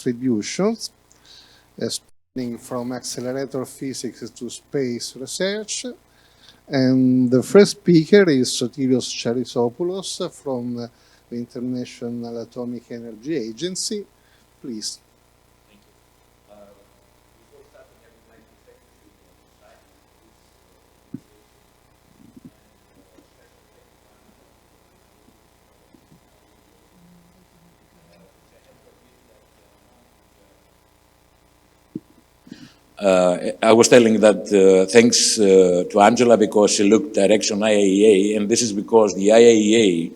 distributions, spanning from accelerator physics to space research. And the first speaker is Sotirios Charisopoulos from the International Atomic Energy Agency. Please. Thank you. Before starting, I would like to thank you for the slide. I was telling that thanks to Angela because she looked direction IAEA, and this is because the IAEA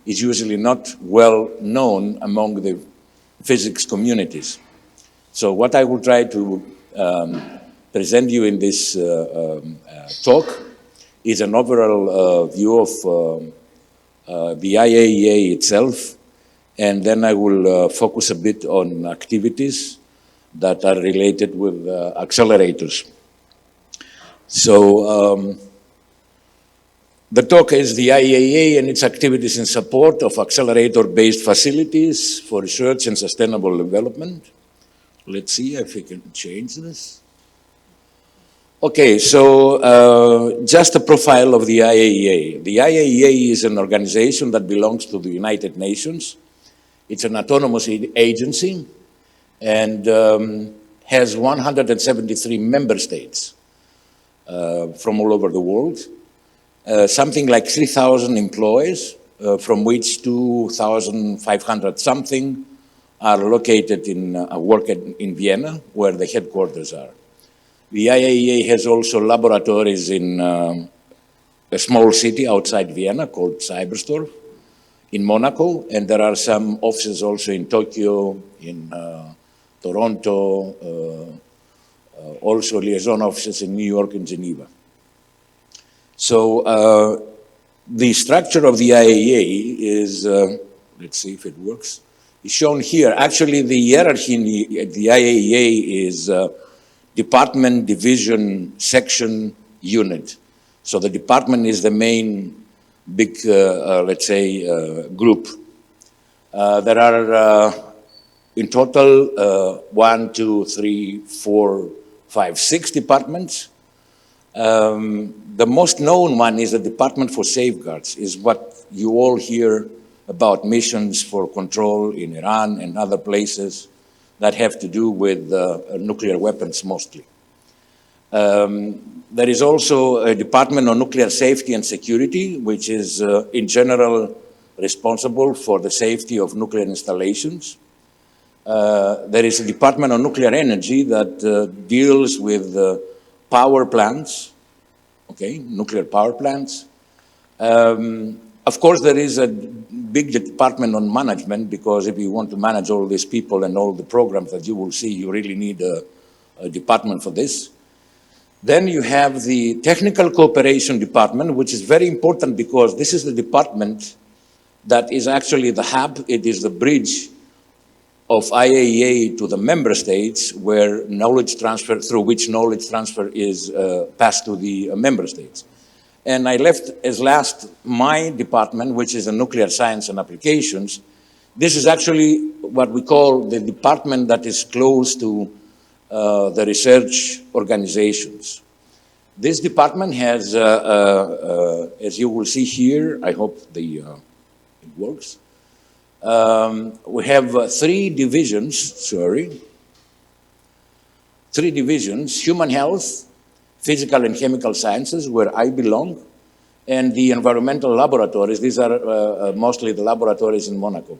is usually not well known among the physics communities. So what I will try to present you in this talk is an overall view of the IAEA itself, and then I will focus a bit on activities that are related with accelerators. So the talk is the IAEA and its activities in support of accelerator-based facilities for research and sustainable development. Let's see if we can change this. Okay, so just a profile of the IAEA. The IAEA is an organization that belongs to the United Nations. It's an autonomous agency and has 173 member states from all over the world, something like 3,000 employees, from which 2,500 something are located in work in Vienna, where the headquarters are. The IAEA has also laboratories in a small city outside Vienna called Cyberstorf, in Monaco, and there are some offices also in Tokyo, in Toronto, also liaison offices in New York and Geneva. So the structure of the IAEA is, let's see if it works, is shown here. Actually, the hierarchy at the IAEA is department, division, section, unit. So the department is the main big, let's say, group. There are in total 1, 2, 3, 4, 5, 6 departments. The most known one is the Department for Safeguards, is what you all hear about missions for control in Iran and other places that have to do with nuclear weapons mostly. There is also a Department of Nuclear Safety and Security, which is in general responsible for the safety of nuclear installations. There is a Department of Nuclear Energy that deals with power plants, okay, nuclear power plants. Of course, there is a big department on management, because if you want to manage all these people and all the programs that you will see, you really need a department for this. Then you have the Technical Cooperation Department, which is very important because this is the department that is actually the hub. It is the bridge of IAEA to the member states, where knowledge transfer, through which knowledge transfer is passed to the member states. And I left as last my department, which is the Nuclear Science and Applications. This is actually what we call the department that is close to the research organizations. This department has, as you will see here, I hope it works. We have 3 divisions, three divisions: human health, physical and chemical sciences, where I belong, and the environmental laboratories. These are mostly the laboratories in Monaco.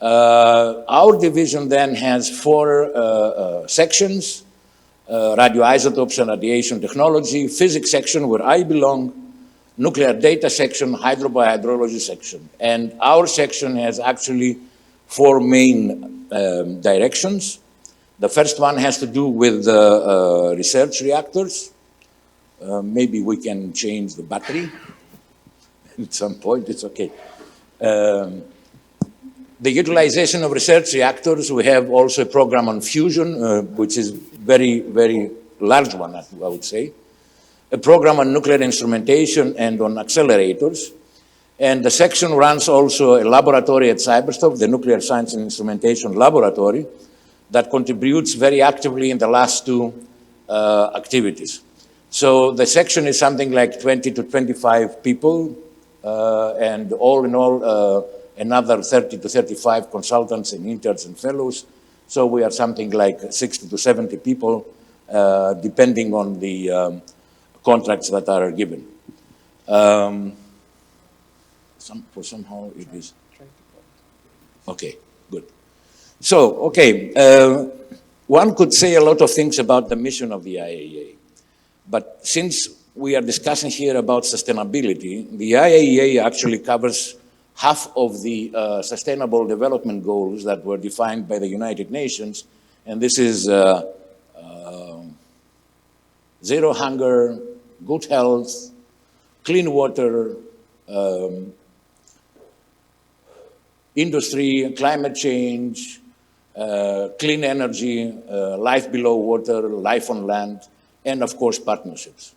Our division then has 4 sections: radioisotopes and radiation technology, physics section, where I belong, nuclear data section, hydrobiology section. And our section has actually 4 main directions. The first one has to do with research reactors. Maybe we can change the battery at some point, it's okay. The utilization of research reactors, we have also a program on fusion, which is very, very large one, I would say. A program on nuclear instrumentation and on accelerators. And the section runs also a laboratory at Cyberstorf, the Nuclear Science and Instrumentation Laboratory, that contributes very actively in the last two activities. So the section is something like 20 to 25 people, and all in all, another 30 to 35 consultants and interns and fellows. So we are something like 60 to 70 people, depending on the contracts that are given. Somehow it is. Okay, good. So, okay, one could say a lot of things about the mission of the IAEA. But since we are discussing here about sustainability, the IAEA actually covers half of the Sustainable Development Goals that were defined by the United Nations, and this is zero hunger, good health, clean water, industry, climate change, clean energy, life below water, life on land, and of course partnerships.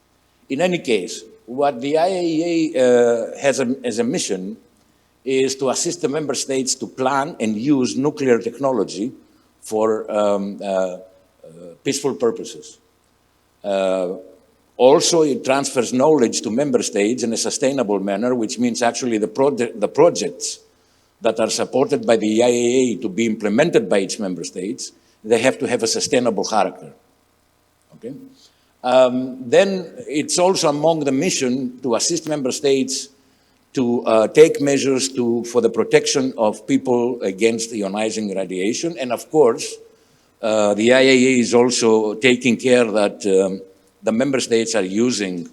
In any case, what the IAEA has as a mission is to assist the member states to plan and use nuclear technology for peaceful purposes. Also, it transfers knowledge to member states in a sustainable manner, which means actually the projects that are supported by the IAEA to be implemented by its member states, they have to have a sustainable character. Okay? Then it's also among the mission to assist member states to take measures for the protection of people against ionizing radiation. And of course, the IAEA is also taking care that the member states are using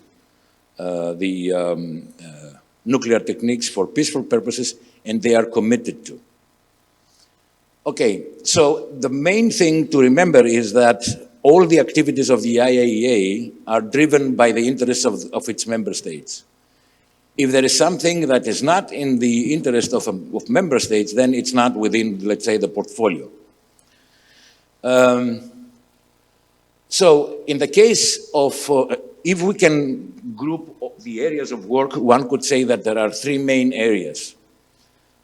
the nuclear techniques for peaceful purposes, and they are committed to. Okay, so the main thing to remember is that all the activities of the IAEA are driven by the interests of its member states. If there is something that is not in the interest of member states, then it's not within, let's say, the portfolio. So in the case of, if we can group the areas of work, one could say that there are three main areas.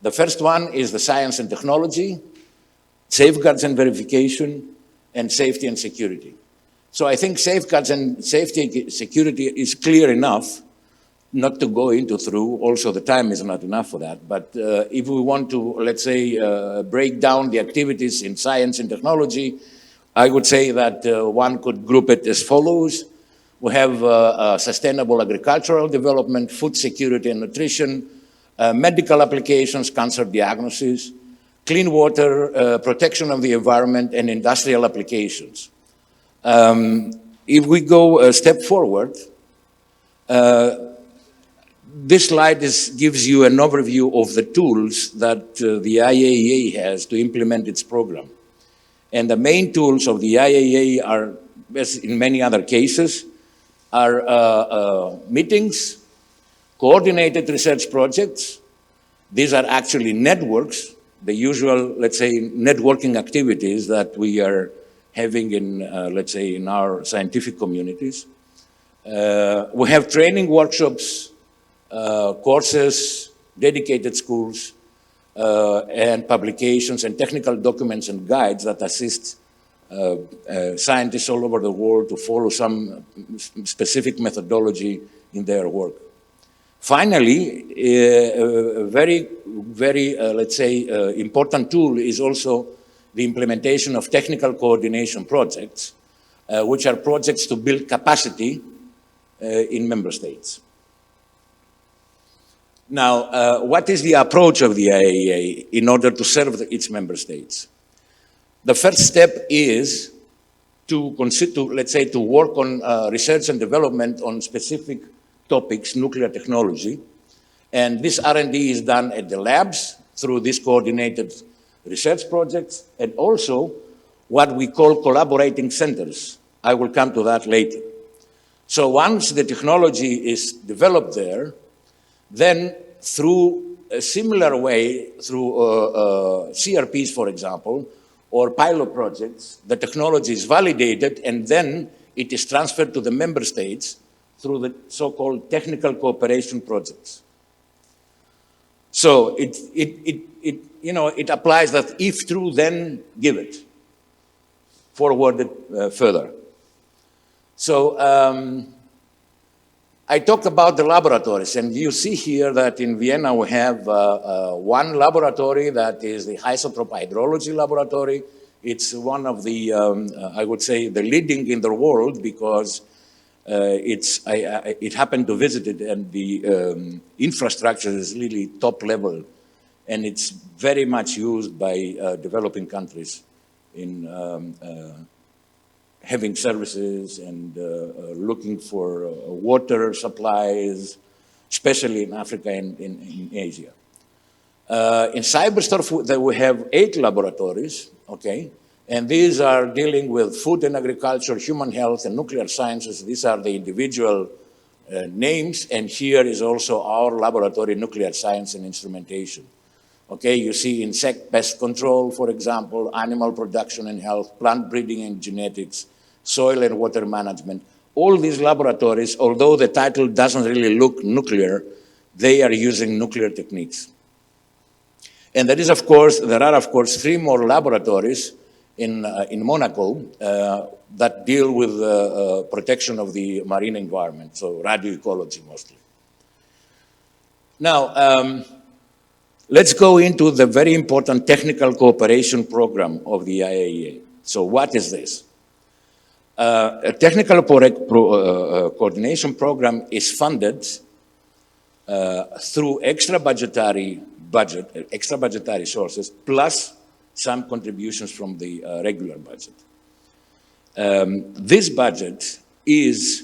The first one is the science and technology, safeguards and verification, and safety and security. So I think safeguards and security is clear enough not to go into through. Also, the time is not enough for that. But if we want to, let's say, break down the activities in science and technology, I would say that one could group it as follows. We have sustainable agricultural development, food security and nutrition, medical applications, cancer diagnosis, clean water, protection of the environment, and industrial applications. If we go a step forward, this slide gives you an overview of the tools that the IAEA has to implement its program. And the main tools of the IAEA are, as in many other cases, are meetings, coordinated research projects. These are actually networks, the usual, let's say, networking activities that we are having in, let's say, in our scientific communities. We have training workshops, courses, dedicated schools, and publications and technical documents and guides that assist scientists all over the world to follow some specific methodology in their work. Finally, a very, let's say, important tool is also the implementation of technical coordination projects, which are projects to build capacity in member states. Now, what is the approach of the IAEA in order to serve its member states? The first step is to let's say, to work on research and development on specific topics, nuclear technology. And this R&D is done at the labs through these coordinated research projects, and also what we call collaborating centers. I will come to that later. So once the technology is developed there, then through a similar way, through CRPs, for example, or pilot projects, the technology is validated, and then it is transferred to the member states through the so-called technical cooperation projects. So it applies that if true, then give it. forwarded further. So I talked about the laboratories, and you see here that in Vienna we have one laboratory that is the isotope hydrology laboratory. It's one of the, I would say, the leading in the world because it happened to visit it, and the infrastructure is really top level, and it's very much used by developing countries in having services and looking for water supplies, especially in Africa and in Asia. In Cyberstorf, we have 8 laboratories, okay? And these are dealing with food and agriculture, human health, and nuclear sciences. These are the individual names, and here is also our laboratory, nuclear science and instrumentation. Okay, you see insect pest control, for example, animal production and health, plant breeding and genetics, soil and water management. All these laboratories, although the title doesn't really look nuclear, they are using nuclear techniques. And there are of course 3 more laboratories in Monaco that deal with protection of the marine environment, so radioecology mostly. Now, let's go into the very important technical cooperation program of the IAEA. So what is this? A technical coordination program is funded through extra budgetary sources, plus some contributions from the regular budget. This budget is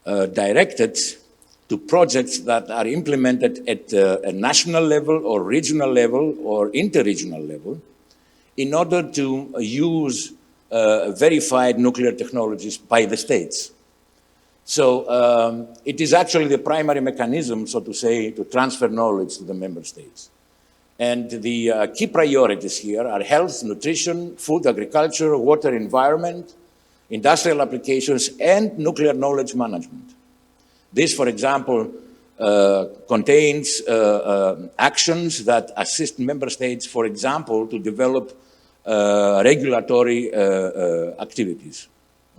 directed to projects that are implemented at a national level or regional level or interregional level in order to use verified nuclear technologies by the states. So it is actually the primary mechanism, so to say, to transfer knowledge to the member states. And the key priorities here are health, nutrition, food, agriculture, water, environment, industrial applications, and nuclear knowledge management. This, for example, contains actions that assist member states, for example, to develop regulatory activities,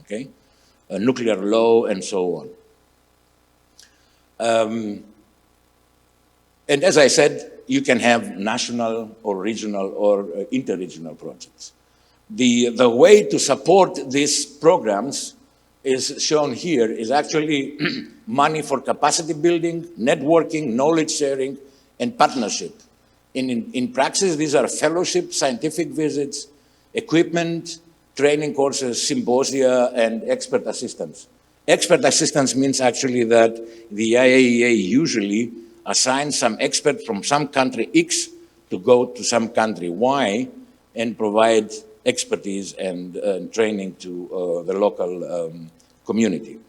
okay? Nuclear law and so on. And as I said, you can have national or regional or interregional projects. The way to support these programs is shown here is actually money for capacity building, networking, knowledge sharing, and partnership. In practice, these are fellowships, scientific visits, equipment, training courses, symposia, and expert assistance. Expert assistance means actually that the IAEA usually assigns some expert from some country X to go to some country Y and provide expertise and training to the local community.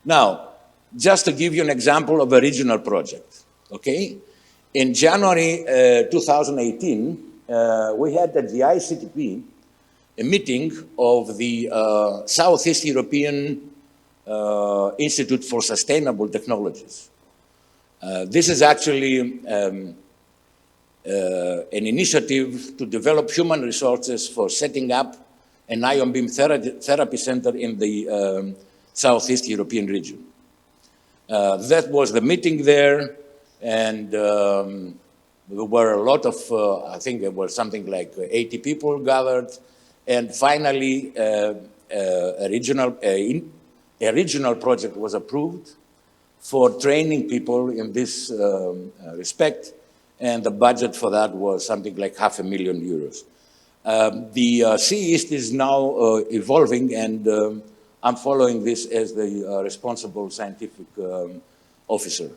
Now, just to give you an example of a regional project, okay? In January 2018, we had at the ICTP a meeting of the Southeast European Institute for Sustainable Technologies. This is actually an initiative to develop human resources for setting up an ion beam therapy center in the Southeast European region. That was the meeting there, and there were a lot of, I think there were something like 80 people gathered, and finally a regional project was approved for training people in this respect, and the budget for that was something like €500,000. The Sea East is now evolving, and I'm following this as the responsible scientific officer.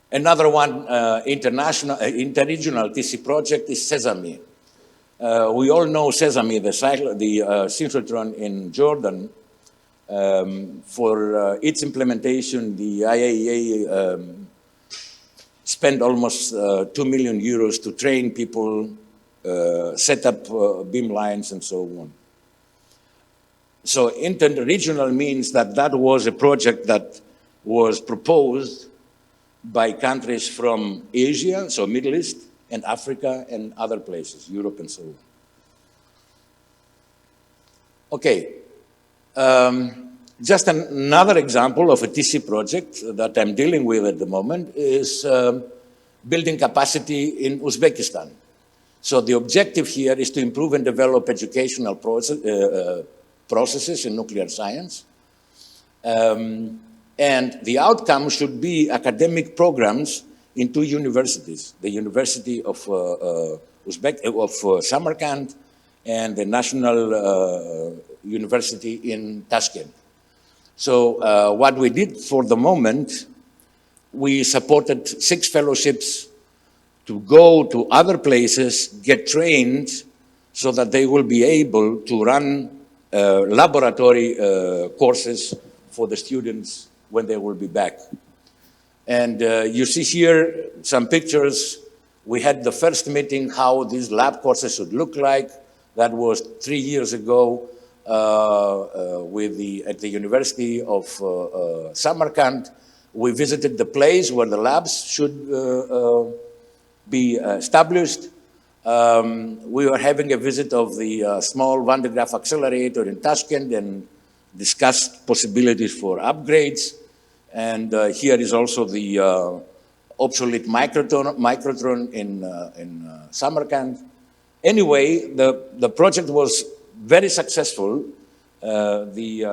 Another one, interregional TC project is Sesame. We all know Sesame, the synchrotron in Jordan. For its implementation, the IAEA spent almost €2 million to train people, set up beam lines, and so on. So interregional means that that was a project that was proposed by countries from Asia, so Middle East, and Africa and other places, Europe and so on. Okay, just another example of a TC project that I'm dealing with at the moment is building capacity in Uzbekistan. So the objective here is to improve and develop educational processes in nuclear science. And the outcome should be academic programs in two universities, the University of Samarkand and the National University in Tashkent. So what we did for the moment, we supported 6 fellowships to go to other places, get trained, so that they will be able to run laboratory courses for the students when they will be back. And you see here some pictures. We had the first meeting, how these lab courses should look like. That was 3 years ago at the University of Samarkand. We visited the place where the labs should be established. We were having a visit of the small Van de Graaff accelerator in Tashkent and discussed possibilities for upgrades. And here is also the obsolete microtron in Samarkand. Anyway, the project was very successful. The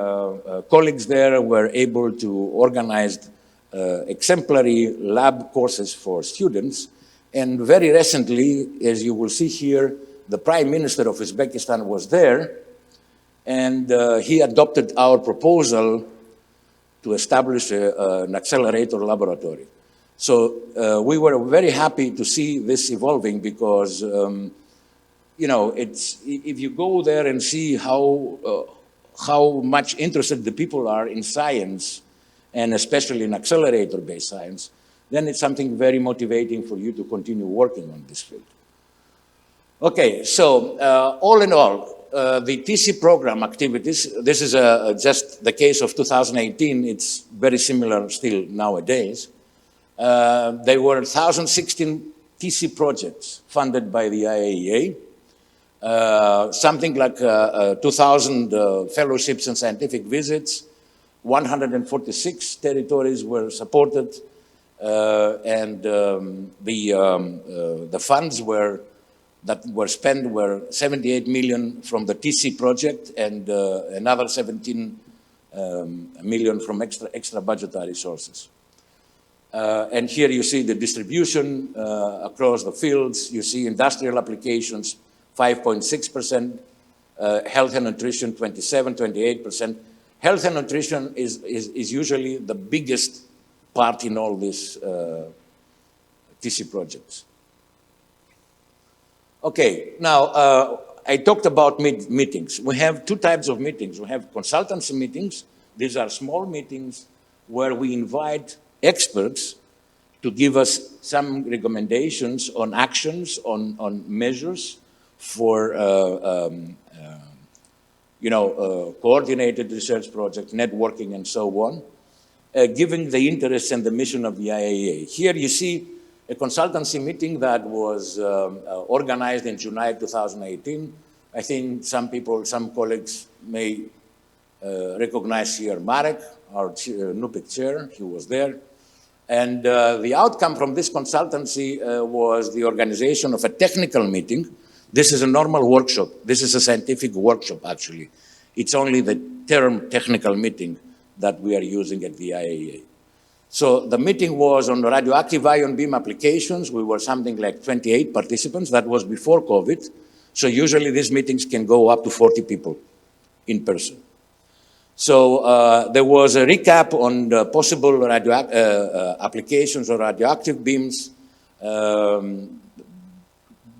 colleagues there were able to organize exemplary lab courses for students. And very recently, as you will see here, the Prime Minister of Uzbekistan was there, and he adopted our proposal to establish an accelerator laboratory. So we were very happy to see this evolving because, you know, if you go there and see how much interested the people are in science, and especially in accelerator-based science, then it's something very motivating for you to continue working on this field. Okay, so all in all, the TC program activities, this is just the case of 2018, it's very similar still nowadays. There were 1,016 TC projects funded by the IAEA, something like 2,000 fellowships and scientific visits, 146 territories were supported, and the funds that were spent were 78 million from the TC project and another 17 million from extra budgetary sources. And here you see the distribution across the fields. You see industrial applications, 5.6%, health and nutrition, 27, 28%. Health and nutrition is usually the biggest part in all these TC projects. Okay, now I talked about meetings. We have 2 types of meetings. We have consultancy meetings. These are small meetings where we invite experts to give us some recommendations on actions, on measures for coordinated research projects, networking, and so on, given the interests and the mission of the IAEA. Here you see a consultancy meeting that was organized in July 2018. I think some colleagues may recognize here Marek, our NUPIC chair, he was there. And the outcome from this consultancy was the organization of a technical meeting. This is a normal workshop. This is a scientific workshop, actually. It's only the term technical meeting that we are using at the IAEA. So the meeting was on radioactive ion beam applications. We were something like 28 participants. That was before COVID. So usually these meetings can go up to 40 people in person. So there was a recap on the possible applications of radioactive beams.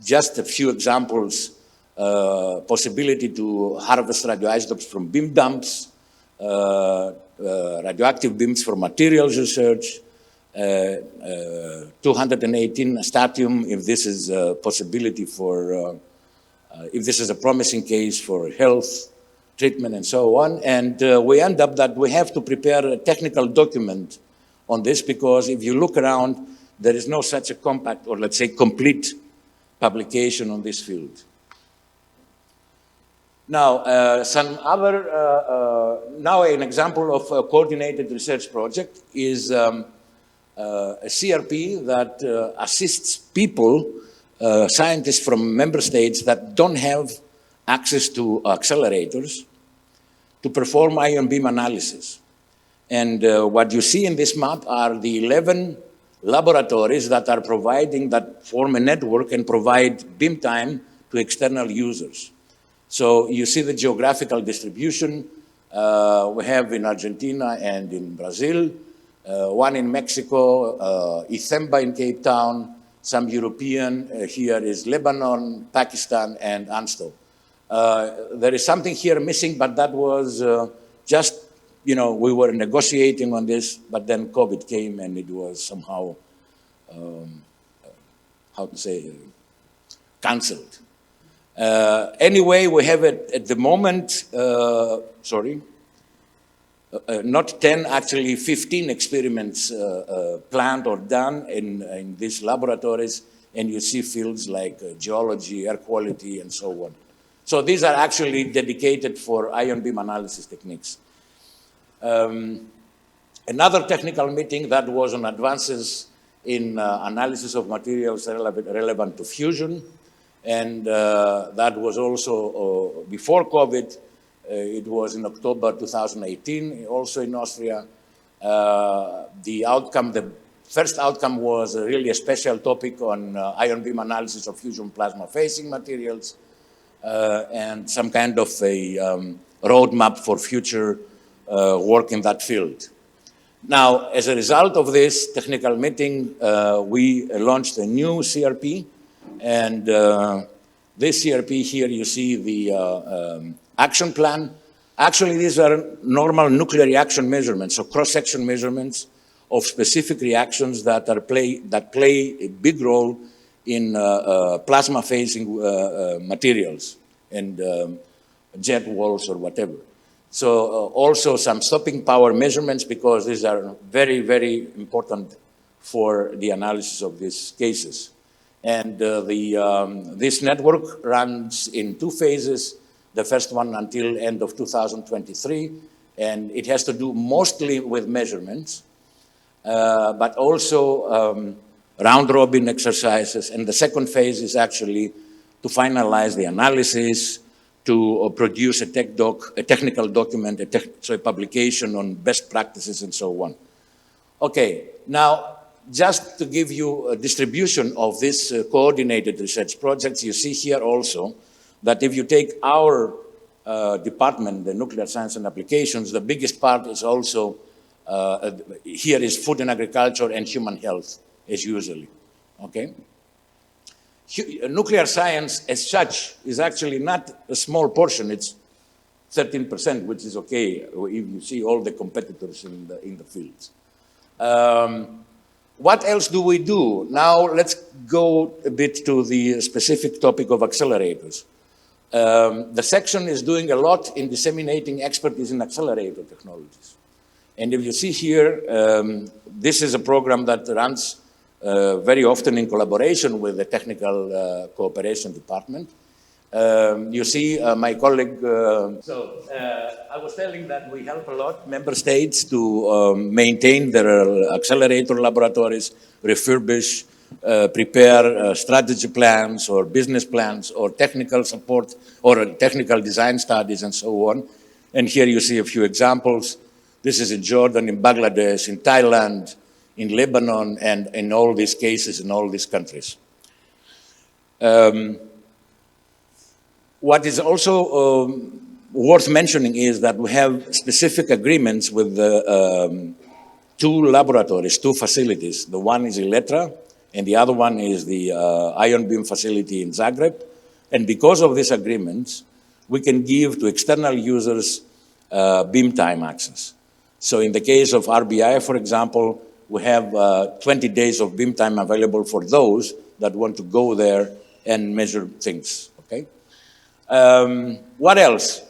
Just a few examples, possibility to harvest radioisotopes from beam dumps, radioactive beams for materials research, 218 statium, if this is a possibility for, if this is a promising case for health, treatment, and so on. And we end up that we have to prepare a technical document on this, because if you look around, there is no such a compact or, let's say, complete publication on this field. Now, now an example of a coordinated research project is a CRP that assists people, scientists from member states that don't have access to accelerators to perform ion beam analysis. And what you see in this map are the 11 laboratories that are that form a network and provide beam time to external users. So you see the geographical distribution. We have in Argentina and in Brazil, one in Mexico, Ithemba in Cape Town, some European, here is Lebanon, Pakistan, and Ansto. There is something here missing, but that was just, we were negotiating on this, but then COVID came and it was somehow, canceled. Anyway, we have at the moment, not 10, actually 15 experiments planned or done in these laboratories, and you see fields like geology, air quality, and so on. So these are actually dedicated for ion beam analysis techniques. Another technical meeting that was on advances in analysis of materials relevant to fusion, and that was also before COVID. It was in October 2018, also in Austria. The first outcome was really a special topic on ion beam analysis of fusion plasma facing materials, and some kind of a roadmap for future work in that field. Now, as a result of this technical meeting, we launched a new CRP, and this CRP here, you see the action plan. Actually, these are normal nuclear reaction measurements, so cross-section measurements of specific reactions that play a big role in plasma-facing materials and jet walls or whatever. So also some stopping power measurements, because these are very, very important for the analysis of these cases. And this network runs in 2 phases, the first one until end of 2023, and it has to do mostly with measurements, but also round-robin exercises. And the second phase is actually to finalize the analysis, to produce a technical document, so a publication on best practices and so on. Okay, now, just to give you a distribution of this coordinated research projects, you see here also that if you take our department, the Nuclear Science and Applications, the biggest part is also, here is food and agriculture and human health, as usually, okay? Nuclear science as such is actually not a small portion, it's 13%, which is okay if you see all the competitors in the fields. What else do we do? Now let's go a bit to the specific topic of accelerators. The section is doing a lot in disseminating expertise in accelerator technologies. And if you see here, this is a program that runs very often in collaboration with the technical cooperation department. You see my colleague, I was telling that we help a lot member states to maintain their accelerator laboratories, refurbish, prepare strategy plans or business plans or technical support or technical design studies and so on. And here you see a few examples. This is in Jordan, in Bangladesh, in Thailand, in Lebanon, and in all these cases in all these countries. What is also worth mentioning is that we have specific agreements with the 2 laboratories, 2 facilities. The one is Elettra, and the other one is the ion beam facility in Zagreb. And because of these agreements, we can give to external users beam time access. So in the case of RBI, for example, we have 20 days of beam time available for those that want to go there and measure things, okay? What else?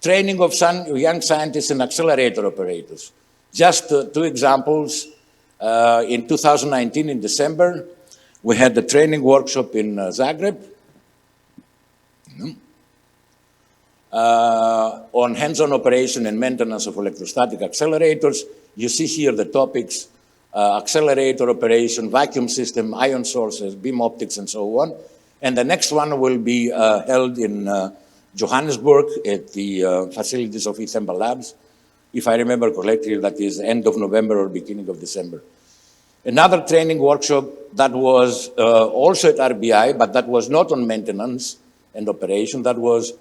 Training of young scientists and accelerator operators. Just 2 examples. In 2019, in December, We had the training workshop in Zagreb on hands-on operation and maintenance of electrostatic accelerators. You see here the topics, accelerator operation, vacuum system, ion sources, beam optics, and so on. And the next one will be held in Johannesburg at the facilities of ITHEMBA Labs. If I remember correctly, that is end of November or beginning of December. Another training workshop that was also at RBI, but that was not on maintenance and operation, that was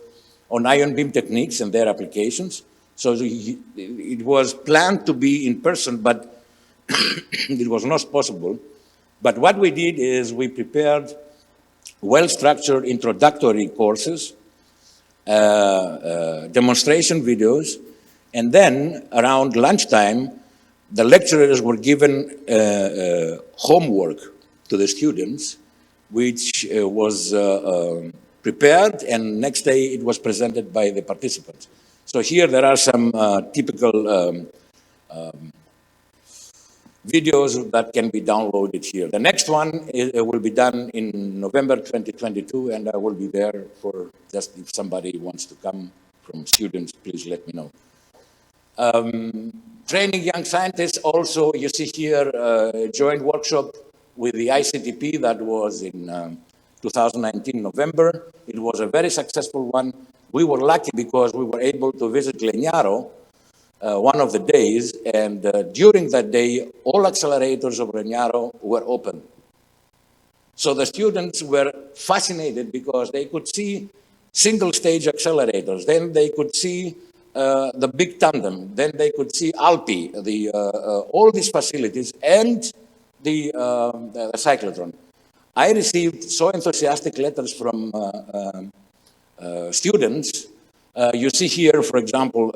on ion beam techniques and their applications. So it was planned to be in person, but it was not possible. But what we did is we prepared well-structured introductory courses, demonstration videos, and then around lunchtime, the lecturers were given homework to the students, which was prepared, and next day it was presented by the participants. So here there are some typical videos that can be downloaded here. The next one will be done in November 2022, and I will be there for just if somebody wants to come from students, please let me know. Training young scientists also, you see here a joint workshop with the ICTP that was in 2019 November. It was a very successful one. We were lucky because we were able to visit Legnaro one of the days, and during that day, all accelerators of Legnaro were open. So the students were fascinated because they could see single-stage accelerators, then they could see the big tandem, then they could see Alpi, all these facilities, and the cyclotron. I received so enthusiastic letters from students. You see here, for example,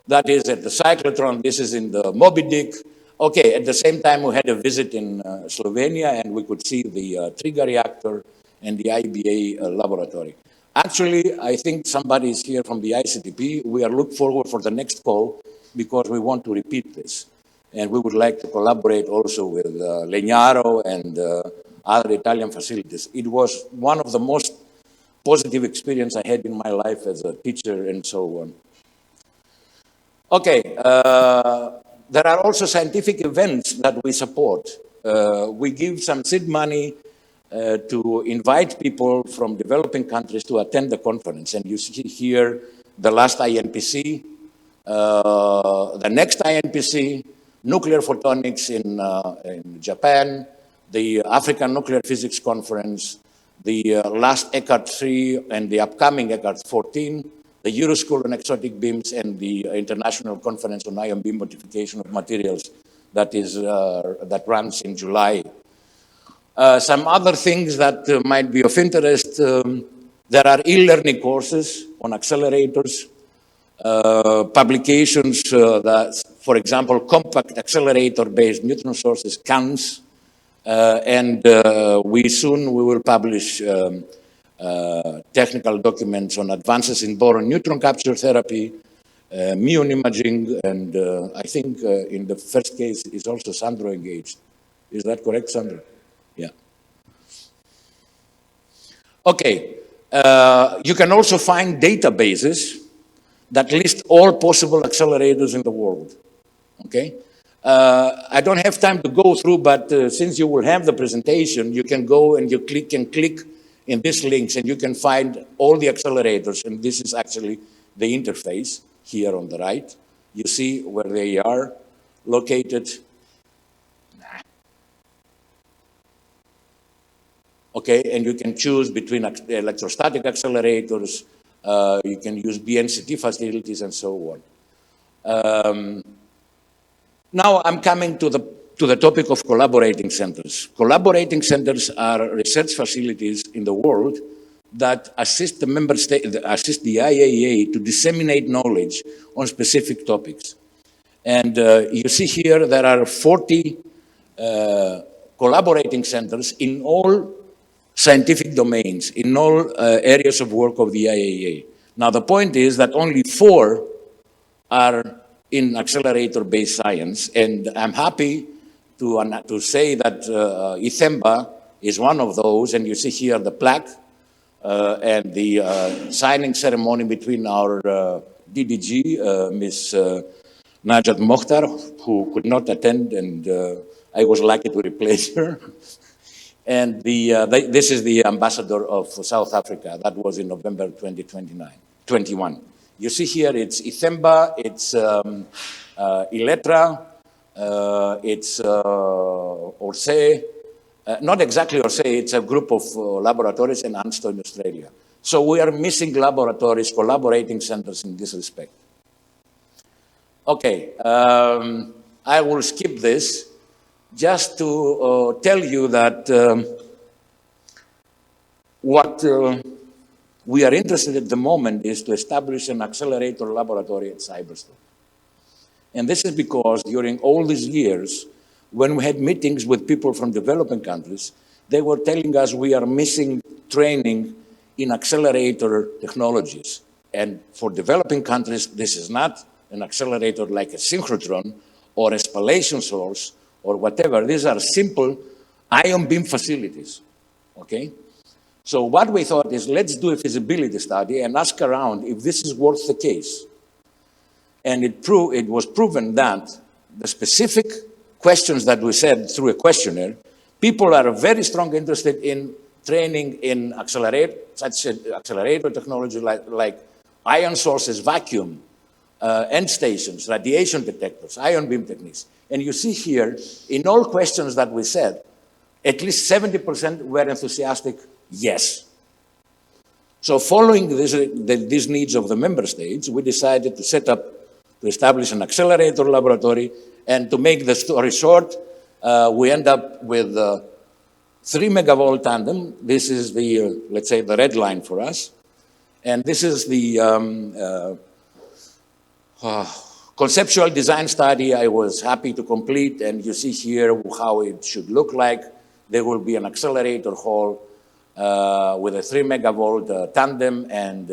that is at the cyclotron, this is in the Moby Dick. Okay, at the same time we had a visit in Slovenia, and we could see the trigger reactor and the IBA laboratory. Actually, I think somebody is here from the ICTP. We are looking forward for the next call because we want to repeat this. And we would like to collaborate also with Legnaro and other Italian facilities. It was one of the most positive experience I had in my life as a teacher and so on. Okay, there are also scientific events that we support. We give some seed money to invite people from developing countries to attend the conference. And you see here the last INPC, the next INPC, nuclear photonics in Japan, the African Nuclear Physics Conference, the last ECART 3 and the upcoming ECART 14, the Euroschool on exotic beams, and the International Conference on Ion Beam Modification of Materials that runs in July. Some other things that might be of interest, there are e-learning courses on accelerators, publications that, for example, compact accelerator-based neutron sources, CANs, and we will publish technical documents on advances in boron neutron capture therapy, muon imaging, and I think in the first case is also Sandro engaged. Is that correct, Sandro? Yeah. Okay. You can also find databases that list all possible accelerators in the world. Okay. I don't have time to go through, but since you will have the presentation, you can go and you click in these links, and you can find all the accelerators. And this is actually the interface here on the right. You see where they are located. Okay, and you can choose between electrostatic accelerators, you can use BNCT facilities, and so on. Now I'm coming to the topic of collaborating centers. Collaborating centers are research facilities in the world that assist the member state, assist the IAEA to disseminate knowledge on specific topics. And you see here there are 40 collaborating centers in all scientific domains, in all areas of work of the IAEA. Now the point is that only 4 are in accelerator-based science, and I'm happy to say that ITHEMBA is one of those, and you see here the plaque and the signing ceremony between our DDG, Ms. Najat Mokhtar, who could not attend, and I was lucky to replace her. And this is the ambassador of South Africa. That was in November 2021. You see here, it's ITHEMBA, it's ILETRA, it's ORSE, not exactly ORSE, it's a group of laboratories and ANSTO in Australia. So we are missing laboratories, collaborating centers in this respect. Okay, I will skip this just to tell you that what we are interested at the moment is to establish an accelerator laboratory at Cyberstone. And this is because during all these years, when we had meetings with people from developing countries, they were telling us we are missing training in accelerator technologies. And for developing countries, this is not an accelerator like a synchrotron or a spallation source or whatever. These are simple ion beam facilities, okay? So what we thought is, let's do a feasibility study and ask around if this is worth the case. And it was proven that the specific questions that we said through a questionnaire, people are very strongly interested in training in accelerator technology like ion sources, vacuum, end stations, radiation detectors, ion beam techniques. And you see here, in all questions that we said, at least 70% were enthusiastic, yes. So following these needs of the member states, we decided to establish an accelerator laboratory. And to make the story short, we end up with 3 megavolt tandem. This is the, let's say, the red line for us. And this is the conceptual design study I was happy to complete. And you see here how it should look like. There will be an accelerator hall with a 3 megavolt tandem, and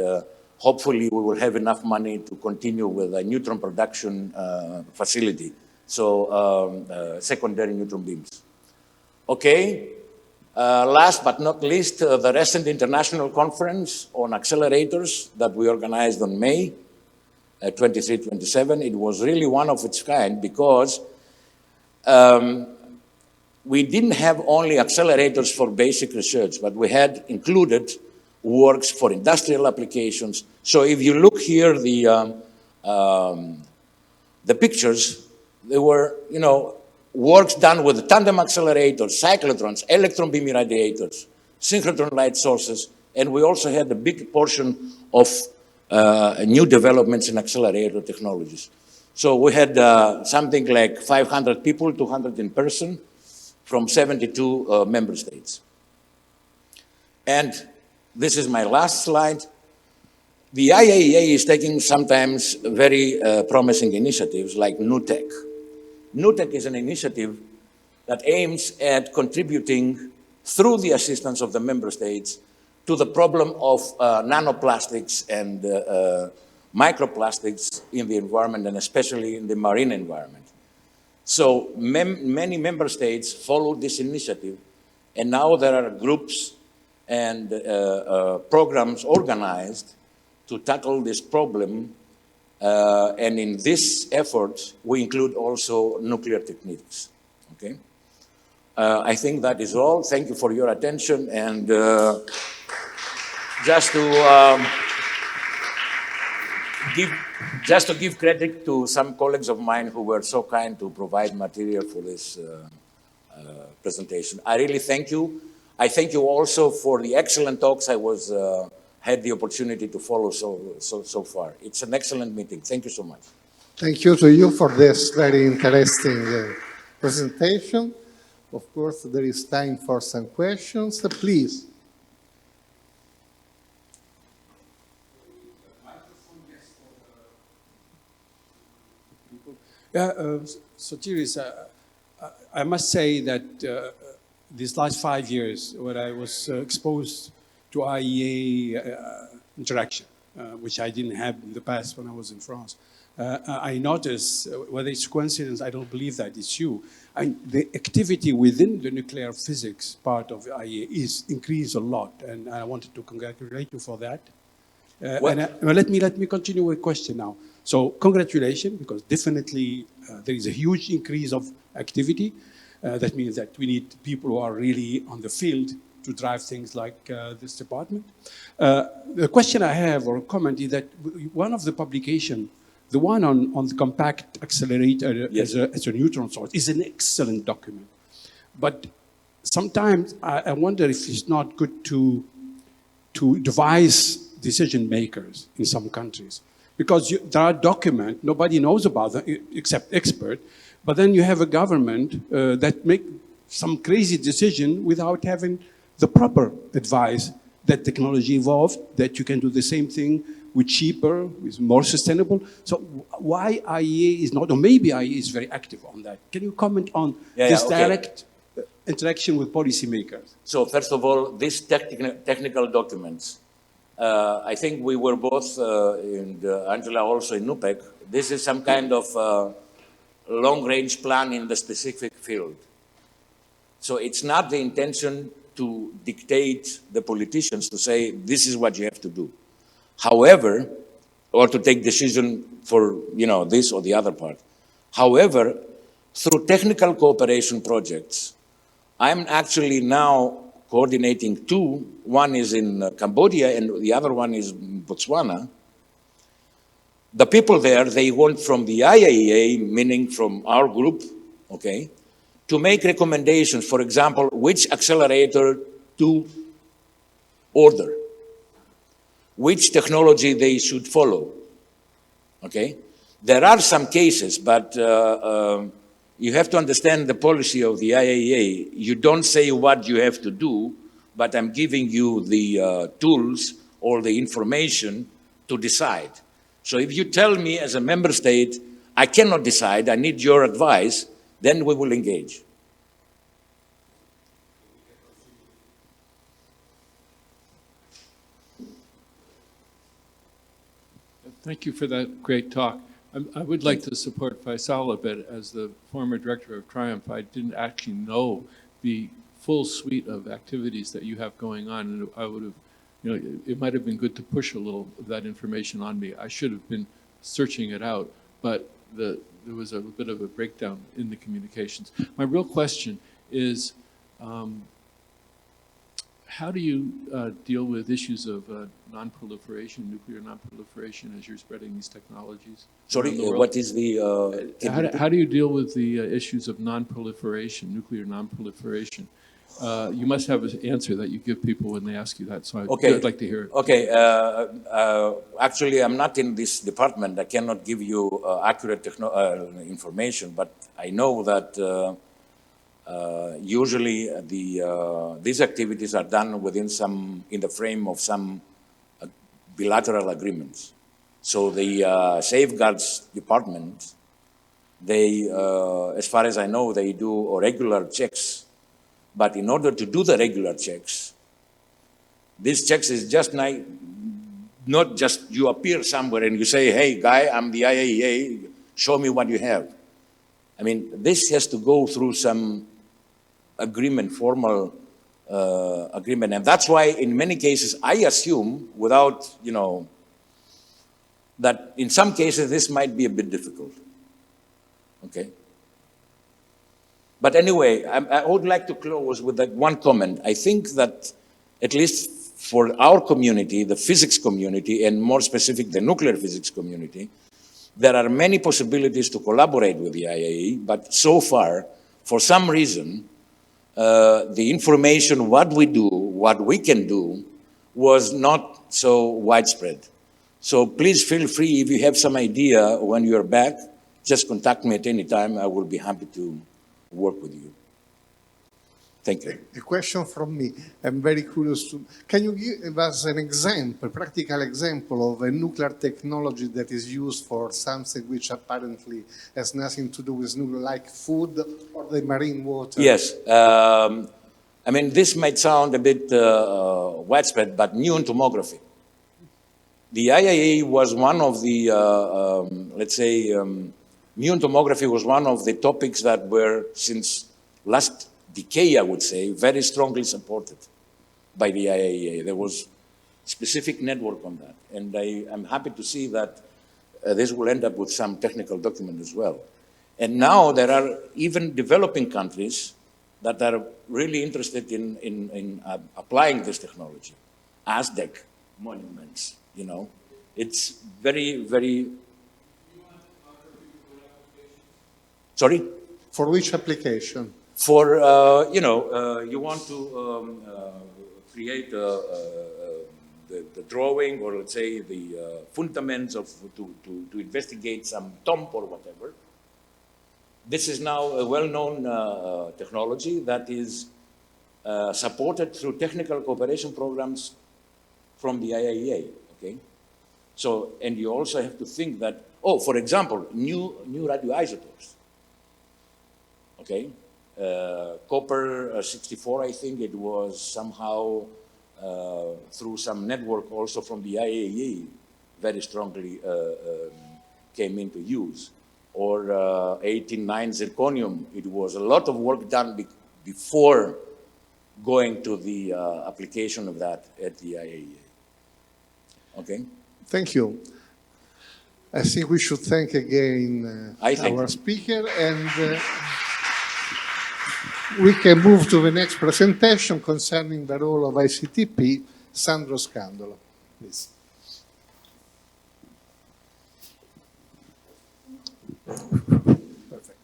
hopefully we will have enough money to continue with a neutron production facility. So secondary neutron beams. Okay, last but not least, the recent international conference on accelerators that we organized on May 23, 27. It was really one of its kind because we didn't have only accelerators for basic research, but we had included works for industrial applications. So if you look here, the pictures, they were, works done with tandem accelerators, cyclotrons, electron beam irradiators, synchrotron light sources, and we also had a big portion of new developments in accelerator technologies. So we had something like 500 people, 200 in person, from 72 member states. And this is my last slide. The IAEA is taking sometimes very promising initiatives like NUTEC. NUTEC is an initiative that aims at contributing through the assistance of the member states to the problem of nanoplastics and microplastics in the environment, and especially in the marine environment. So many member states followed this initiative, and now there are groups and programs organized to tackle this problem. And in this effort, we include also nuclear techniques, okay? I think that is all. Thank you for your attention. And just to give credit to some colleagues of mine who were so kind to provide material for this presentation. I really thank you. I thank you also for the excellent talks I had the opportunity to follow so far. It's an excellent meeting. Thank you so much. Thank you to you for this very interesting presentation. Of course, there is time for some questions. Please. Yeah, Sotiris, I must say that these last 5 years, when I was exposed to IEA interaction, which I didn't have in the past when I was in France. I noticed, whether it's coincidence, I don't believe that it's you. And the activity within the nuclear physics part of the IAEA is increased a lot, and I wanted to congratulate you for that. Well, let me continue with a question now. So congratulations, because definitely there is a huge increase of activity. That means that we need people who are really on the field to drive things like this department. The question I have, or comment, is that one of the publications, the one on the compact accelerator yes. as a neutron source, is an excellent document. But sometimes I wonder if it's not good to devise decision makers in some countries. Because there are documents, nobody knows about them except expert, but then you have a government that make some crazy decision without having the proper advice that technology evolved, that you can do the same thing with cheaper, with more sustainable. So why IEA is not, or maybe IEA is very active on that. Can you comment on this direct interaction with policymakers? So first of all, these technical documents, I think we were both, and Angela also in NUPEC, this is some kind of long-range plan in the specific field. So it's not the intention to dictate the politicians to say, this is what you have to do. However, or to take decision for, this or the other part. However, through technical cooperation projects, I'm actually now coordinating two. One is in Cambodia and the other one is in Botswana. The people there, they want from the IAEA, meaning from our group, okay, to make recommendations, for example, which accelerator to order, which technology they should follow, okay? There are some cases, but you have to understand the policy of the IAEA. You don't say what you have to do, but I'm giving you the tools or the information to decide. So if you tell me as a member state, I cannot decide, I need your advice, then we will engage. Thank you for that great talk. I would like to support Faisal a bit. As the former director of Triumph, I didn't actually know the full suite of activities that you have going on, and I would have, it might have been good to push a little of that information on me. I should have been searching it out, but there was a bit of a breakdown in the communications. My real question is, how do you deal with issues of non-proliferation, nuclear non-proliferation, as you're spreading these technologies? Sorry, what is the... How do you deal with the issues of non-proliferation, nuclear non-proliferation? You must have an answer that you give people when they ask you that, so I'd like to hear it. Okay, actually I'm not in this department. I cannot give you accurate information, but I know that usually these activities are done within in the frame of some bilateral agreements. So the safeguards department, they, as far as I know, they do regular checks. But in order to do the regular checks, these checks is just not just you appear somewhere and you say, hey, guy, I'm the IAEA, show me what you have. I mean, this has to go through some agreement, formal agreement. And that's why in many cases, I assume, without, that in some cases, this might be a bit difficult. Okay? But anyway, I would like to close with that one comment. I think that, at least for our community, the physics community, and more specific, the nuclear physics community, there are many possibilities to collaborate with the IAEA, but so far, for some reason, the information, what we do, what we can do, was not so widespread. So please feel free, if you have some idea when you're back, just contact me at any time. I will be happy to work with you. Thank you. A question from me. I'm very curious. Can you give us an example, practical example of a nuclear technology that is used for something which apparently has nothing to do with nuclear, like food or the marine water? Yes. I mean, this might sound a bit widespread, but neon tomography. the IAEA was one of the, let's say, muon tomography was one of the topics that were, since last decade, I would say, very strongly supported by the IAEA. There was specific network on that. And I'm happy to see that this will end up with some technical document as well. And now there are even developing countries that are really interested in applying this technology. Aztec monuments, you know. It's very, very... Sorry? For which application? For, you know, you want to create the drawing, or let's say the fundaments of, to investigate some tomb or whatever. This is now a well-known technology that is supported through technical cooperation programs from the IAEA, okay? So, and you also have to think that, oh, for example, new radioisotopes, okay? Copper 64, I think it was somehow through some network also from the IAEA very strongly came into use. Or 189 zirconium, it was a lot of work done before going to the application of that at the IAEA. Okay? Thank you. I think we should thank again our speaker, and we can move to the next presentation concerning the role of ICTP. Sandro Scandolo, please. Perfect.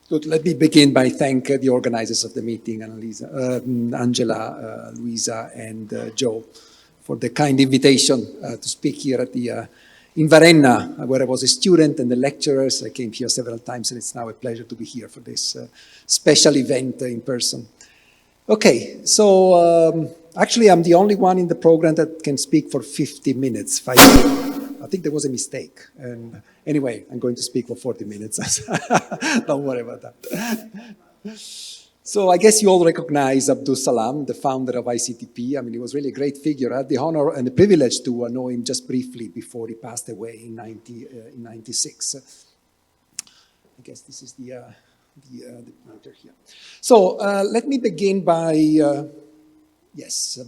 Good. Let me begin by thanking the organizers of the meeting, Angela, Luisa, and Joe, for the kind invitation to speak here at the in Varenna, where I was a student, and the lecturers. I came here several times, and it's now a pleasure to be here for this special event in person. Okay, so actually I'm the only one in the program that can speak for 50 minutes. I think there was a mistake. And anyway, I'm going to speak for 40 minutes. Don't worry about that. So I guess you all recognize Abdul Salam, the founder of ICTP. I mean, he was really a great figure. I had the honor and the privilege to know him just briefly before he passed away in 96. I guess this is the pointer here. So let me begin by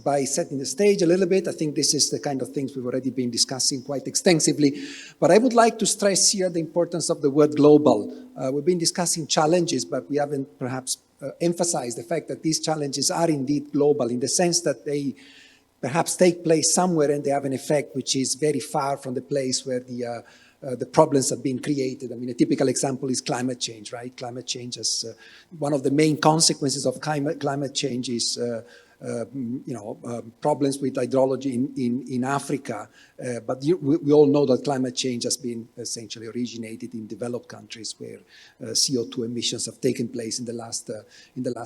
by setting the stage a little bit. I think this is the kind of things we've already been discussing quite extensively. But I would like to stress here the importance of the word global. We've been discussing challenges, but we haven't perhaps emphasized the fact that these challenges are indeed global, in the sense that they perhaps take place somewhere and they have an effect which is very far from the place where the problems have been created. I mean, a typical example is climate change, right? Climate change is one of the main consequences of climate change is problems with hydrology in Africa. But we all know that climate change has been essentially originated in developed countries where CO2 emissions have taken place in the last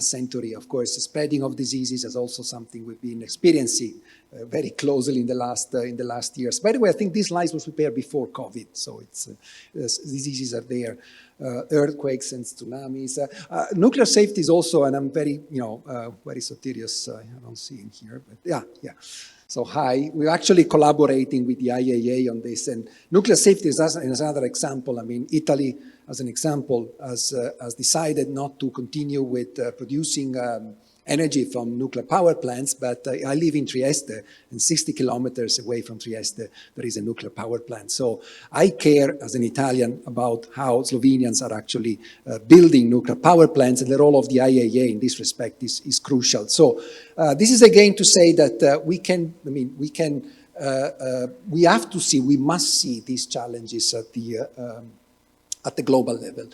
century. Of course, the spreading of diseases is also something we've been experiencing very closely in the last years. By the way, I think these slides was prepared before COVID, so it's diseases are there. Earthquakes and tsunamis. Nuclear safety is also, and I'm very, very serious. I don't see him here, but yeah. So hi, we're actually collaborating with the IAEA on this, and nuclear safety is another example. I mean, Italy, as an example, has decided not to continue with producing energy from nuclear power plants, but I live in Trieste, and 60 kilometers away from Trieste, there is a nuclear power plant. So I care, as an Italian, about how Slovenians are actually building nuclear power plants, and the role of the IAEA in this respect is crucial. So this is again to say that we must see these challenges at the global level.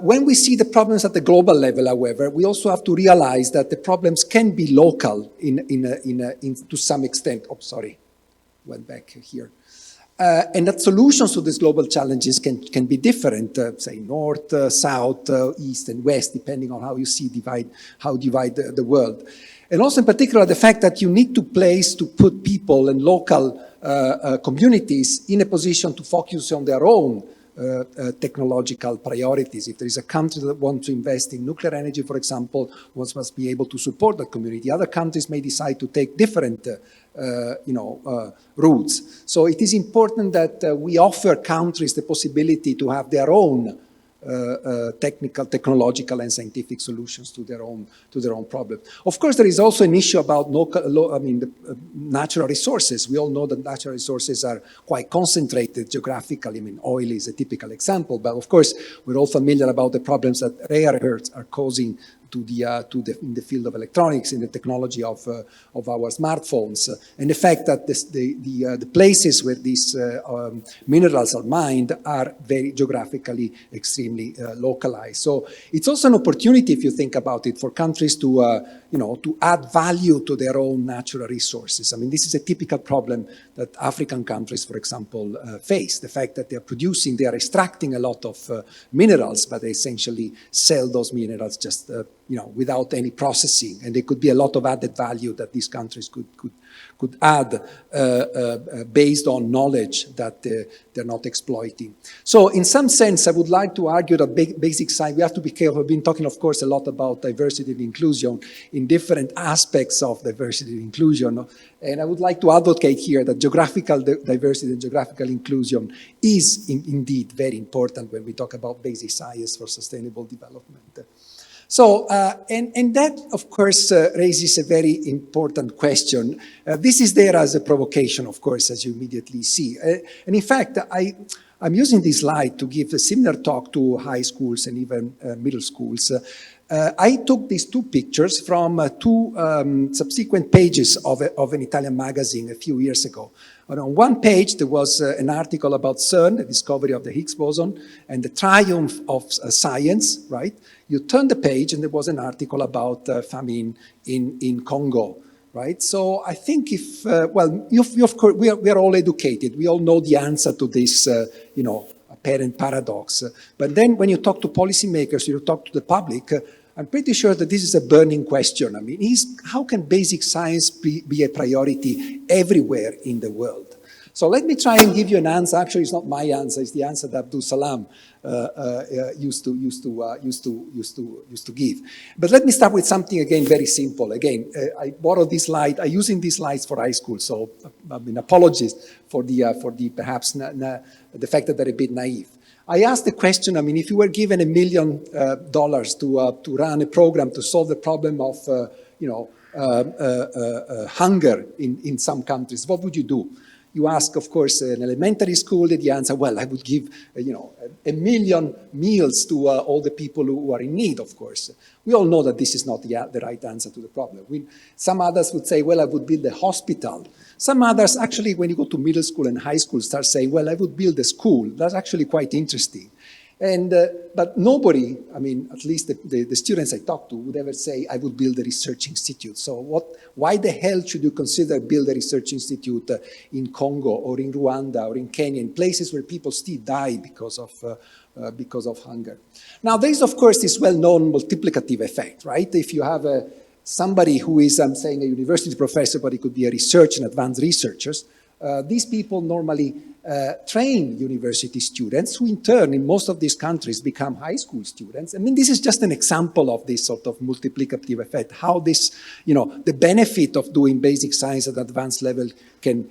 When we see the problems at the global level, however, we also have to realize that the problems can be local to some extent. Oh, sorry, went back here. And that solutions to these global challenges can be different, say north, south, east, and west, depending on how you divide the world. And also in particular, the fact that you need to put people and local communities in a position to focus on their own technological priorities. If there is a country that wants to invest in nuclear energy, for example, one must be able to support that community. Other countries may decide to take different routes. So it is important that we offer countries the possibility to have their own technological and scientific solutions to their own problem. Of course, there is also an issue about natural resources. We all know that natural resources are quite concentrated geographically. I mean, oil is a typical example, but of course, we're all familiar about the problems that rare earths are causing in the field of electronics, in the technology of our smartphones, and the fact that the places where these minerals are mined are very geographically extremely localized. So it's also an opportunity, if you think about it, for countries to to add value to their own natural resources. I mean, this is a typical problem that African countries, for example, face. The fact that they are extracting a lot of minerals, but they essentially sell those minerals just without any processing. And there could be a lot of added value that these countries could add based on knowledge that they're not exploiting. So in some sense, I would like to argue that basic science, we have to be careful. We've been talking, of course, a lot about diversity and inclusion in different aspects of diversity and inclusion. And I would like to advocate here that geographical diversity and geographical inclusion is indeed very important when we talk about basic science for sustainable development. So, and that, of course, raises a very important question. This is there as a provocation, of course, as you immediately see. And in fact, I'm using this slide to give a similar talk to high schools and even middle schools. I took these two pictures from two subsequent pages of an Italian magazine a few years ago. And on one page, there was an article about CERN, the discovery of the Higgs boson, and the triumph of science, right? You turn the page, and there was an article about famine in Congo, right? So I think if, of course, we are all educated. We all know the answer to this, apparent paradox. But then when you talk to policymakers, you talk to the public, I'm pretty sure that this is a burning question. I mean, how can basic science be a priority everywhere in the world? So let me try and give you an answer. Actually, it's not my answer. It's the answer that Abdul Salam used to give. But let me start with something again very simple. Again, I borrowed this slide. I'm using these slides for high school. So I mean, apologies for the perhaps the fact that they're a bit naive. I asked the question, I mean, if you were given $1 million to run a program to solve the problem of, hunger in some countries, what would you do? You ask, of course, an elementary school, the answer, well, I would give, 1 million meals to all the people who are in need, of course. We all know that this is not the right answer to the problem. Some others would say, well, I would build a hospital. Some others, actually, when you go to middle school and high school, start saying, well, I would build a school. That's actually quite interesting. And, but nobody, I mean, at least the students I talk to would ever say, I would build a research institute. So why the hell should you consider build a research institute in Congo or in Rwanda or in Kenya, in places where people still die because of hunger? Now, there is, of course, this well-known multiplicative effect, right? If you have somebody who is, I'm saying, a university professor, but it could be a research and advanced researchers, these people normally train university students who in turn in most of these countries become high school students. I mean, this is just an example of this sort of multiplicative effect, how this, the benefit of doing basic science at advanced level can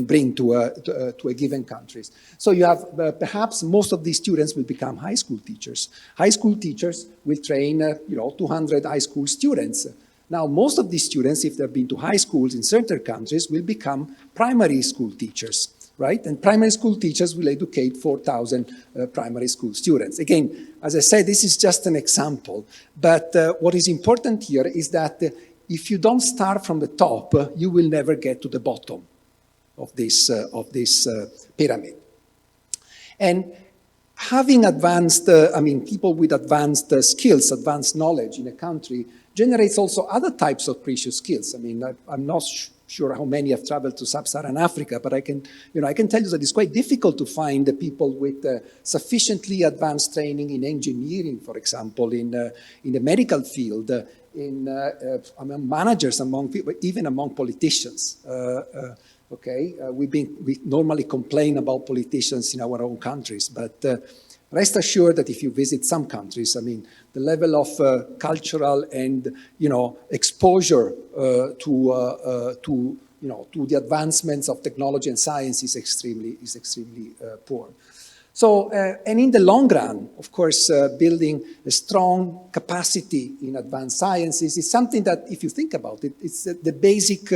bring to a given countries. So you have perhaps most of these students will become high school teachers. High school teachers will train 200 high school students. Now, most of these students, if they've been to high schools in certain countries, will become primary school teachers, right? And primary school teachers will educate 4,000 primary school students. Again, as I said, this is just an example. But what is important here is that if you don't start from the top, you will never get to the bottom of this pyramid. And having advanced, people with advanced skills, advanced knowledge in a country generates also other types of precious skills. I mean, I'm not sure how many have traveled to sub-Saharan Africa, but I can tell you that it's quite difficult to find the people with sufficiently advanced training in engineering, for example, in the medical field, among managers, among people, even among politicians. Okay, we normally complain about politicians in our own countries, but rest assured that if you visit some countries, I mean, the level of cultural and exposure to the advancements of technology and science is extremely poor. So, and in the long run, of course, building a strong capacity in advanced sciences is something that, if you think about it, it's the basic,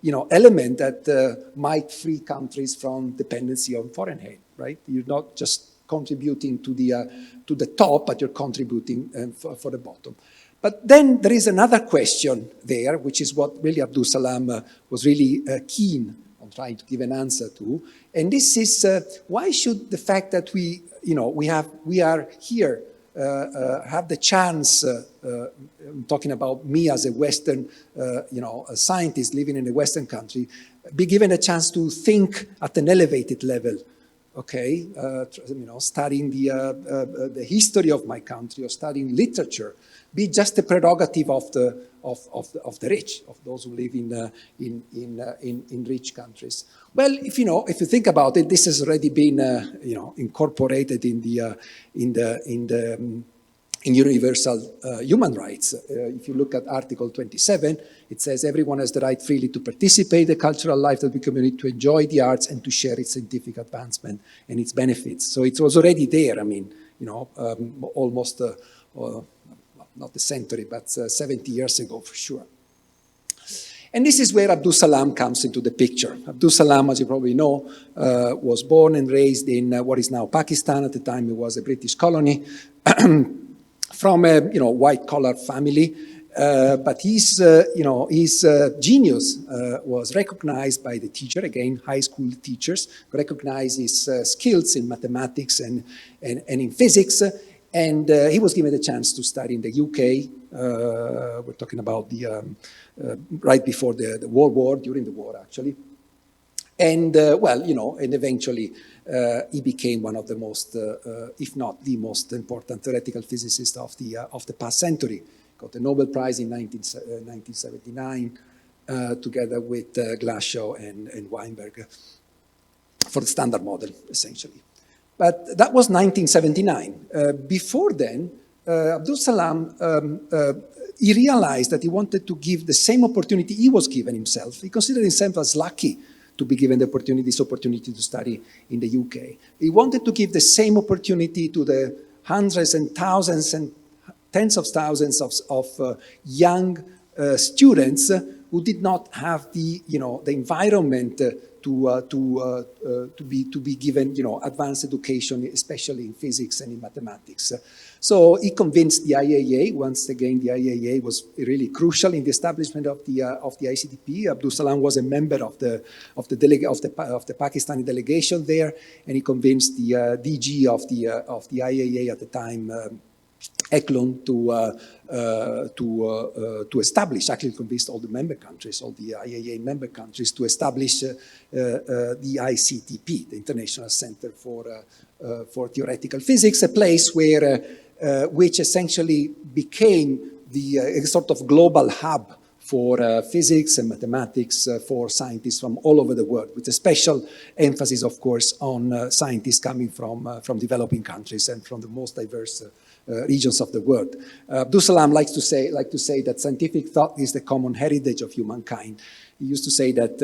element that might free countries from dependency on foreign aid, right? You're not just contributing to the top, but you're contributing for the bottom. But then there is another question there, which is what really Abdus Salam was really keen on trying to give an answer to, and this is why should the fact that we are here, have the chance, I'm talking about me as a Western, a scientist living in a Western country, be given a chance to think at an elevated level, okay, studying the history of my country or studying literature, be just a prerogative of the rich, of those who live in rich countries. Well, if you think about it, this has already been incorporated in universal human rights. If you look at Article 27, it says everyone has the right freely to participate in the cultural life of the community, to enjoy the arts, and to share its scientific advancement and its benefits. So it was already there. I mean, almost not a century, but 70 years ago for sure. And this is where Abdus Salam comes into the picture. Abdus Salam, as you probably know, was born and raised in what is now Pakistan. At the time, it was a British colony, from a white-collar family. But his genius was recognized by the teacher. Again, high school teachers recognized his skills in mathematics and in physics. And he was given the chance to study in the UK. We're talking about right before the World War, during the war, actually. And, and eventually he became one of the most, if not the most important theoretical physicist of the past century. Got the Nobel Prize in 1979, together with Glasgow and Weinberg, for the Standard Model, essentially. But that was 1979. Before then, Abdus Salam, he realized that he wanted to give the same opportunity he was given himself. He considered himself as lucky to be given this opportunity to study in the UK. He wanted to give the same opportunity to the hundreds and thousands and tens of thousands of young students who did not have the environment to be given advanced education, especially in physics and in mathematics. So he convinced the IAA. Once again, the IAA was really crucial in the establishment of the ICTP. Abdus Salam was a member of the Pakistani delegation there, and he convinced the DG of the IAA at the time, Eklund, to establish, actually convinced all the member countries, all the IAA member countries, to establish the ICTP, the International Center for Theoretical Physics, a place where which essentially became the sort of global hub for physics and mathematics for scientists from all over the world, with a special emphasis, of course, on scientists coming from developing countries and from the most diverse regions of the world. Abdus Salam likes to say that scientific thought is the common heritage of humankind. He used to say that,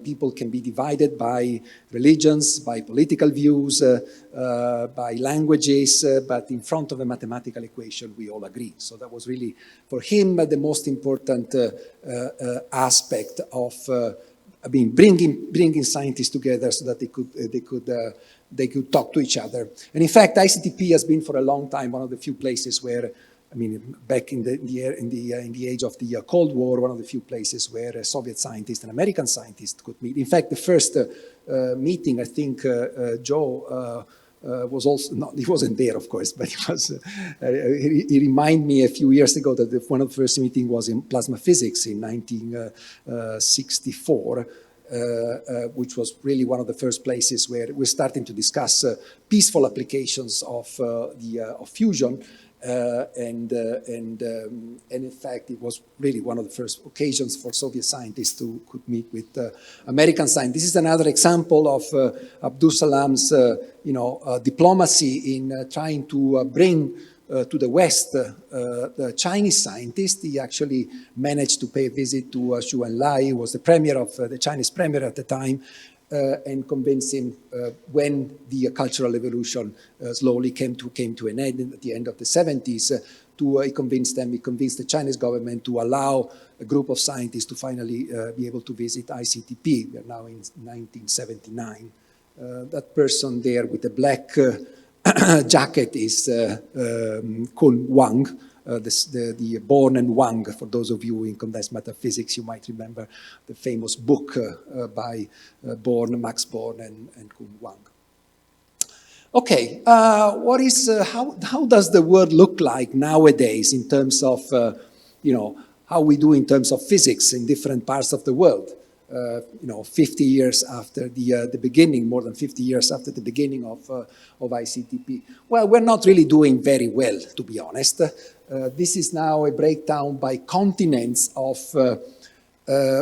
people can be divided by religions, by political views, by languages, but in front of a mathematical equation, we all agree. So that was really, for him, the most important aspect of bringing scientists together so that they could talk to each other. And in fact, ICTP has been for a long time one of the few places where, back in the age of the Cold War, one of the few places where Soviet scientists and American scientists could meet. In fact, the first meeting, I think Joe was also, he wasn't there, of course, but he reminded me a few years ago that one of the first meetings was in plasma physics in 1964. Which was really one of the first places where we're starting to discuss peaceful applications of fusion. And in fact, it was really one of the first occasions for Soviet scientists to could meet with American scientists. This is another example of Abdul Salam's, diplomacy in trying to bring to the West the Chinese scientists. He actually managed to pay a visit to Zhou Enlai, who was the premier of the Chinese premier at the time, and convince him when the Cultural Revolution slowly came to an end at the end of the 70s. He convinced the Chinese government to allow a group of scientists to finally be able to visit ICTP. We are now in 1979. That person there with the black jacket is Kun Wang, the Born and Wang. For those of you in condensed matter physics, you might remember the famous book by Max Born and Kun Wang. Okay, how does the world look like nowadays in terms of, how we do in terms of physics in different parts of the world? 50 years after the beginning, more than 50 years after the beginning of ICTP. Well, we're not really doing very well, to be honest. This is now a breakdown by continents of,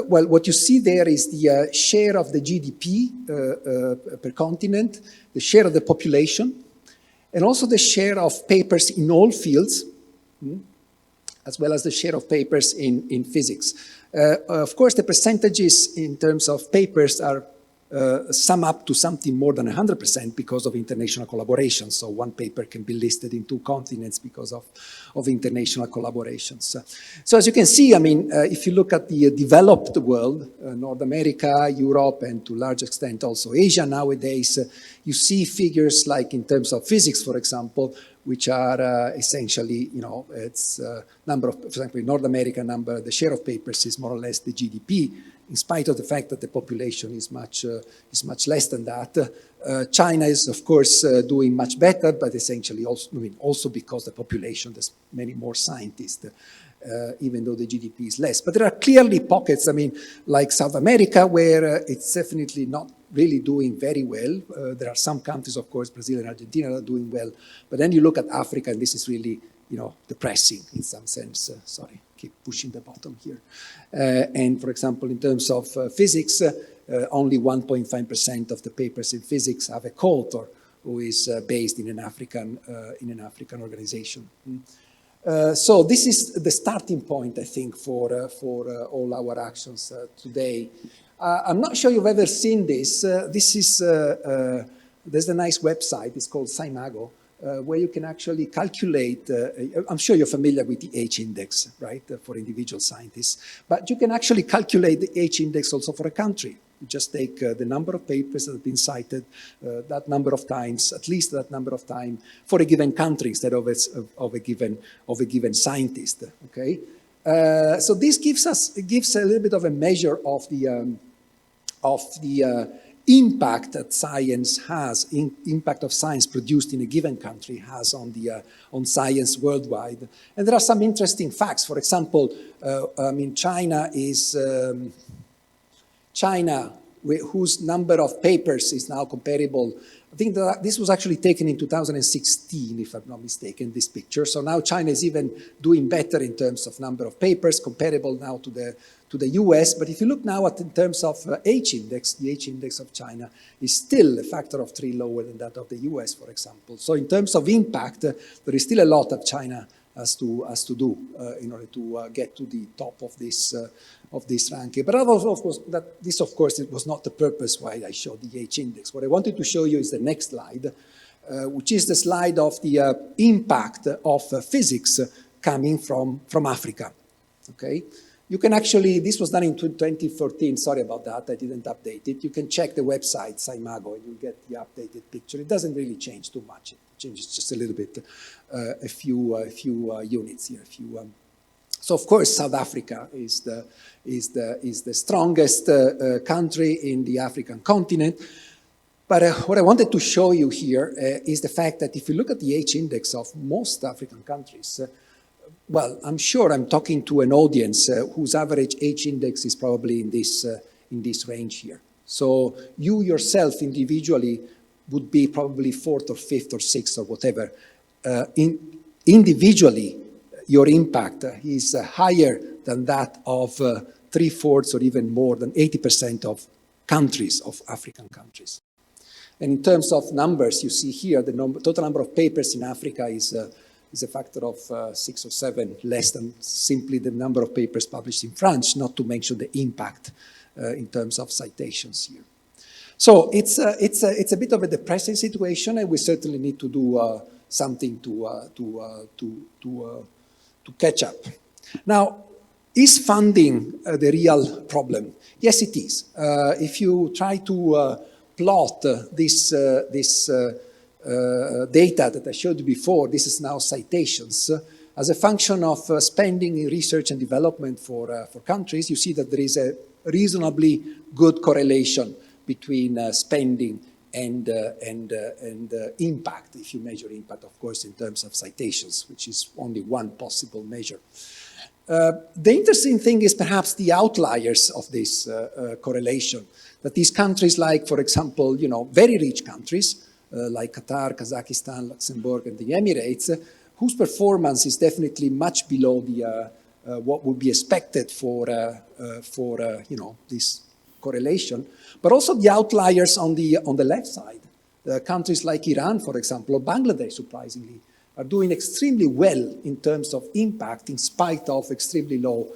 what you see there is the share of the GDP per continent, the share of the population, and also the share of papers in all fields, as well as the share of papers in physics. Of course, the percentages in terms of papers are sum up to something more than 100% because of international collaboration. So one paper can be listed in 2 continents because of international collaborations. So as you can see, if you look at the developed world, North America, Europe, and to a large extent also Asia nowadays, you see figures like in terms of physics, for example, which are essentially, it's number of, for example, in North America the share of papers is more or less the GDP, in spite of the fact that the population is much less than that. China is, of course, doing much better, but essentially also because the population, there's many more scientists, even though the GDP is less. But there are clearly pockets, like South America, where it's definitely not really doing very well. There are some countries, of course, Brazil and Argentina are doing well. But then you look at Africa, and this is really, depressing in some sense. Sorry, keep pushing the bottom here. And for example, in terms of physics, only 1.5% of the papers in physics have a co-author who is based in an African organization. So this is the starting point, I think, for all our actions today. I'm not sure you've ever seen this. There's a nice website, it's called SciMago, where you can actually calculate, I'm sure you're familiar with the H-index, right, for individual scientists, but you can actually calculate the H-index also for a country. You just take the number of papers that have been cited, that number of times, at least that number of times for a given country instead of a given scientist. Okay, so this gives a little bit of a measure of the impact that science has, impact of science produced in a given country has on science worldwide. And there are some interesting facts. For example, China, whose number of papers is now comparable. I think that this was actually taken in 2016, if I'm not mistaken, this picture. So now China is even doing better in terms of number of papers, comparable now to the US. But if you look now at in terms of H-index, the H-index of China is still a factor of 3 lower than that of the US, for example. So in terms of impact, there is still a lot of China has to do in order to get to the top of this ranking. But this, of course, it was not the purpose why I showed the H-index. What I wanted to show you is the next slide, which is the slide of the impact of physics coming from Africa. Okay, you can actually, this was done in 2014. Sorry about that, I didn't update it. You can check the website SciMago and you'll get the updated picture. It doesn't really change too much. It changes just a little bit, a few units here. So of course, South Africa is the strongest country in the African continent. But what I wanted to show you here is the fact that if you look at the H-index of most African countries, well, I'm sure I'm talking to an audience whose average H-index is probably in this range here. So you yourself individually would be probably 4th or 5th or 6th or whatever in individually, your impact is higher than that of 3/4 or even more than 80% of countries, of African countries. And in terms of numbers, you see here the total number of papers in Africa is a factor of 6 or 7, less than simply the number of papers published in France, not to mention the impact in terms of citations here. So it's a bit of a depressing situation, and we certainly need to do something to catch up. Now, is funding the real problem? Yes, it is. If you try to plot this data that I showed you before, this is now citations, as a function of spending in research and development for countries, you see that there is a reasonably good correlation between spending and impact, if you measure impact, of course, in terms of citations, which is only one possible measure. The interesting thing is perhaps the outliers of this correlation, that these countries like, for example, very rich countries, like Qatar, Kazakhstan, Luxembourg, and the Emirates, whose performance is definitely much below the what would be expected for this correlation, but also the outliers on the left side. Countries like Iran, for example, or Bangladesh, surprisingly, are doing extremely well in terms of impact in spite of extremely low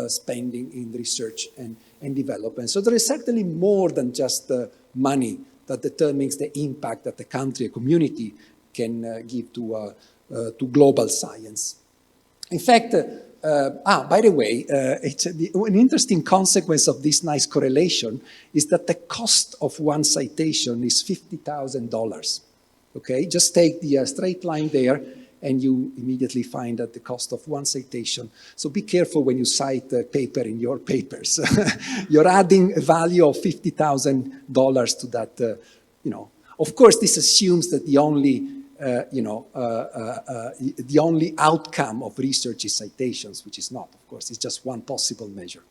spending in research and development. So there is certainly more than just money that determines the impact that the country, a community, can give to global science. In fact, by the way, an interesting consequence of this nice correlation is that the cost of one citation is $50,000. Okay, just take the straight line there, and you immediately find that the cost of one citation. So be careful when you cite a paper in your papers. You're adding a value of $50,000 to that. Of course, this assumes that the only outcome of research is citations, which is not. Of course, it's just one possible measure.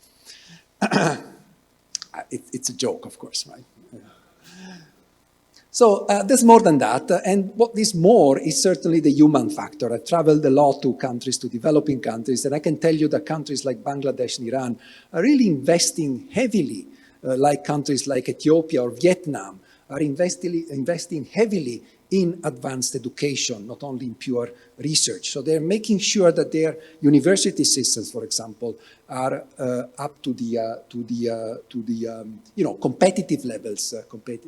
It's a joke, of course, right? So there's more than that, and what is more is certainly the human factor. I've traveled a lot to countries, to developing countries, and I can tell you that countries like Bangladesh and Iran are really investing heavily, like countries like Ethiopia or Vietnam are investing heavily in advanced education, not only in pure research. So they're making sure that their university systems, for example, are up to the competitive levels compared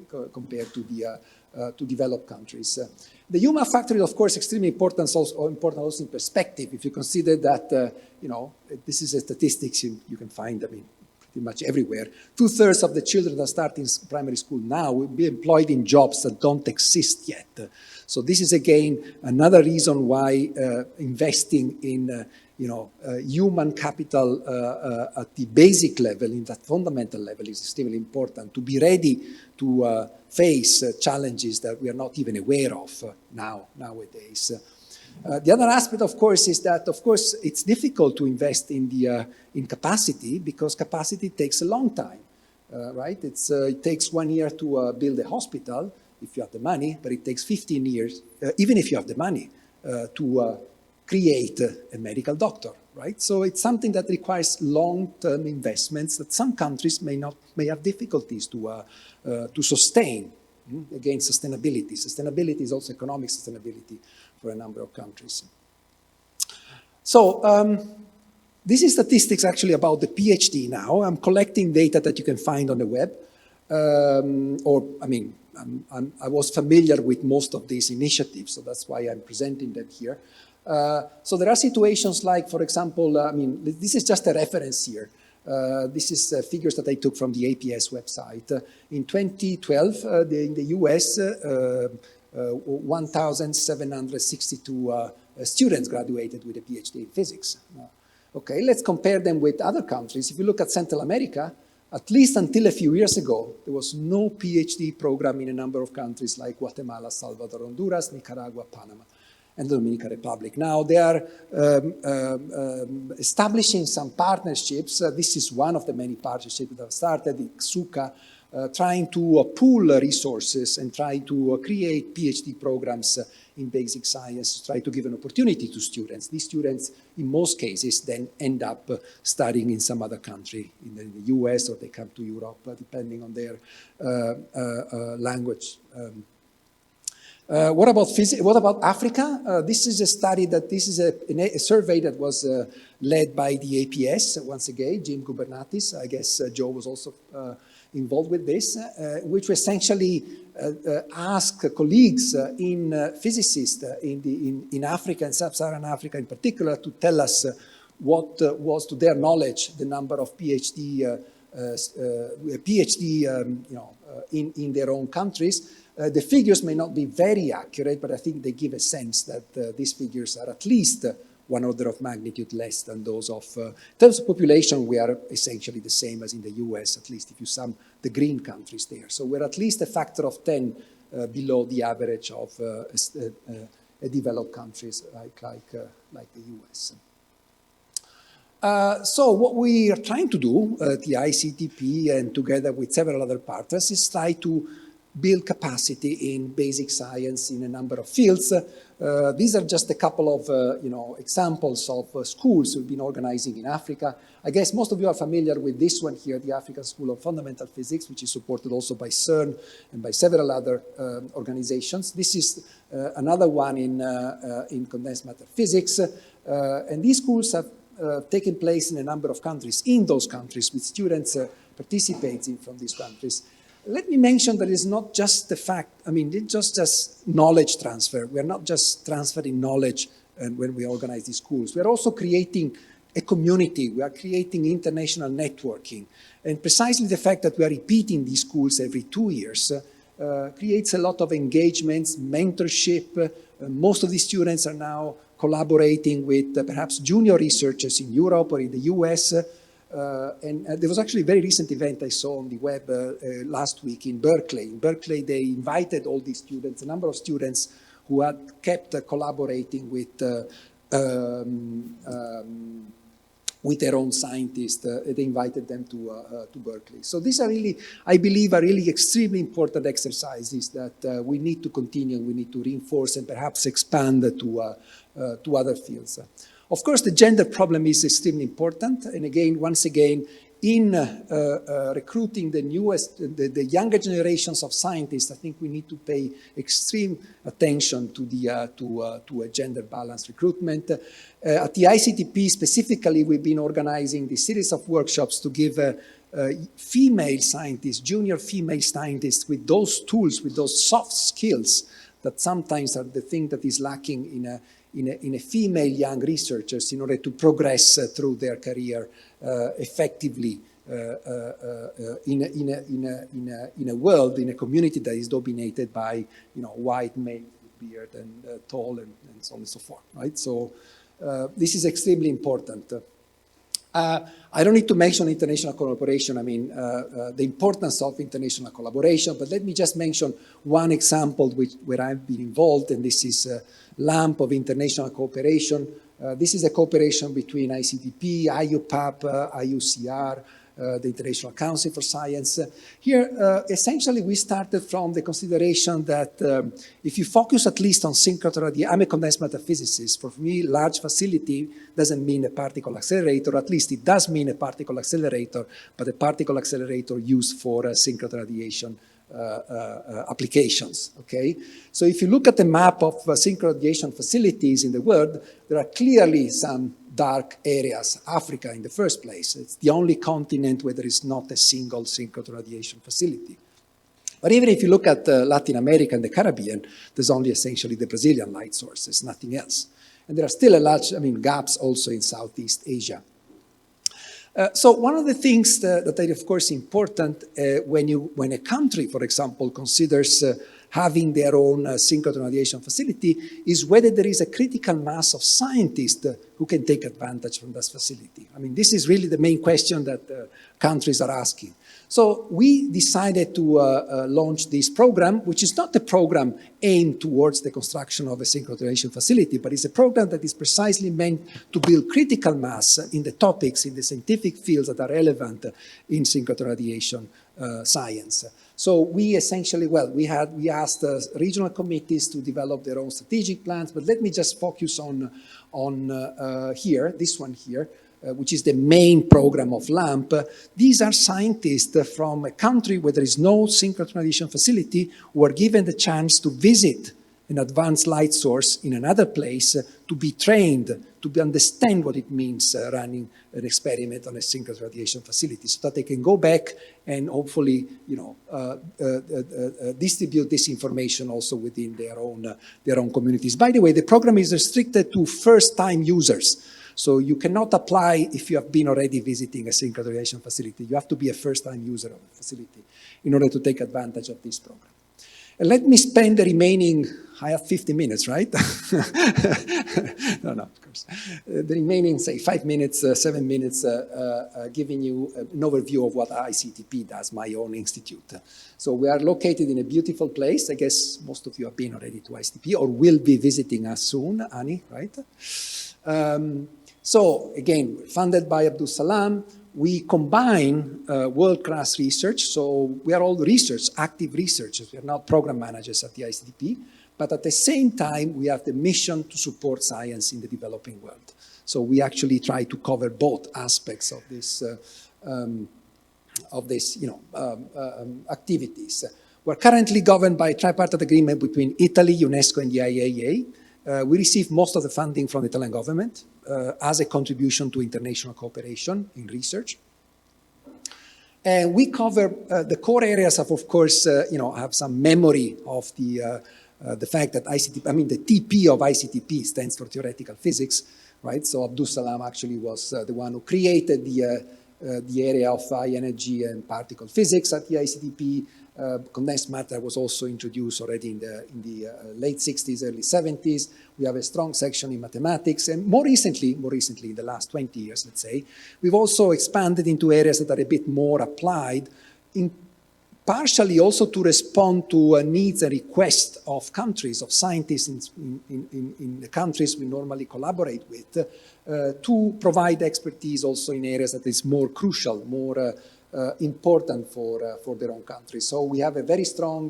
to developed countries. The human factor is, of course, extremely important also in perspective. If you consider that, this is a statistics you can find, pretty much everywhere. 2/3 of the children that start in primary school now will be employed in jobs that don't exist yet. So this is, again, another reason why investing in human capital at the basic level, in that fundamental level, is extremely important to be ready to face challenges that we are not even aware of nowadays. The other aspect, of course, is that, of course, it's difficult to invest in capacity because capacity takes a long time, right? It takes 1 year to build a hospital if you have the money, but it takes 15 years, even if you have the money, to create a medical doctor, right? So it's something that requires long-term investments that some countries may have difficulties to sustain. Again, sustainability. Sustainability is also economic sustainability for a number of countries. So this is statistics actually about the PhD now. I'm collecting data that you can find on the web. I was familiar with most of these initiatives, so that's why I'm presenting them here. So there are situations like, for example, this is just a reference here. This is figures that I took from the APS website. In 2012, in the US, 1,762 students graduated with a PhD in physics. Okay, let's compare them with other countries. If you look at Central America, at least until a few years ago, there was no PhD program in a number of countries like Guatemala, Salvador, Honduras, Nicaragua, Panama, and the Dominican Republic. Now they are establishing some partnerships. This is one of the many partnerships that have started, the XUCA, trying to pool resources and trying to create PhD programs in basic science, try to give an opportunity to students. These students, in most cases, then end up studying in some other country, in the US, or they come to Europe, depending on their language. What about Africa? This is a study this is a survey that was led by the APS, once again, Jim Gubernatis. I guess Joe was also involved with this, which essentially asked colleagues physicists in Africa and Sub-Saharan Africa in particular to tell us what was, to their knowledge, the number of PhD in their own countries. The figures may not be very accurate, but I think they give a sense that these figures are at least one order of magnitude less than those of, in terms of population, we are essentially the same as in the US, at least if you sum the green countries there. So we're at least a factor of 10 below the average of developed countries like the US. So what we are trying to do at the ICTP and together with several other partners is try to build capacity in basic science in a number of fields. These are just a couple of examples of schools we've been organizing in Africa. I guess most of you are familiar with this one here, the African School of Fundamental Physics, which is supported also by CERN and by several other organizations. This is another one in condensed matter physics. And these schools have taken place in a number of countries, in those countries, with students participating from these countries. Let me mention that it's not just the fact, it's just knowledge transfer. We're not just transferring knowledge when we organize these schools. We're also creating a community. We are creating international networking. And precisely the fact that we are repeating these schools every 2 years creates a lot of engagements, mentorship. Most of these students are now collaborating with perhaps junior researchers in Europe or in the US. And there was actually a very recent event I saw on the web last week in Berkeley. In Berkeley, they invited all these students, a number of students who had kept collaborating with their own scientists. They invited them to Berkeley. So these are really, I believe, are really extremely important exercises that we need to continue, we need to reinforce and perhaps expand to other fields. Of course, the gender problem is extremely important. And again, once again, in recruiting the younger generations of scientists, I think we need to pay extreme attention to a gender balanced recruitment. At the ICTP specifically, we've been organizing this series of workshops to give female scientists, junior female scientists, with those tools, with those soft skills that sometimes are the thing that is lacking in a female young researchers in order to progress through their career effectively in a world, in a community that is dominated by white male with beard and tall and so on and so forth, right? So this is extremely important. I don't need to mention international collaboration, the importance of international collaboration, but let me just mention one example where I've been involved, and this is LAMP of international cooperation. This is a cooperation between ICTP, IUPAP, IUCR, the International Council for Science. Here, essentially, we started from the consideration that if you focus at least on synchrotron radiation, I'm a condensed matter physicist. For me, large facility doesn't mean a particle accelerator. At least it does mean a particle accelerator, but a particle accelerator used for synchrotron radiation applications, okay? So if you look at the map of synchrotron radiation facilities in the world, there are clearly some dark areas. Africa in the first place. It's the only continent where there is not a single synchrotron radiation facility. But even if you look at Latin America and the Caribbean, there's only essentially the Brazilian light sources, nothing else. And there are still a large, gaps also in Southeast Asia. So one of the things that are, of course, important when a country, for example, considers having their own synchrotron radiation facility is whether there is a critical mass of scientists who can take advantage from this facility. This is really the main question that countries are asking. So we decided to launch this program, which is not a program aimed towards the construction of a synchronous radiation facility, but it's a program that is precisely meant to build critical mass in the topics, in the scientific fields that are relevant in synchronous radiation science. So we essentially, we asked regional committees to develop their own strategic plans, but let me just focus on here, this one here, which is the main program of LAMP. These are scientists from a country where there is no synchronous radiation facility who are given the chance to visit an advanced light source in another place to be trained, to understand what it means running an experiment on a synchronous radiation facility, so that they can go back and hopefully, distribute this information also within their own communities. By the way, the program is restricted to first-time users. So you cannot apply if you have been already visiting a synchronous radiation facility. You have to be a first-time user of the facility in order to take advantage of this program. And let me spend the remaining, I have 50 minutes, right? No, of course. The remaining, say, 5 minutes, 7 minutes, giving you an overview of what ICTP does, my own institute. So we are located in a beautiful place. I guess most of you have been already to ICTP or will be visiting us soon, Annie, right? So again, funded by Abdul Salam, we combine world-class research. So we are all research, active researchers. We are not program managers at the ICTP, but at the same time, we have the mission to support science in the developing world. So we actually try to cover both aspects of this, activities. We're currently governed by a tripartite agreement between Italy, UNESCO, and the IAEA. We receive most of the funding from the Italian government as a contribution to international cooperation in research. And we cover the core areas of course, have some memory of the fact that the TP of ICTP stands for theoretical physics, right? So Abdul Salam actually was the one who created the area of high energy and particle physics at the ICTP. Condensed matter was also introduced already in the late 60s, early 70s. We have a strong section in mathematics, and more recently, in the last 20 years, let's say, we've also expanded into areas that are a bit more applied, partially also to respond to needs and requests of countries, of scientists in the countries we normally collaborate with, to provide expertise also in areas that is more crucial, more important for their own country. So we have a very strong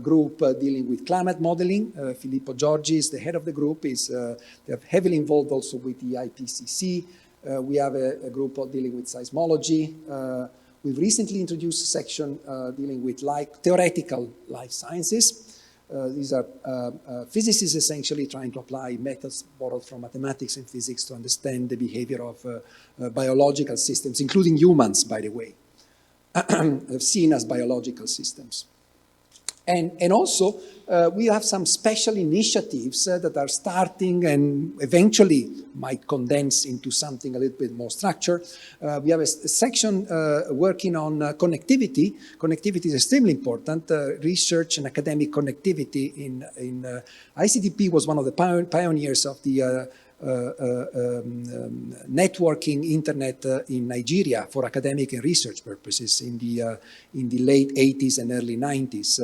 group dealing with climate modeling. Filippo Giorgi is the head of the group. They're heavily involved also with the IPCC. We have a group dealing with seismology. We've recently introduced a section dealing with theoretical life sciences. These are physicists essentially trying to apply methods borrowed from mathematics and physics to understand the behavior of biological systems, including humans, by the way, seen as biological systems. And also, we have some special initiatives that are starting and eventually might condense into something a little bit more structured. We have a section working on connectivity. Connectivity is extremely important. Research and academic connectivity in ICTP was one of the pioneers of the networking internet in Nigeria for academic and research purposes in the late 80s and early 90s.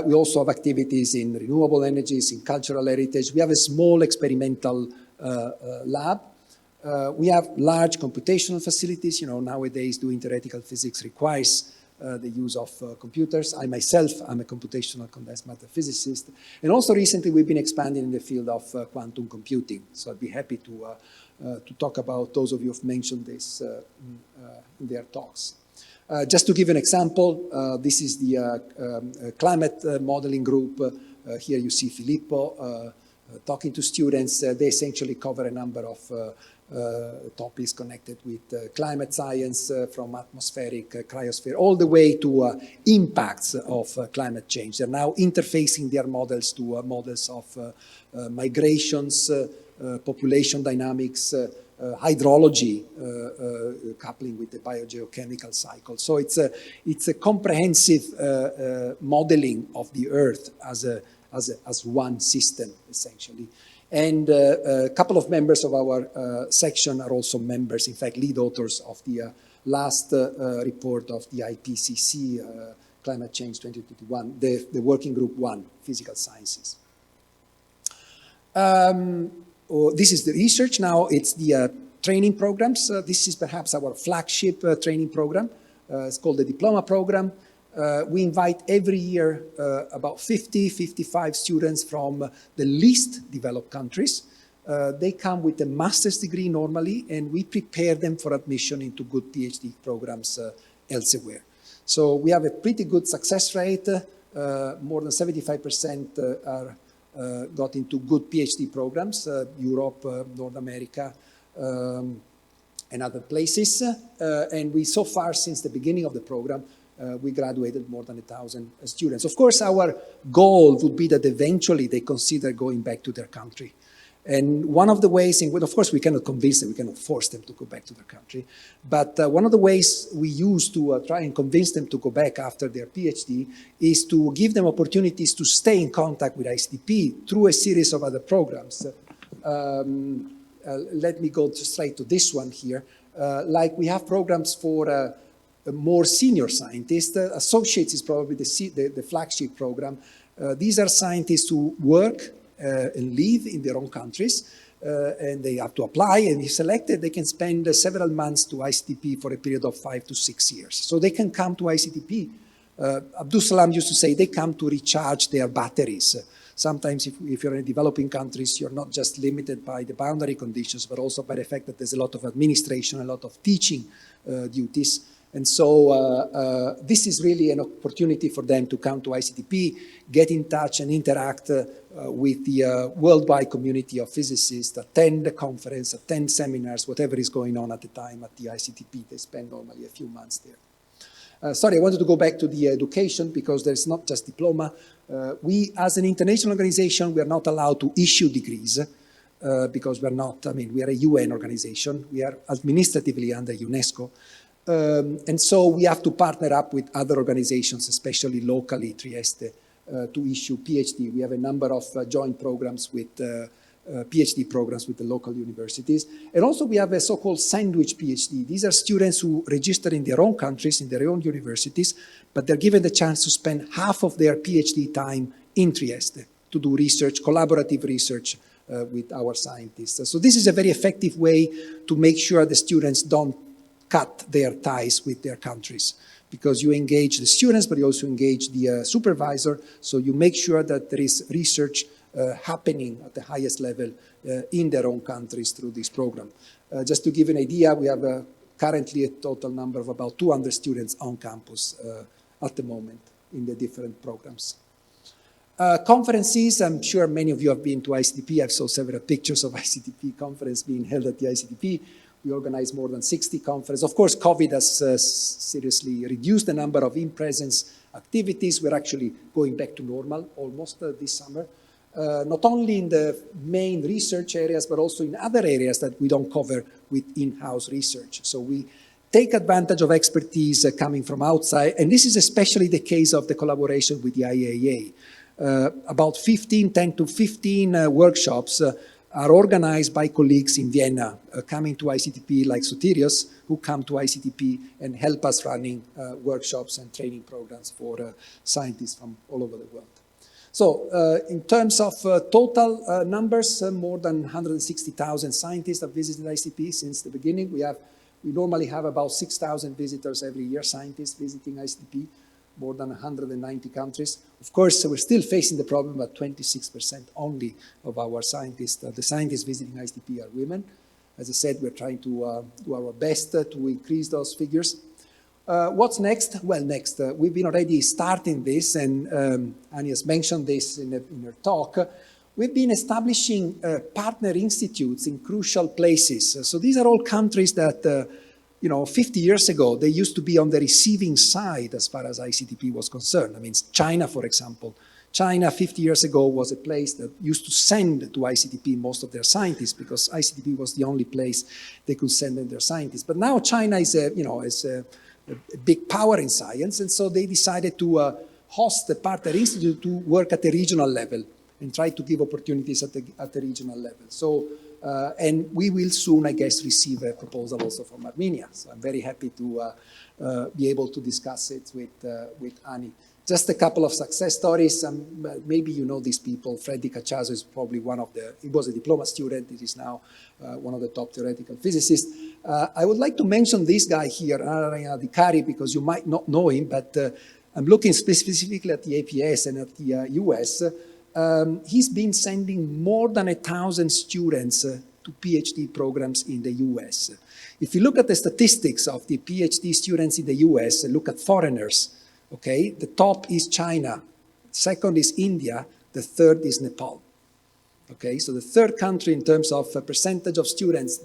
We also have activities in renewable energies, in cultural heritage. We have a small experimental lab. We have large computational facilities. Nowadays doing theoretical physics requires the use of computers. I myself am a computational condensed matter physicist. And also recently we've been expanding in the field of quantum computing. So I'd be happy to talk about those of you who've mentioned this in their talks. Just to give an example, this is the climate modeling group. Here you see Filippo talking to students. They essentially cover a number of topics connected with climate science, from atmospheric, cryosphere, all the way to impacts of climate change. They're now interfacing their models to models of migrations, population dynamics, hydrology, coupling with the biogeochemical cycle. So it's a comprehensive modeling of the Earth as one system, essentially. And a couple of members of our section are also members, in fact, lead authors of the last report of the IPCC, Climate Change 2021, the Working Group 1, Physical Sciences. This is the research. Now it's the training programs. This is perhaps our flagship training program. It's called the Diploma Program. We invite every year about 55 students from the least developed countries. They come with a master's degree normally, and we prepare them for admission into good PhD programs elsewhere. So we have a pretty good success rate. More than 75% are got into good PhD programs, Europe, North America, and other places. And we, so far, since the beginning of the program, we graduated more than 1,000 students. Of course, our goal would be that eventually they consider going back to their country. And one of the ways, of course, we cannot convince them, we cannot force them to go back to their country, but one of the ways we use to try and convince them to go back after their PhD is to give them opportunities to stay in contact with ICTP through a series of other programs. Let me go straight to this one here. Like we have programs for more senior scientists. Associates is probably the flagship program. These are scientists who work and live in their own countries, and they have to apply, and if selected, they can spend several months to ICTP for a period of 5 to 6 years. So they can come to ICTP. Abdul Salam used to say they come to recharge their batteries. Sometimes if you're in developing countries, you're not just limited by the boundary conditions, but also by the fact that there's a lot of administration, a lot of teaching duties. And so this is really an opportunity for them to come to ICTP, get in touch and interact with the worldwide community of physicists, attend the conference, attend seminars, whatever is going on at the time at the ICTP. They spend normally a few months there. Sorry, I wanted to go back to the education because there's not just diploma. We, as an international organization, we are not allowed to issue degrees because we're not, we are a UN organization. We are administratively under UNESCO. And so we have to partner up with other organizations, especially locally, Trieste, to issue PhD. We have a number of joint programs with PhD programs with the local universities. And also we have a so-called sandwich PhD. These are students who register in their own countries, in their own universities, but they're given the chance to spend half of their PhD time in Trieste to do research, collaborative research with our scientists. So this is a very effective way to make sure the students don't cut their ties with their countries, because you engage the students, but you also engage the supervisor, so you make sure that there is research happening at the highest level in their own countries through this program. Just to give an idea, we have currently a total number of about 200 students on campus at the moment in the different programs. Conferences, I'm sure many of you have been to ICTP. I saw several pictures of ICTP conference being held at the ICTP. We organize more than 60 conferences. Of course, COVID has seriously reduced the number of in-presence activities. We're actually going back to normal almost this summer. Not only in the main research areas, but also in other areas that we don't cover with in-house research. So we take advantage of expertise coming from outside, and this is especially the case of the collaboration with the IAEA. About 10 to 15 workshops are organized by colleagues in Vienna coming to ICTP, like Sotirios, who come to ICTP and help us running workshops and training programs for scientists from all over the world. So in terms of total numbers, more than 160,000 scientists have visited ICTP since the beginning. We normally have about 6,000 visitors every year, scientists visiting ICTP, more than 190 countries. Of course, we're still facing the problem that 26% only of our scientists, the scientists visiting ICTP are women. As I said, we're trying to do our best to increase those figures. What's next? Well, next, we've been already starting this, and Annie has mentioned this in her talk. We've been establishing partner institutes in crucial places. So these are all countries that 50 years ago, they used to be on the receiving side as far as ICTP was concerned. China, for example. China 50 years ago was a place that used to send to ICTP most of their scientists because ICTP was the only place they could send in their scientists. But now China is a big power in science, and so they decided to host the partner institute to work at the regional level and try to give opportunities at the regional level. So, and we will soon, I guess, receive a proposal also from Armenia. So I'm very happy to be able to discuss it with Ani. Just a couple of success stories. Maybe you know these people. Freddy Cacciaso is probably he was a diploma student. He is now one of the top theoretical physicists. I would like to mention this guy here, Narayana Adhikari, because you might not know him, but I'm looking specifically at the APS and at the US. He's been sending more than 1,000 students to PhD programs in the US. If you look at the statistics of the PhD students in the US, look at foreigners, okay? The top is China, second is India, the third is Nepal. Okay, so the third country in terms of percentage of students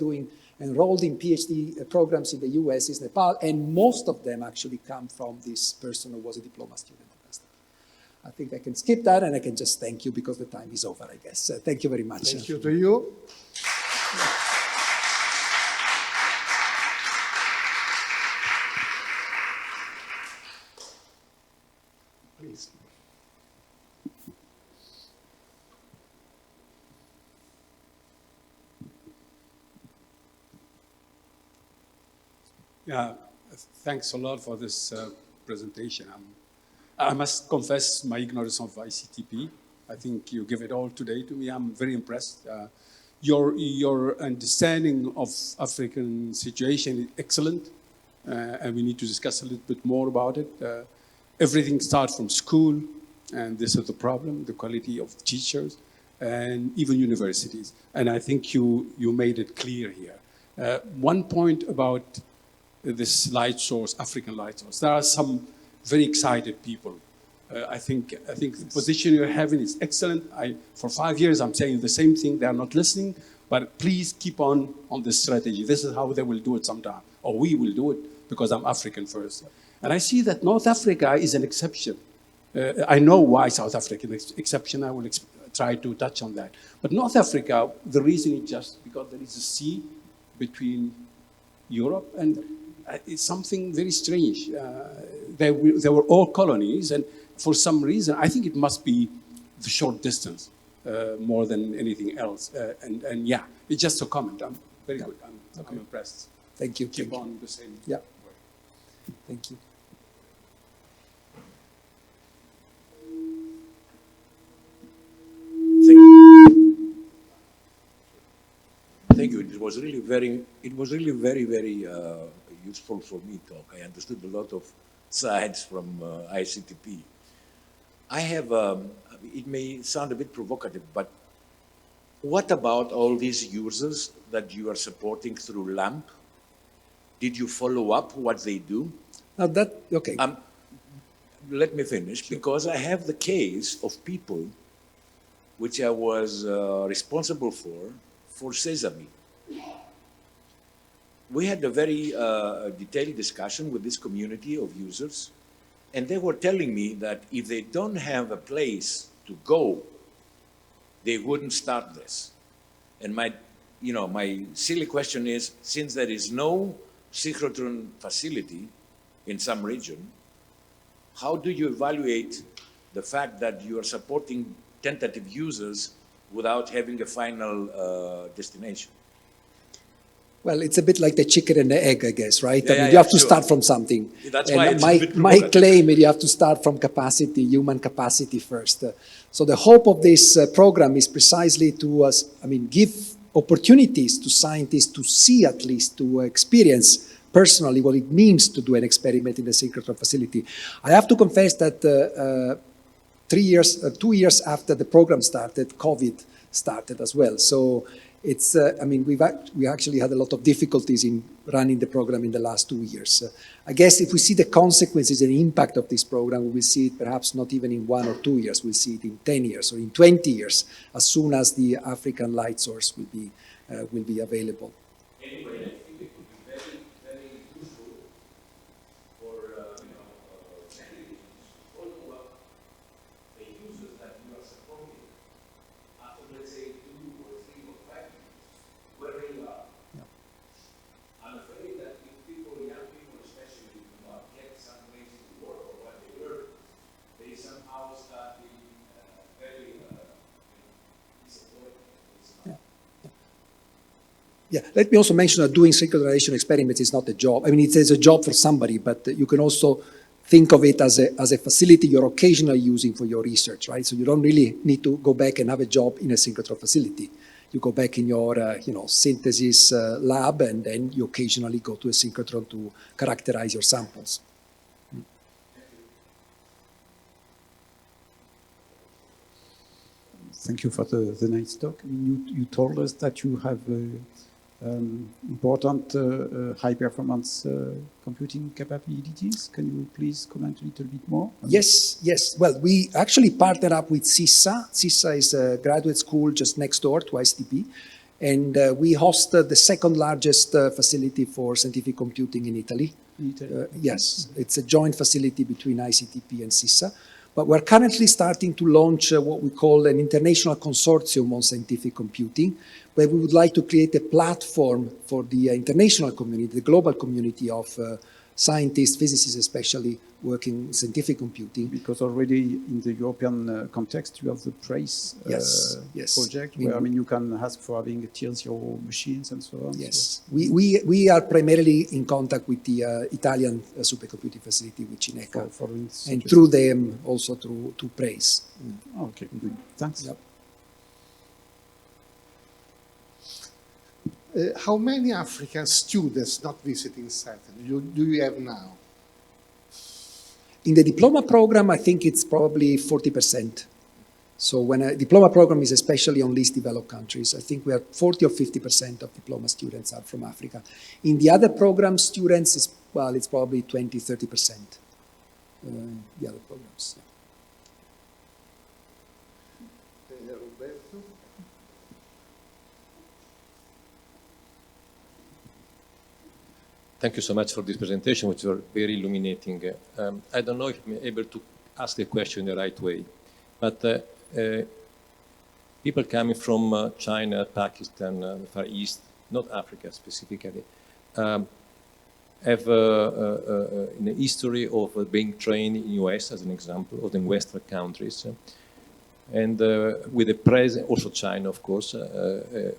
enrolled in PhD programs in the US is Nepal, and most of them actually come from this person who was a diploma student. I think I can skip that, and I can just thank you because the time is over, I guess. Thank you very much. Thank you to you. Please. Yeah, thanks a lot for this presentation. I must confess my ignorance of ICTP. I think you give it all today to me. I'm very impressed. Your understanding of African situation is excellent, and we need to discuss a little bit more about it. Everything starts from school, and this is the problem, the quality of teachers, and even universities. And I think you made it clear here. One point about this light source, African light source. There are some very excited people. I think the position you're having is excellent. For 5 years, I'm saying the same thing. They are not listening, but please keep on this strategy. This is how they will do it sometime, or we will do it, because I'm African first. And I see that North Africa is an exception. I know why South Africa is an exception. I will try to touch on that. But North Africa, the reason is just because there is a sea between Europe and it's something very strange. They were all colonies, and for some reason, I think it must be the short distance more than anything else. And yeah, it's just a comment. I'm very good. I'm impressed. Thank you. Keep on the same Yeah. way. Thank you. Thank you. It was really very, very useful for me talk. I understood a lot of sides from ICTP. I have, it may sound a bit provocative, but what about all these users that you are supporting through LAMP? Did you follow up what they do? Now that, okay. Let me finish, because I have the case of people which I was responsible for Sesame. We had a very detailed discussion with this community of users, and they were telling me that if they don't have a place to go, they wouldn't start this. And my silly question is, since there is no synchrotron facility in some region, how do you evaluate the fact that you are supporting tentative users without having a final destination? Well, it's a bit like the chicken and the egg, I guess, right? Yeah, I mean, yeah, you have to sure. start from something. That's And why it's a bit my provocative. claim is you have to start from capacity, human capacity first. So the hope of this program is precisely to, give opportunities to scientists to see, at least to experience personally what it means to do an experiment in the synchrotron facility. I have to confess that 2 years after the program started, COVID started as well. So it's, we actually had a lot of difficulties in running the program in the last 2 years. I guess if we see the consequences and impact of this program, we will see it perhaps not even in 1 or 2 years, we'll see it in 10 years or in 20 years, as soon as the African light source will be available. Anyway, I think it would be very, very useful for, scientists to follow up the users that you are supporting after, let's say, 2 or 3 or 5 years, wherever you are. Yeah. I'm afraid that if people, young people especially, do not get some place to work or what they learn, they somehow start being very Yeah, let me also mention that doing circularization experiments is not a job. I mean, it's a job for somebody, but you can also think of it as a facility you're occasionally using for your research, right? So you don't really need to go back and have a job in a synchrotron facility. You go back in your, synthesis lab, and then you occasionally go to a synchrotron to characterize your samples. Thank you for the nice talk. I mean, you told us that you have important high-performance computing capabilities. Can you please comment a little bit more? Yes. Well, we actually partnered up with CISA. CISA is a graduate school just next door to ICTP. And we host the second largest facility for scientific computing in Italy. Yes, it's a joint facility between ICTP and CISA. But we're currently starting to launch what we call an international consortium on scientific computing, where we would like to create a platform for the international community, the global community of scientists, physicists especially, working in scientific computing. Because already in the European context, you have the PRACE project, where I mean, you can ask for having tier 0 machines and so on. Yes, so. We are primarily in contact with the Italian supercomputing facility with Cineca, and through them also to PRACE. Okay, good. Thanks. Yep. How many African students not visiting Saturn do you have now? In the diploma program, I think it's probably 40%. So when a diploma program is especially on least developed countries, I think we are 40 or 50% of diploma students are from Africa. In the other program, students, it's probably 20, 30%. The other programs. Yeah. Roberto? Thank you so much for this presentation, which were very illuminating. I don't know if I'm able to ask the question in the right way, but people coming from China, Pakistan, the Far East, not Africa specifically, have a history of being trained in US, as an example, or in Western countries, and with a presence, also China, of course,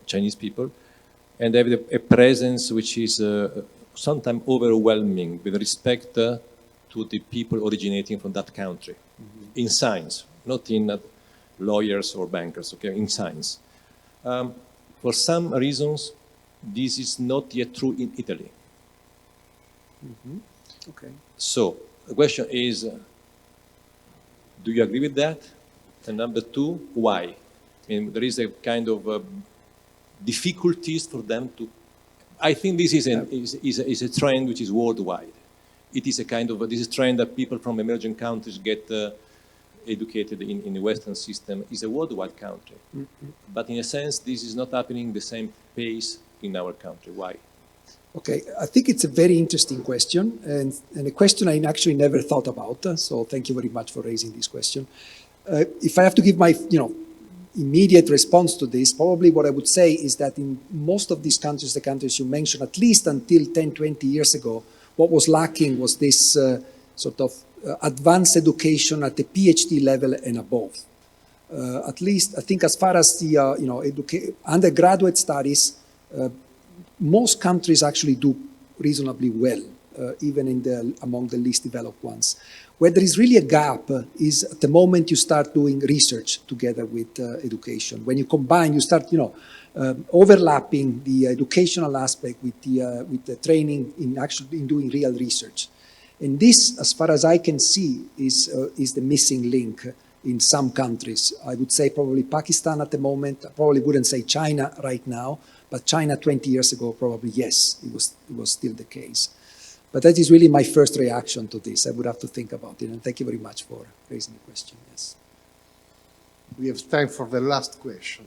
Chinese people, and have a presence which is sometimes overwhelming with respect to the people originating from that country, in science, not in lawyers or bankers, okay, in science. For some reasons, this is not yet true in Italy. Okay. So the question is, do you agree with that? And number two, why? I mean, there is a kind of difficulties for them to. I think this is a trend which is worldwide. It is a kind of this is a trend that people from emerging countries get educated in the Western system. Is a worldwide country, but in a sense, this is not happening the same pace in our country. Why? Okay, I think it's a very interesting question, and a question I actually never thought about. So thank you very much for raising this question. If I have to give my, immediate response to this, probably what I would say is that in most of these countries, the countries you mentioned, at least until 10, 20 years ago, what was lacking was this sort of advanced education at the PhD level and above. At least, I think as far as the, undergraduate studies, most countries actually do reasonably well, even among the least developed ones. Where there is really a gap is at the moment you start doing research together with education. When you combine, you start, overlapping the educational aspect with the training in doing real research. And this, as far as I can see, is the missing link in some countries. I would say probably Pakistan at the moment. I probably wouldn't say China right now, but China 20 years ago, probably yes, it was still the case. But that is really my first reaction to this. I would have to think about it. And thank you very much for raising the question. Yes. We have time for the last question.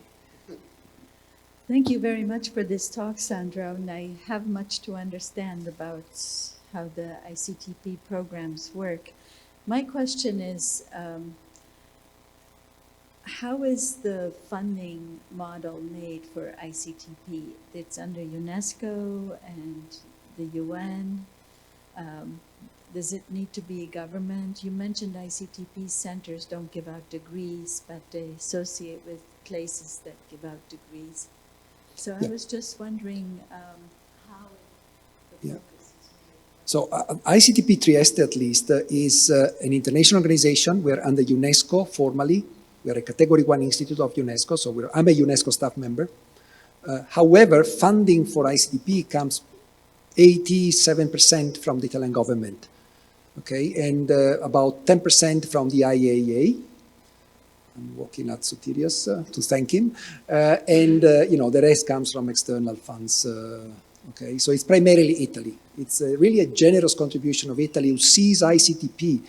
Thank you very much for this talk, Sandro. And I have much to understand about how the ICTP programs work. My question is, how is the funding model made for ICTP? It's under UNESCO and the UN. Does it need to be government? You mentioned ICTP centers don't give out degrees, but they associate with places that give out degrees. So I was just wondering how the Yeah. focus is made. So ICTP Trieste, at least, is an international organization. We're under UNESCO formally. We're a Category 1 institute of UNESCO, so I'm a UNESCO staff member. However, funding for ICTP comes 87% from the Italian government, okay, and about 10% from the IAEA. I'm walking at Sotirios to thank him, and the rest comes from external funds. Okay, so it's primarily Italy. It's really a generous contribution of Italy, who sees ICTP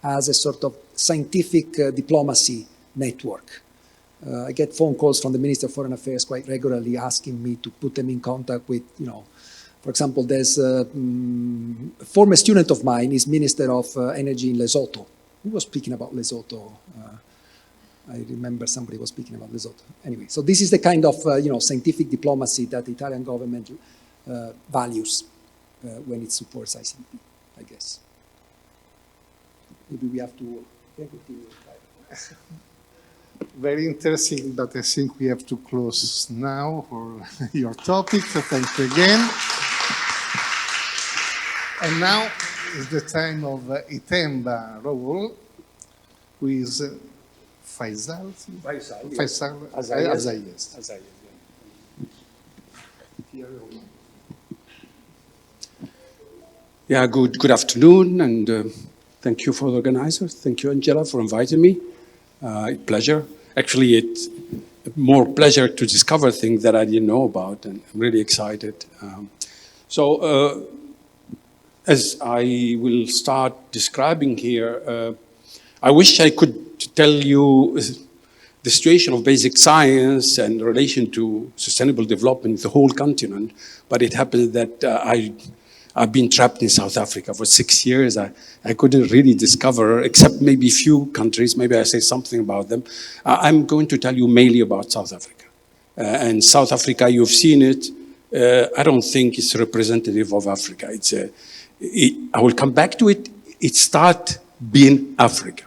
as a sort of scientific diplomacy network. I get phone calls from the Minister of Foreign Affairs quite regularly asking me to put them in contact with, for example, there's a former student of mine, is Minister of Energy in Lesotho. Who was speaking about Lesotho? I remember somebody was speaking about Lesotho. Anyway, so this is the kind of scientific diplomacy that the Italian government values when it supports ICTP, I guess. Maybe we have to continue. Very interesting, but I think we have to close now for your topic. So thank you again. And now is the time of Itemba role, who is Faisal Azayas. Yeah, good afternoon, and thank you for the organizers. Thank you, Angela, for inviting me. Pleasure. Actually, it's more pleasure to discover things that I didn't know about, and I'm really excited. As I will start describing here, I wish I could tell you the situation of basic science and relation to sustainable development in the whole continent, but it happens that I've been trapped in South Africa for 6 years. I couldn't really discover, except maybe a few countries, maybe I say something about them. I'm going to tell you mainly about South Africa. And South Africa, you've seen it. I don't think it's representative of Africa. I will come back to it. It starts being Africa.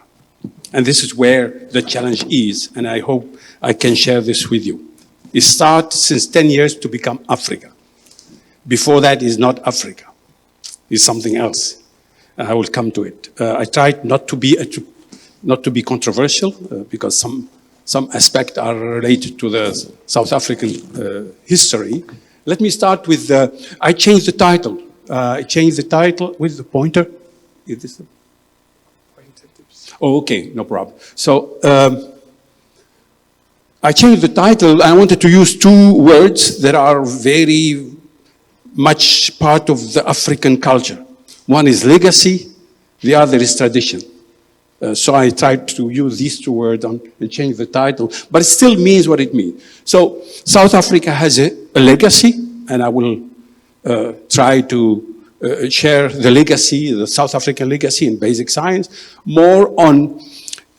And this is where the challenge is, and I hope I can share this with you. It starts since 10 years to become Africa. Before that is not Africa. It's something else. I will come to it. I tried not to be controversial because some aspects are related to the South African history. Let me start with I changed the title. I changed the title with the pointer. Is this the pointer? Oh, okay, no problem. So I changed the title. I wanted to use two words that are very much part of the African culture. One is legacy, the other is tradition. So I tried to use these two words and change the title, but it still means what it means. So South Africa has a legacy, and I will try to share the legacy, the South African legacy in basic science, more on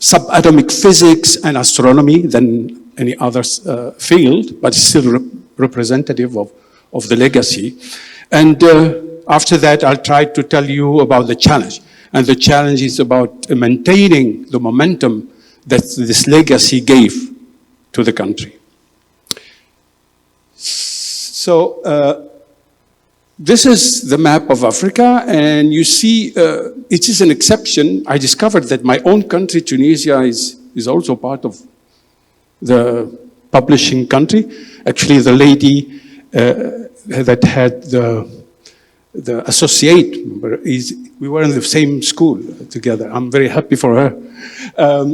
subatomic physics and astronomy than any other field, but still representative of the legacy. And after that, I'll try to tell you about the challenge. And the challenge is about maintaining the momentum that this legacy gave to the country. So this is the map of Africa, and you see it is an exception. I discovered that my own country, Tunisia, is also part of the publishing country. Actually, the lady that had the associate, we were in the same school together. I'm very happy for her.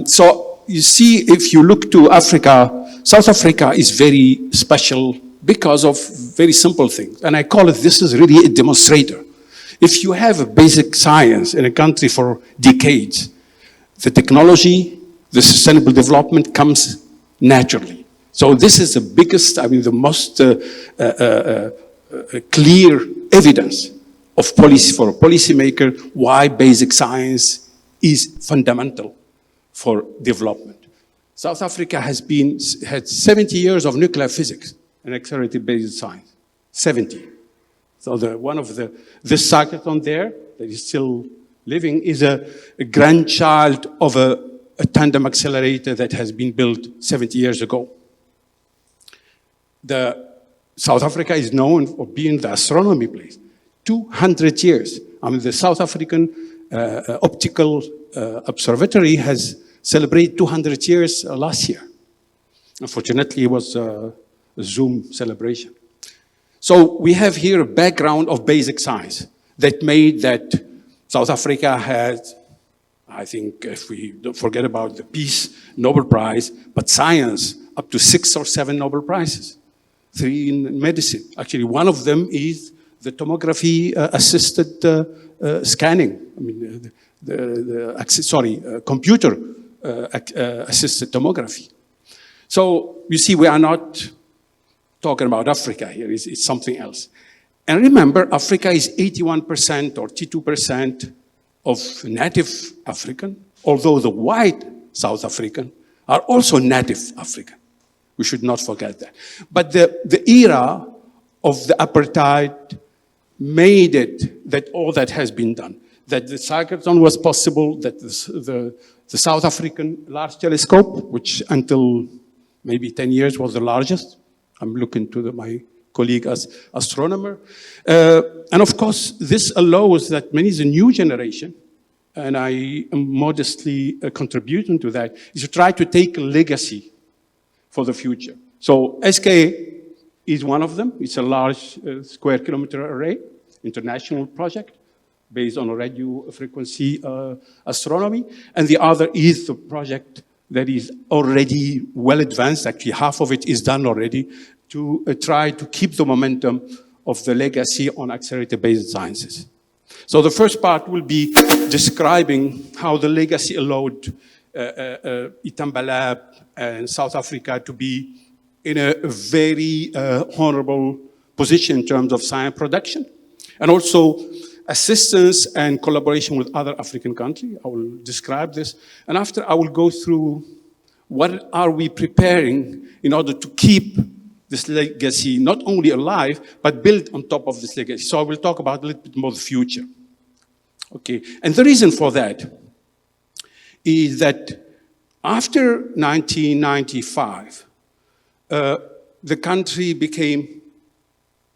So you see, if you look to Africa, South Africa is very special because of very simple things. And I call it, this is really a demonstrator. If you have a basic science in a country for decades, the technology, the sustainable development comes naturally. So this is the biggest, the most clear evidence of policy for a policymaker why basic science is fundamental for development. South Africa had 70 years of nuclear physics and accelerated basic science, 70. So one of this cyclotron there that is still living is a grandchild of a tandem accelerator that has been built 70 years ago. The South Africa is known for being the astronomy place. 200 years. I mean, the South African Optical Observatory has celebrated 200 years last year. Unfortunately, it was a Zoom celebration. So we have here a background of basic science that made that South Africa had, I think if we don't forget about the Peace Nobel Prize, but science, up to 6 or 7 Nobel Prizes, 3 in medicine. Actually, one of them is the tomography-assisted scanning. I mean, computer-assisted tomography. So you see, we are not talking about Africa here. It's something else. And remember, Africa is 81% or 82% of native African, although the white South African are also native African. We should not forget that. But the era of the apartheid made it that all that has been done, that the cyclotron was possible, that the South African Large Telescope, which until maybe 10 years was the largest. I'm looking to my colleague as astronomer. And of course, this allows that many, the new generation, and I am modestly contributing to that, is to try to take a legacy for the future. So SK is one of them. It's a large square kilometer array, international project based on radio frequency astronomy. And the other is the project that is already well advanced. Actually, half of it is done already to try to keep the momentum of the legacy on accelerator-based sciences. So the first part will be describing how the legacy allowed Itamba Lab and South Africa to be in a very honorable position in terms of science production, and also assistance and collaboration with other African countries. I will describe this. And after, I will go through what are we preparing in order to keep this legacy not only alive, but build on top of this legacy. So I will talk about a little bit more the future. Okay, and the reason for that is that after 1995, the country became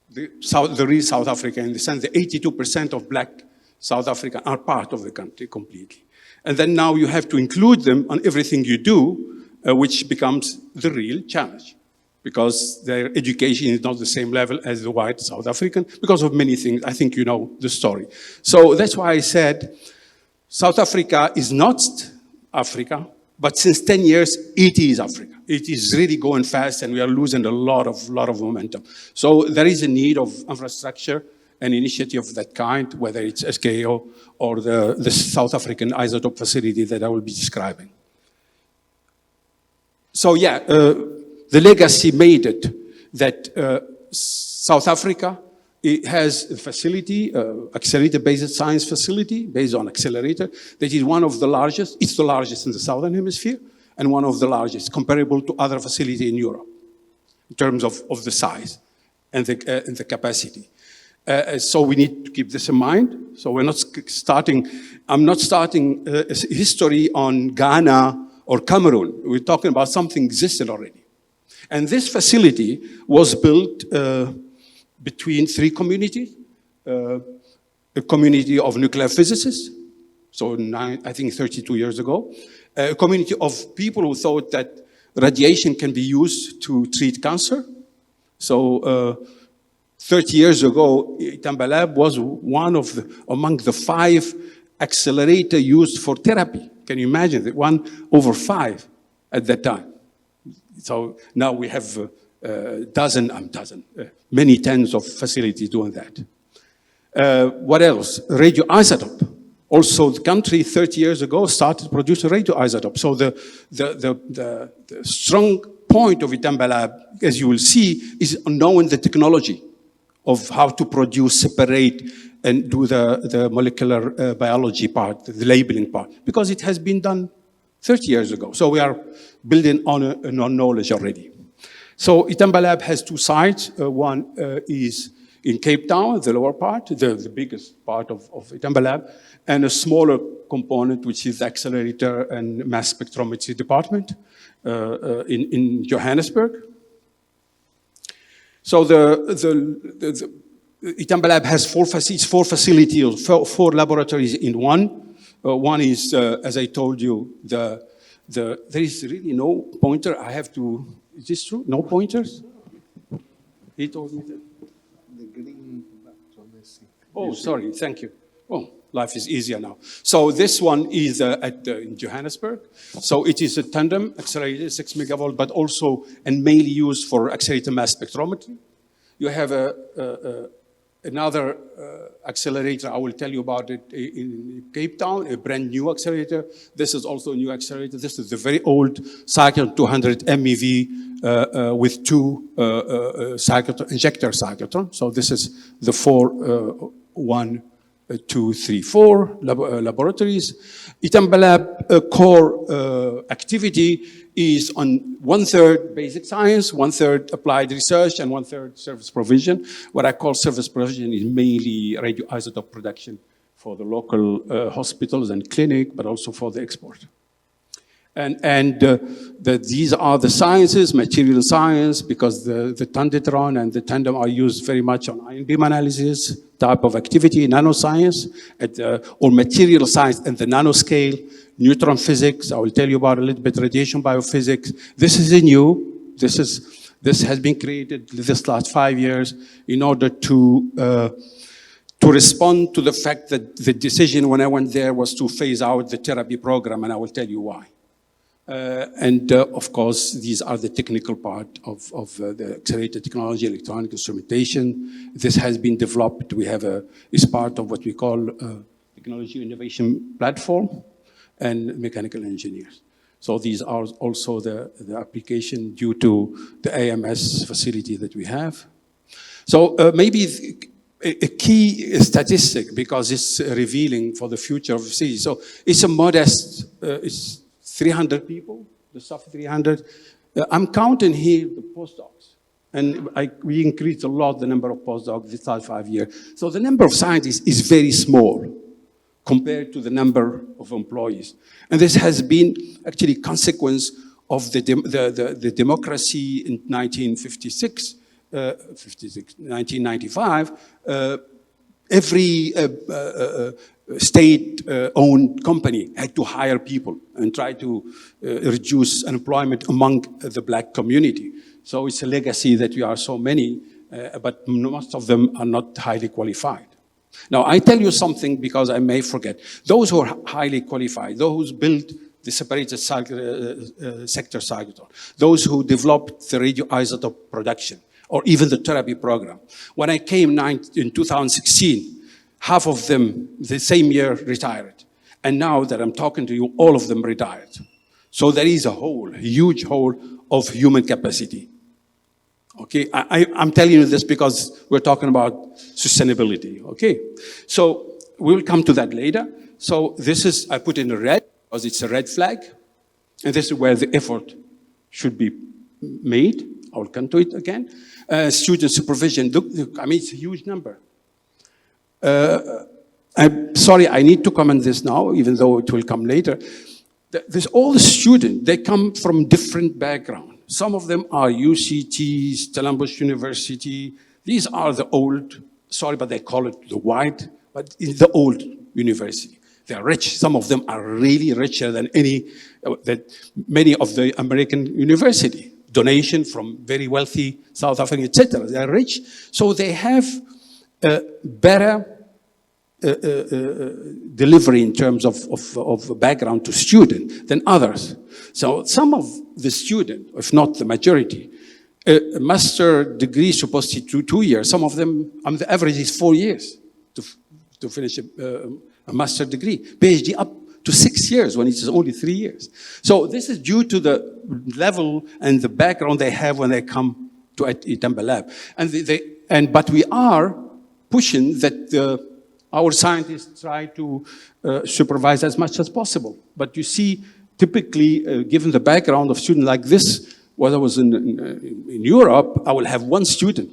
the real South Africa, in the sense that 82% of black South Africans are part of the country completely. And then now you have to include them on everything you do, which becomes the real challenge, because their education is not the same level as the white South African, because of many things. I think you know the story. So that's why I said South Africa is not Africa, but since 10 years, it is Africa. It is really going fast, and we are losing a lot of momentum. So there is a need of infrastructure and initiative of that kind, whether it's SKO or the South African isotope facility that I will be describing. So yeah, the legacy made it that South Africa, it has a facility, accelerator-based science facility, based on accelerator, that is one of the largest. It's the largest in the Southern Hemisphere, and one of the largest, comparable to other facilities in Europe, in terms of the size and the capacity. So we need to keep this in mind. So we're not starting, I'm not starting a history on Ghana or Cameroon. We're talking about something existed already. And this facility was built between 3 communities, a community of nuclear physicists, so I think 32 years ago, a community of people who thought that radiation can be used to treat cancer. So 30 years ago, Itamba Lab was among the 5 accelerators used for therapy. Can you imagine that? 1 over 5 at that time. So now we have many tens of facilities doing that. What else? Radioisotope. Also, the country 30 years ago started producing radioisotope. So the strong point of Itamba Lab, as you will see, is knowing the technology of how to produce, separate, and do the molecular biology part, the labeling part, because it has been done 30 years ago. So we are building on knowledge already. So Itamba Lab has 2 sites. One is in Cape Town, the lower part, the biggest part of Itamba Lab, and a smaller component, which is the accelerator and mass spectrometry department in Johannesburg. So the Itamba Lab has four facilities, four laboratories in one. One is, as I told you, there is really no pointer. I have to, is this true? No pointers? He told me that. The green button, I see. Oh, sorry, thank you. Oh, life is easier now. So this one is in Johannesburg. So it is a tandem accelerator, 6 megavolt, but also and mainly used for accelerator mass spectrometry. You have another accelerator, I will tell you about it in Cape Town, a brand new accelerator. This is also a new accelerator. This is the very old cyclotron 200 MeV with two injector cyclotron. So this is the 1, 2, 3, 4 laboratories. Itamba Lab core activity is on 1/3 basic science, 1/3 applied research, and 1/3 service provision. What I call service provision is mainly radioisotope production for the local hospitals and clinic, but also for the export. These are the sciences, material science, because the tandetron and the tandem are used very much on ion beam analysis type of activity, nanoscience, or material science at the nanoscale, neutron physics. I will tell you about a little bit radiation biophysics. This is new. This has been created this last 5 years in order to respond to the fact that the decision when I went there was to phase out the therapy program, and I will tell you why. Of course, these are the technical part of the accelerated technology, electronic instrumentation. This has been developed. We have is part of what we call technology innovation platform and mechanical engineers. So these are also the application due to the AMS facility that we have. So maybe a key statistic, because it's revealing for the future of the city. So it's a modest, it's 300 people, the SAF 300. I'm counting here the postdocs. And we increased a lot the number of postdocs this last 5 years. So the number of scientists is very small compared to the number of employees. And this has been actually consequence of the democracy in 1995. Every state-owned company had to hire people and try to reduce unemployment among the black community. So it's a legacy that we are so many, but most of them are not highly qualified. Now, I tell you something because I may forget. Those who are highly qualified, those who built the separated sector cyclotron, those who developed the radioisotope production, or even the therapy program. When I came in 2016, half of them, the same year, retired. And now that I'm talking to you, all of them retired. So there is a hole, a huge hole of human capacity. Okay, I'm telling you this because we're talking about sustainability, okay? So we'll come to that later. So this is, I put in a red, because it's a red flag. And this is where the effort should be made. I will come to it again. Student supervision, look, I mean, it's a huge number. I'm sorry, I need to comment this now, even though it will come later. There's all the students, they come from different backgrounds. Some of them are UCT, Stellenbosch University. These are the old, sorry, but they call it the white, but it's the old university. They're rich. Some of them are really richer than many of the American university. Donation from very wealthy South African, etc. They're rich, so they have better delivery in terms of background to student than others. So some of the student, if not the majority, a master degree is supposed to be 2 years. Some of them, the average is 4 years to finish a master degree. PhD up to 6 years when it's only 3 years. So this is due to the level and the background they have when they come to Itamba Lab. But we are pushing that our scientists try to supervise as much as possible. But you see, typically, given the background of students like this, when I was in Europe, I will have one student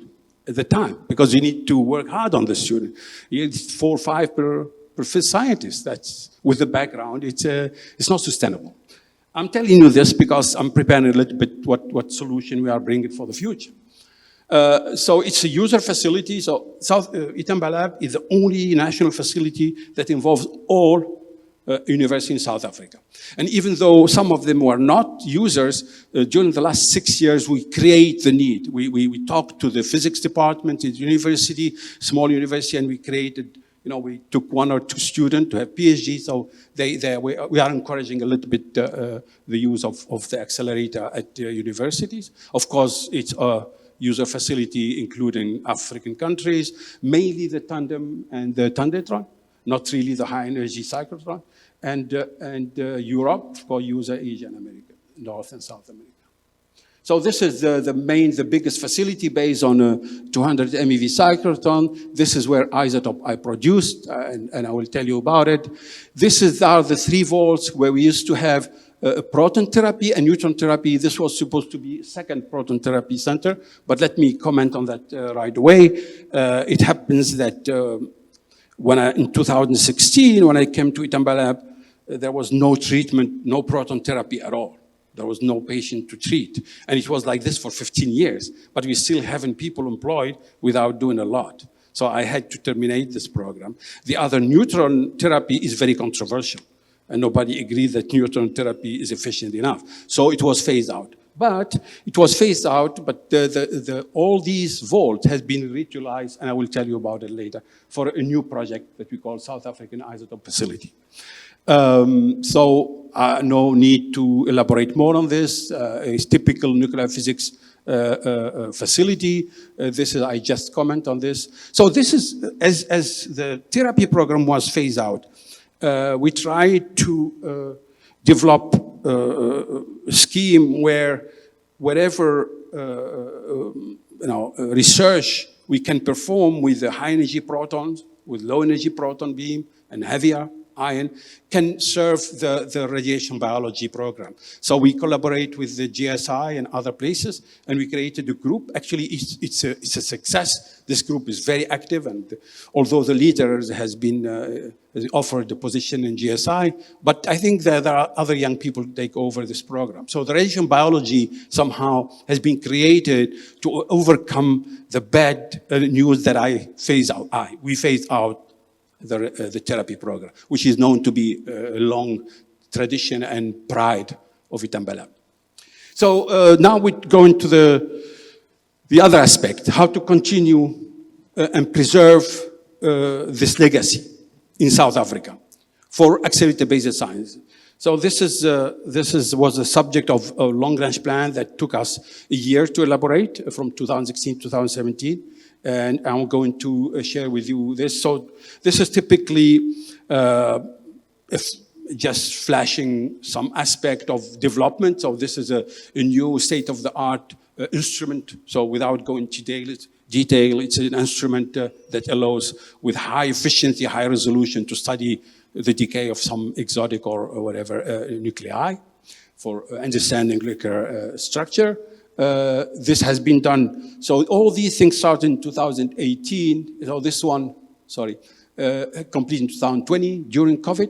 at the time, because you need to work hard on the student. You need 4 or 5 per fifth scientist. That's with the background. It's not sustainable. I'm telling you this because I'm preparing a little bit what solution we are bringing for the future. So it's a user facility. So Itamba Lab is the only national facility that involves all universities in South Africa. And even though some of them were not users, during the last 6 years, we create the need. We talked to the physics department at the university, small university, and we created, we took 1 or 2 students to have PhD. So we are encouraging a little bit the use of the accelerator at universities. Of course, it's a user facility including African countries, mainly the tandem and the tandetron, not really the high energy cyclotron, and Europe for user Asia and America, North and South America. So this is the biggest facility based on a 200 MeV cyclotron. This is where isotope I produced, and I will tell you about it. These are the 3 volts where we used to have proton therapy and neutron therapy. This was supposed to be a second proton therapy center, but let me comment on that right away. It happens that in 2016, when I came to Itamba Lab, there was no treatment, no proton therapy at all. There was no patient to treat. And it was like this for 15 years, but we still having people employed without doing a lot. So I had to terminate this program. The other neutron therapy is very controversial, and nobody agreed that neutron therapy is efficient enough. So it was phased out. But all these volts has been reutilized, and I will tell you about it later, for a new project that we call South African Isotope Facility. No need to elaborate more on this. It's typical nuclear physics facility. I just comment on this. So this is, as the therapy program was phased out, we tried to develop a scheme where whatever research we can perform with the high energy protons, with low energy proton beam and heavier ion, can serve the radiation biology program. So we collaborate with the GSI and other places, and we created a group. Actually, it's a success. This group is very active, and although the leader has been offered the position in GSI, but I think that there are other young people who take over this program. So the radiation biology somehow has been created to overcome the bad news that we phased out the therapy program, which is known to be a long tradition and pride of Itamba Lab. So now we're going to the other aspect, how to continue and preserve this legacy in South Africa for accelerator-based science. So this was the subject of a long-range plan that took us a year to elaborate from 2016 to 2017. And I'm going to share with you this. So this is typically just flashing some aspect of development. So this is a new state-of-the-art instrument. So without going to detail, it's an instrument that allows with high efficiency, high resolution to study the decay of some exotic or whatever nuclei for understanding nuclear structure. This has been done. So all these things started in 2018. So this one, completed in 2020 during COVID.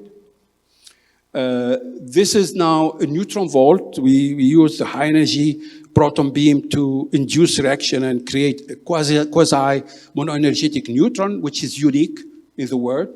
This is now a neutron volt. We use the high energy proton beam to induce reaction and create a quasi monoenergetic neutron, which is unique in the world.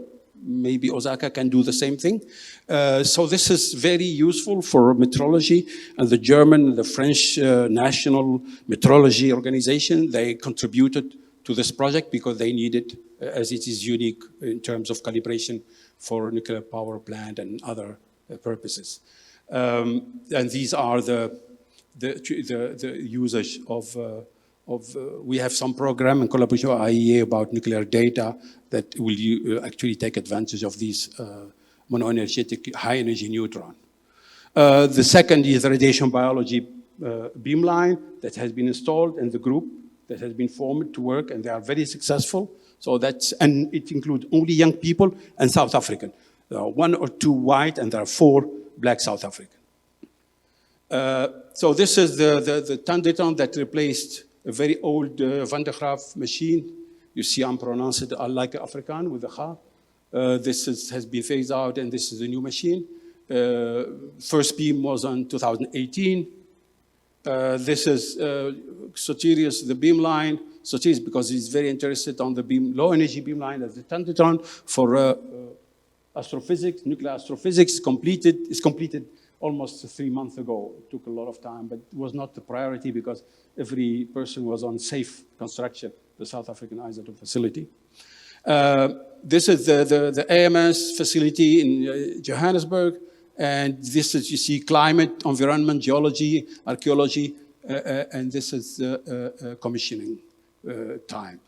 Maybe Osaka can do the same thing. So this is very useful for metrology, and the German, the French National Metrology Organization, they contributed to this project because they need it, as it is unique in terms of calibration for nuclear power plant and other purposes. And these are the usage of we have some program in collaboration with IEA about nuclear data that will actually take advantage of these monoenergetic high energy neutron. The second is the radiation biology beamline that has been installed, and the group that has been formed to work, and they are very successful. So and it includes only young people and South African. There are 1 or 2 white, and there are 4 black South African. So this is the Tandetron that replaced a very old Van de Graaff machine. You see, I'm pronouncing it like Afrikaan with the Ga. This has been phased out, and this is a new machine. First beam was on 2018. This is Soterius, the beamline. Soterius, because he's very interested on the low energy beamline as the tantitron for astrophysics, nuclear astrophysics is completed almost 3 months ago. It took a lot of time, but it was not the priority because every person was on SIF construction, the South African Isotope Facility. This is the AMS facility in Johannesburg, and this is, you see, climate, environment, geology, archaeology, and this is commissioning time.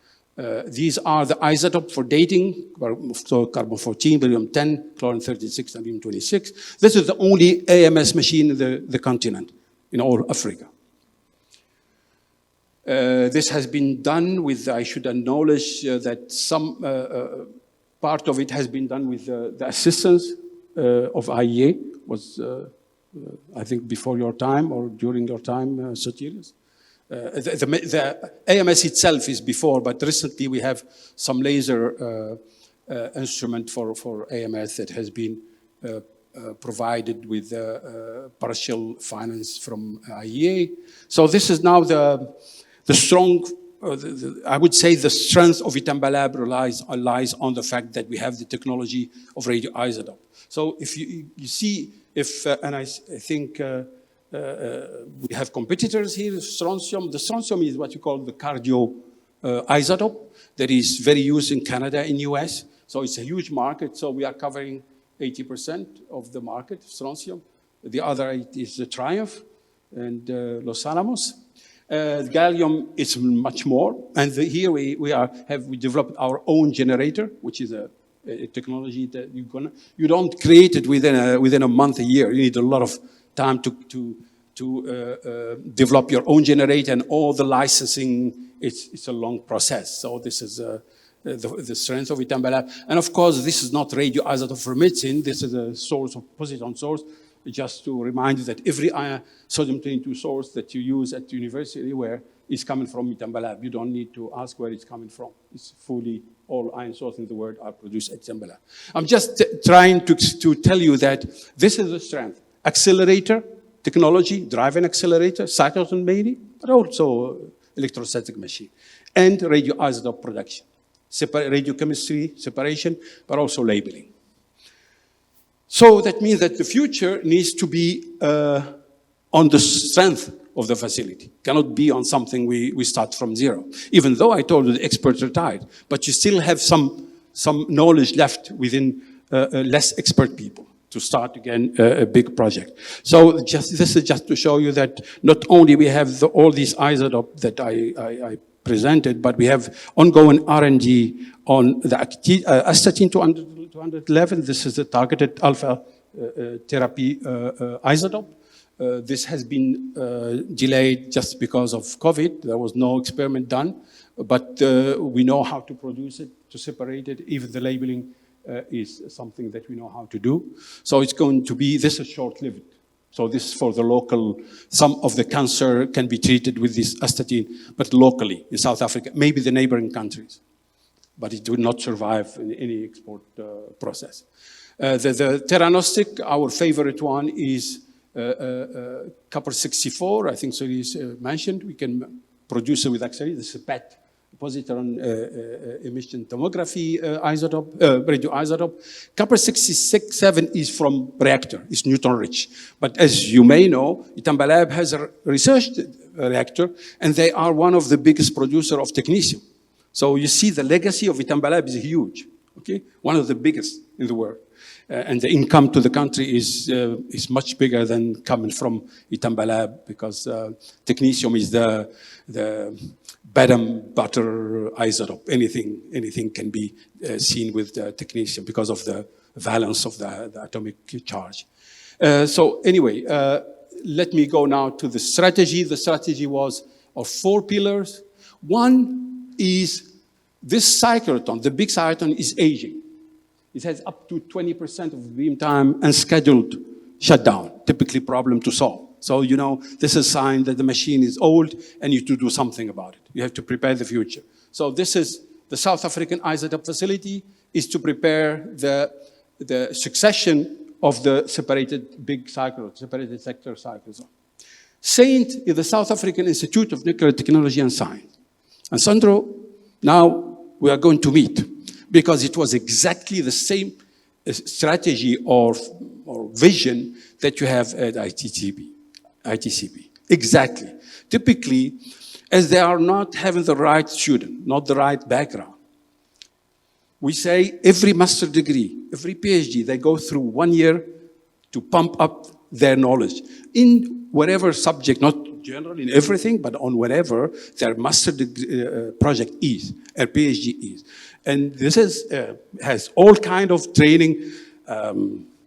These are the isotope for dating, so carbon-14, barium-10, chlorine-36, and barium-26. This is the only AMS machine in the continent, in all Africa. This has been done with, I should acknowledge that some part of it has been done with the assistance of IEA, was I think before your time or during your time, Soterius. The AMS itself is before, but recently we have some laser instrument for AMS that has been provided with partial finance from IEA. So this is now the strong, I would say the strength of Itamba Lab lies on the fact that we have the technology of radioisotope. So if you see, and I think we have competitors here, strontium. The strontium is what you call the cardio isotope that is very used in Canada and US. So it's a huge market. So we are covering 80% of the market, strontium. The other is the Triumph and Los Alamos. Gallium is much more. And here we developed our own generator, which is a technology that you don't create it within a month, a year. You need a lot of time to develop your own generator, and all the licensing, it's a long process. So this is the strength of Itamba Lab. And of course, this is not radioisotope for medicine. This is a source of positron source. Just to remind you that every sodium-22 source that you use at university anywhere is coming from Itamba Lab. You don't need to ask where it's coming from. It's fully, all ion sources in the world are produced at Itamba Lab. I'm just trying to tell you that this is the strength. Accelerator technology, drive-in accelerator, cyclotron mainly, but also electrostatic machine, and radioisotope production, radiochemistry, separation, but also labeling. So that means that the future needs to be on the strength of the facility. Cannot be on something we start from zero. Even though I told you the experts retired, but you still have some knowledge left within less expert people to start again a big project. So this is just to show you that not only we have all these isotopes that I presented, but we have ongoing R&D on the astatine 211. This is the targeted alpha therapy isotope. This has been delayed just because of COVID. There was no experiment done, but we know how to produce it, to separate it. Even the labeling is something that we know how to do. So it's going to be, this is short-lived. So this is for the local, some of the cancer can be treated with this astatine, but locally in South Africa, maybe the neighboring countries. But it will not survive in any export process. The theranostic, our favorite one is copper-64. I think so is mentioned. We can produce it with accelerator. This is a PET, positron emission tomography isotope, radioisotope. Copper-67 is from reactor. It's neutron-rich. But as you may know, Itamba Lab has a research reactor, and they are one of the biggest producers of technetium. So you see the legacy of Itamba Lab is huge, okay? One of the biggest in the world. And the income to the country is much bigger than coming from Itamba Lab, because technetium is the bread and butter isotope. Anything can be seen with technetium because of the valence of the atomic charge. So anyway, let me go now to the strategy. The strategy was of 4 pillars. One is this cyclotron, the big cyclotron, is aging. It has up to 20% of beam time and scheduled shutdown, typically problem to solve. So, you know, this is a sign that the machine is old and you have to do something about it. You have to prepare the future. So this is the South African isotope facility, is to prepare the succession of the separated big cyclotron, separated sector cyclotron. Saint is the South African Institute of Nuclear Technology and Science. And Sandro, now we are going to meet because it was exactly the same strategy or vision that you have at ITCP. Exactly. Typically, as they are not having the right student, not the right background, we say every master degree, every PhD, they go through 1 year to pump up their knowledge in whatever subject, not general in everything, but on whatever their master degree, project is, or PhD is. And this is, has all kind of training,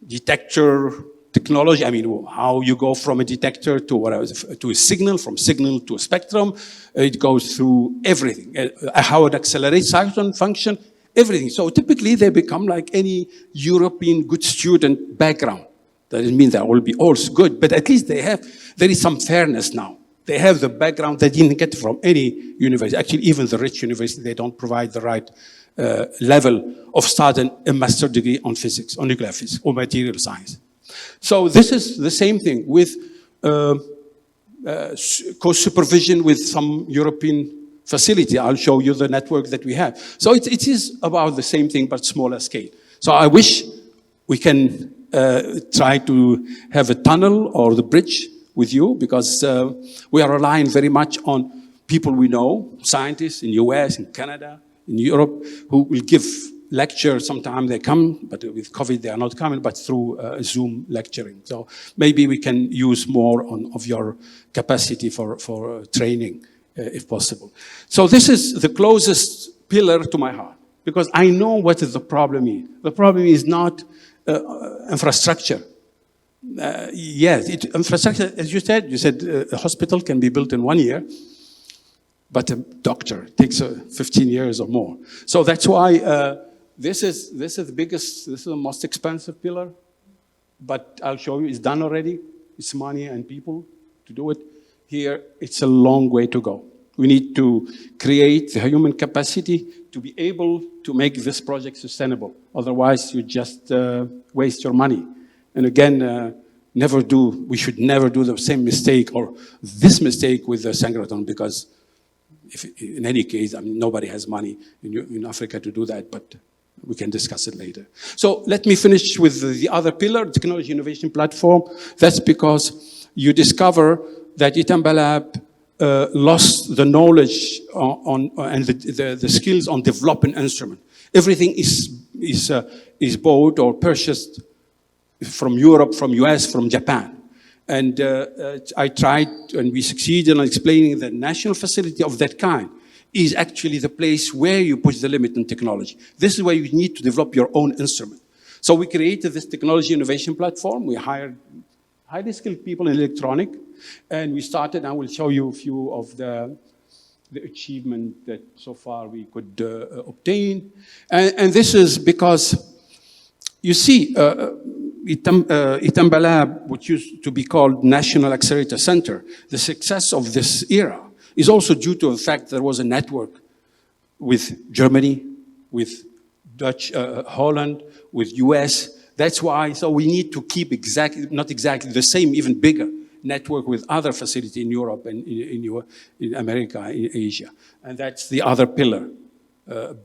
detector technology. I mean, how you go from a detector to whatever, to a signal, from signal to a spectrum. It goes through everything. How it accelerates cyclone function, everything. So typically they become like any European good student background. That doesn't mean that will be all good, but at least there is some fairness now. They have the background they didn't get from any university. Actually, even the rich university, they don't provide the right level of starting a master degree on physics, on nuclear physics, or material science. So this is the same thing with co-supervision with some European facility. I'll show you the network that we have. So it is about the same thing, but smaller scale. So I wish we can try to have a tunnel or the bridge with you, because we are relying very much on people we know, scientists in US, in Canada, in Europe, who will give lectures. Sometimes they come, but with COVID they are not coming, but through Zoom lecturing. So maybe we can use more of your capacity for training, if possible. So this is the closest pillar to my heart, because I know what is the problem is. The problem is not infrastructure. Yes, infrastructure, as you said a hospital can be built in 1 year, but a doctor takes 15 years or more. So that's why this is the biggest, this is the most expensive pillar, but I'll show you, it's done already. It's money and people to do it. Here, it's a long way to go. We need to create the human capacity to be able to make this project sustainable. Otherwise, you just waste your money. And again, we should never do the same mistake or this mistake with the synchrotron, because in any case, I mean, nobody has money in Africa to do that, but we can discuss it later. So let me finish with the other pillar, technology innovation platform. That's because you discover that Itamba Lab lost the knowledge and the skills on developing instrument. Everything is bought or purchased from Europe, from US, from Japan. And I tried, and we succeeded in explaining that national facility of that kind is actually the place where you push the limit in technology. This is where you need to develop your own instrument. So we created this technology innovation platform. We hired highly skilled people in electronic, and we started, I will show you a few of the achievement that so far we could obtain. And this is because, you see, Itamba Lab, which used to be called National Accelerator Center, the success of this era is also due to the fact there was a network with Germany, with Dutch, Holland, with US. That's why, so we need to keep not exactly the same, even bigger network with other facilities in Europe and in America, in Asia. And that's the other pillar.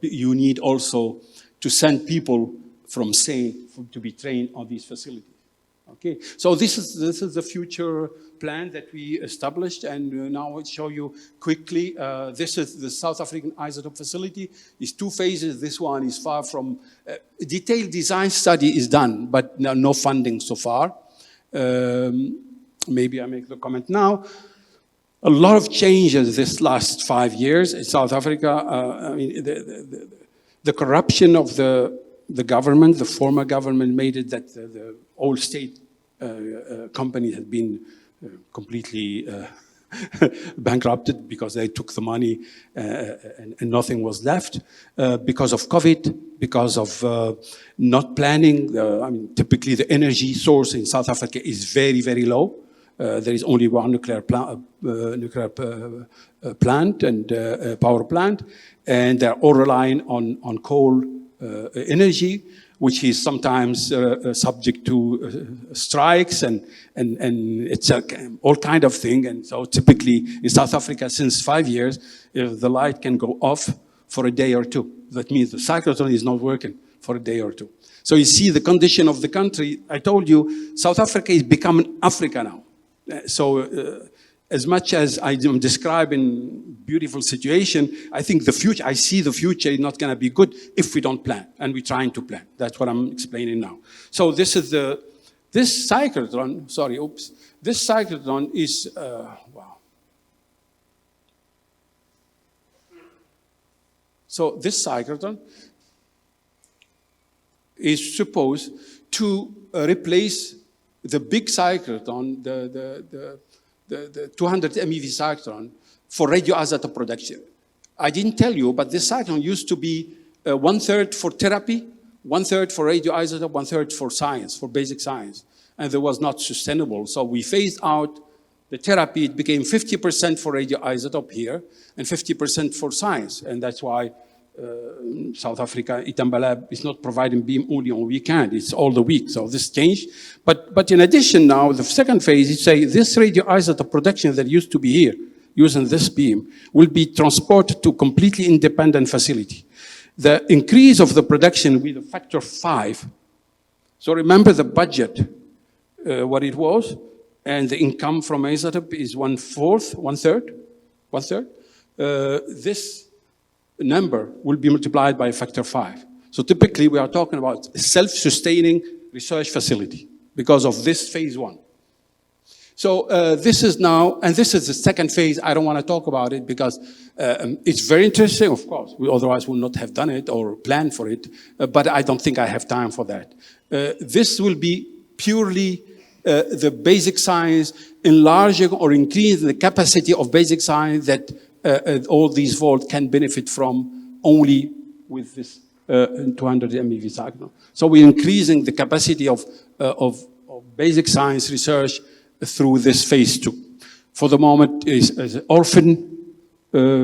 You need also to send people from SAIN to be trained on these facilities. Okay, so this is the future plan that we established, and now I'll show you quickly. This is the South African isotope facility. It's 2 phases. This one is far from detailed design study is done, but no funding so far. Maybe I make the comment now. A lot of changes this last 5 years in South Africa. I mean, the corruption of the government, the former government, made it that the old state company had been completely bankrupted because they took the money and nothing was left. Because of COVID, because of not planning, I mean, typically the energy source in South Africa is very, very low. There is only one nuclear plant and power plant, and they're all relying on coal energy, which is sometimes subject to strikes and it's all kind of thing. And so typically in South Africa, since 5 years, the light can go off for a day or two. That means the cyclotron is not working for a day or two. So you see the condition of the country. I told you, South Africa is becoming Africa now. As much as I am describing beautiful situation, I think the future, I see the future is not going to be good if we don't plan, and we're trying to plan. That's what I'm explaining now. So this is this cyclotron, this cyclotron is, wow. So this cyclotron is supposed to replace the big cyclotron, the 200 MeV cyclotron for radioisotope production. I didn't tell you, but this cyclotron used to be 1/3 for therapy, 1/3 for radioisotope, 1/3 for science, for basic science. And it was not sustainable. So we phased out the therapy. It became 50% for radioisotope here and 50% for science. And that's why South Africa, Itamba Lab, is not providing beam only on weekend. It's all the week. So this changed. But in addition now, the second phase is say this radioisotope production that used to be here, using this beam, will be transported to completely independent facility. The increase of the production with a factor 5. So remember the budget, what it was, and the income from isotope is 1/3. This number will be multiplied by a factor 5. So typically we are talking about a self-sustaining research facility because of this phase 1. So this is now, and this is the second phase. I don't want to talk about it because it's very interesting, of course. We otherwise would not have done it or planned for it, but I don't think I have time for that. This will be purely the basic science, enlarging or increasing the capacity of basic science that all these vaults can benefit from only with this 200 MeV cyclotron. So we're increasing the capacity of basic science research through this phase 2. For the moment, it's an orphan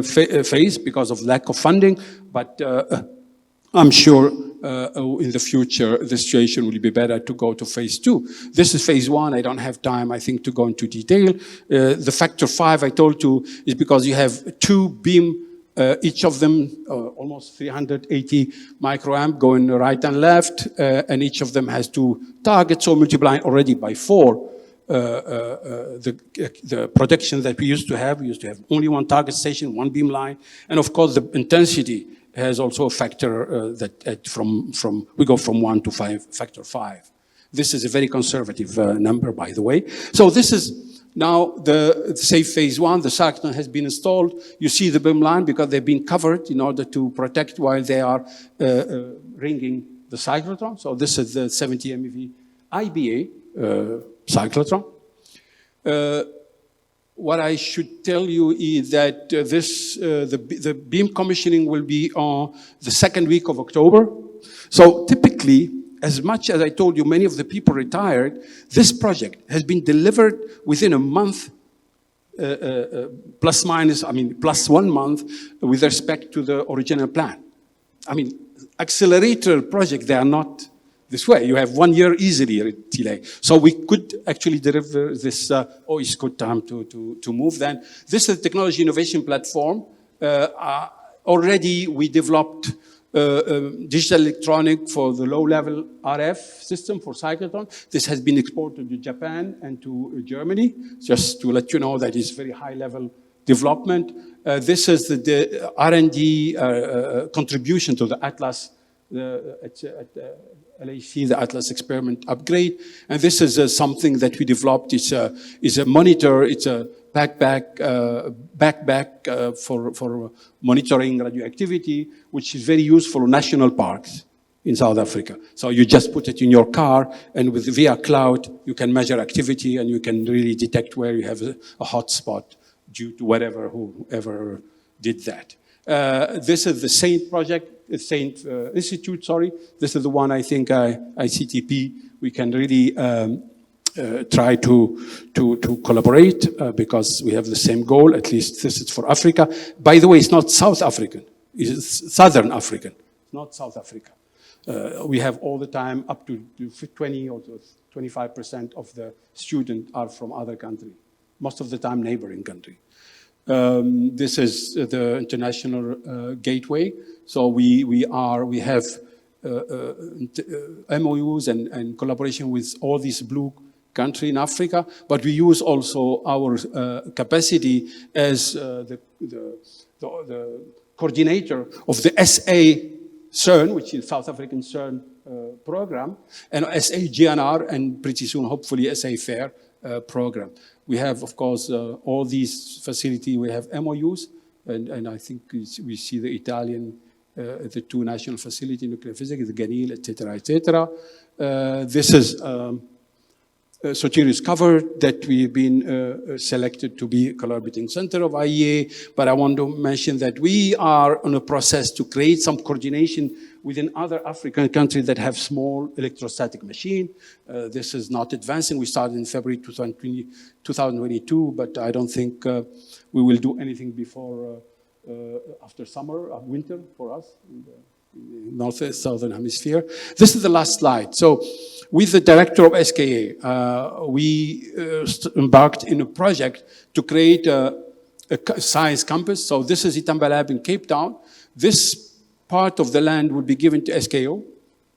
phase because of lack of funding, but I'm sure in the future the situation will be better to go to phase 2. This is phase 1. I don't have time, I think, to go into detail. The factor 5 I told you is because you have 2 beam, each of them almost 380 microamp going right and left, and each of them has 2 targets, so multiplying already by 4. The protection that we used to have only 1 target station, 1 beam line, and of course the intensity has also a factor we go from 1 to 5, factor 5. This is a very conservative number, by the way. So this is now the SAFE phase 1. The cyclotron has been installed. You see the beam line because they've been covered in order to protect while they are ringing the cyclotron. So this is the 70 MeV IBA cyclotron. What I should tell you is that the beam commissioning will be on the 2nd week of October. So typically, as much as I told you, many of the people retired, this project has been delivered within a month, plus 1 month with respect to the original plan. I mean, accelerator project, they are not this way. You have 1 year easily delay. So we could actually deliver this, it's good time to move then. This is a technology innovation platform. Already we developed digital electronic for the low-level RF system for cyclotron. This has been exported to Japan and to Germany, just to let you know that it's very high-level development. This is the R&D contribution to the Atlas LHC, the Atlas experiment upgrade. And this is something that we developed. It's a monitor. It's a backpack for monitoring radioactivity, which is very useful in national parks in South Africa. So you just put it in your car, and via cloud, you can measure activity, and you can really detect where you have a hot spot due to whoever did that. This is the SAINT project, SAINT Institute, sorry. This is the one I think ICTP, we can really try to collaborate because we have the same goal, at least this is for Africa. By the way, it's not South African, it's Southern African, not South Africa. We have all the time up to 20 or 25% of the students are from other countries, most of the time neighboring country. This is the international gateway. So we have MOUs and collaboration with all these blue countries in Africa, but we use also our capacity as the coordinator of the CERN, which is South African CERN program, and GNR, and pretty soon, hopefully, FAIR program. We have, of course, all these facilities. We have MOUs, and I think we see the Italian, the two national facilities, nuclear physics, the Ganil, et cetera, et cetera. This is Soterius covered that we've been selected to be a collaborating center of IEA, but I want to mention that we are on a process to create some coordination within other African countries that have small electrostatic machine. This is not advancing. We started in February 2022, but I don't think we will do anything before after summer, winter for us in the north southern hemisphere. This is the last slide. So with the director of SKA, we embarked in a project to create a science campus. So this is Itamba Lab in Cape Town. This part of the land will be given to SKO.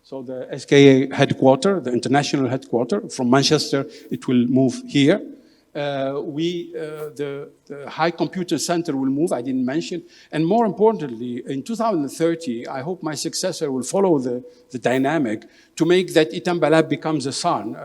So the SKA headquarters, the international headquarters, from Manchester, it will move here. The high computer center will move, I didn't mention. And more importantly, in 2030, I hope my successor will follow the dynamic to make that Itamba Lab becomes a sun.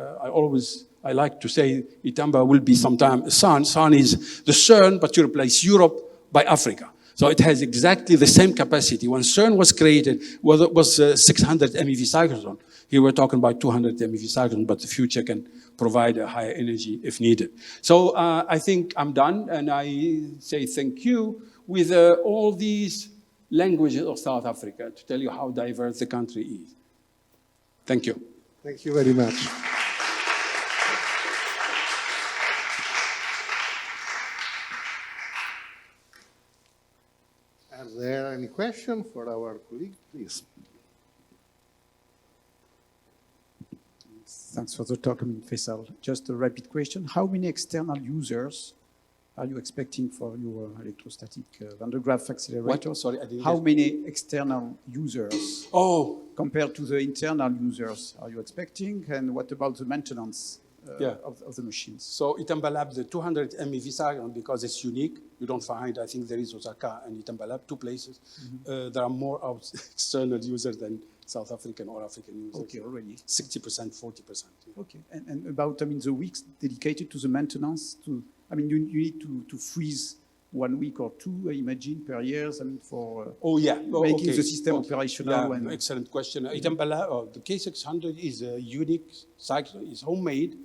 I like to say Itamba will be sometime a sun. Sun is the CERN, but to replace Europe by Africa. So it has exactly the same capacity. When CERN was created, it was 600 MeV cyclotron. Here we're talking about 200 MeV cyclotron, but the future can provide a higher energy if needed. So I think I'm done, and I say thank you with all these languages of South Africa to tell you how diverse the country is. Thank you. Thank you very much. Are there any questions for our colleague, please? Thanks for the talk, Faisal. Just a rapid question. How many external users are you expecting for your electrostatic Van der Graaf accelerator? What? Sorry, I didn't How many external users compared to the internal users are you expecting? And what about the maintenance of the machines? So Itamba Lab, the 200 MeV cyclotron, because it's unique, you don't find, I think there is Osaka and Itamba Lab, two places. Mm-hmm. There are more external users than South African or African users. Okay, already. 60%, 40%. Yeah. Okay, and about, the weeks dedicated to the maintenance, you need to freeze 1 week or two, I imagine, per year, for making the system operational. Yeah, excellent question. Itamba Lab, the K600 is a unique cycle, it's homemade,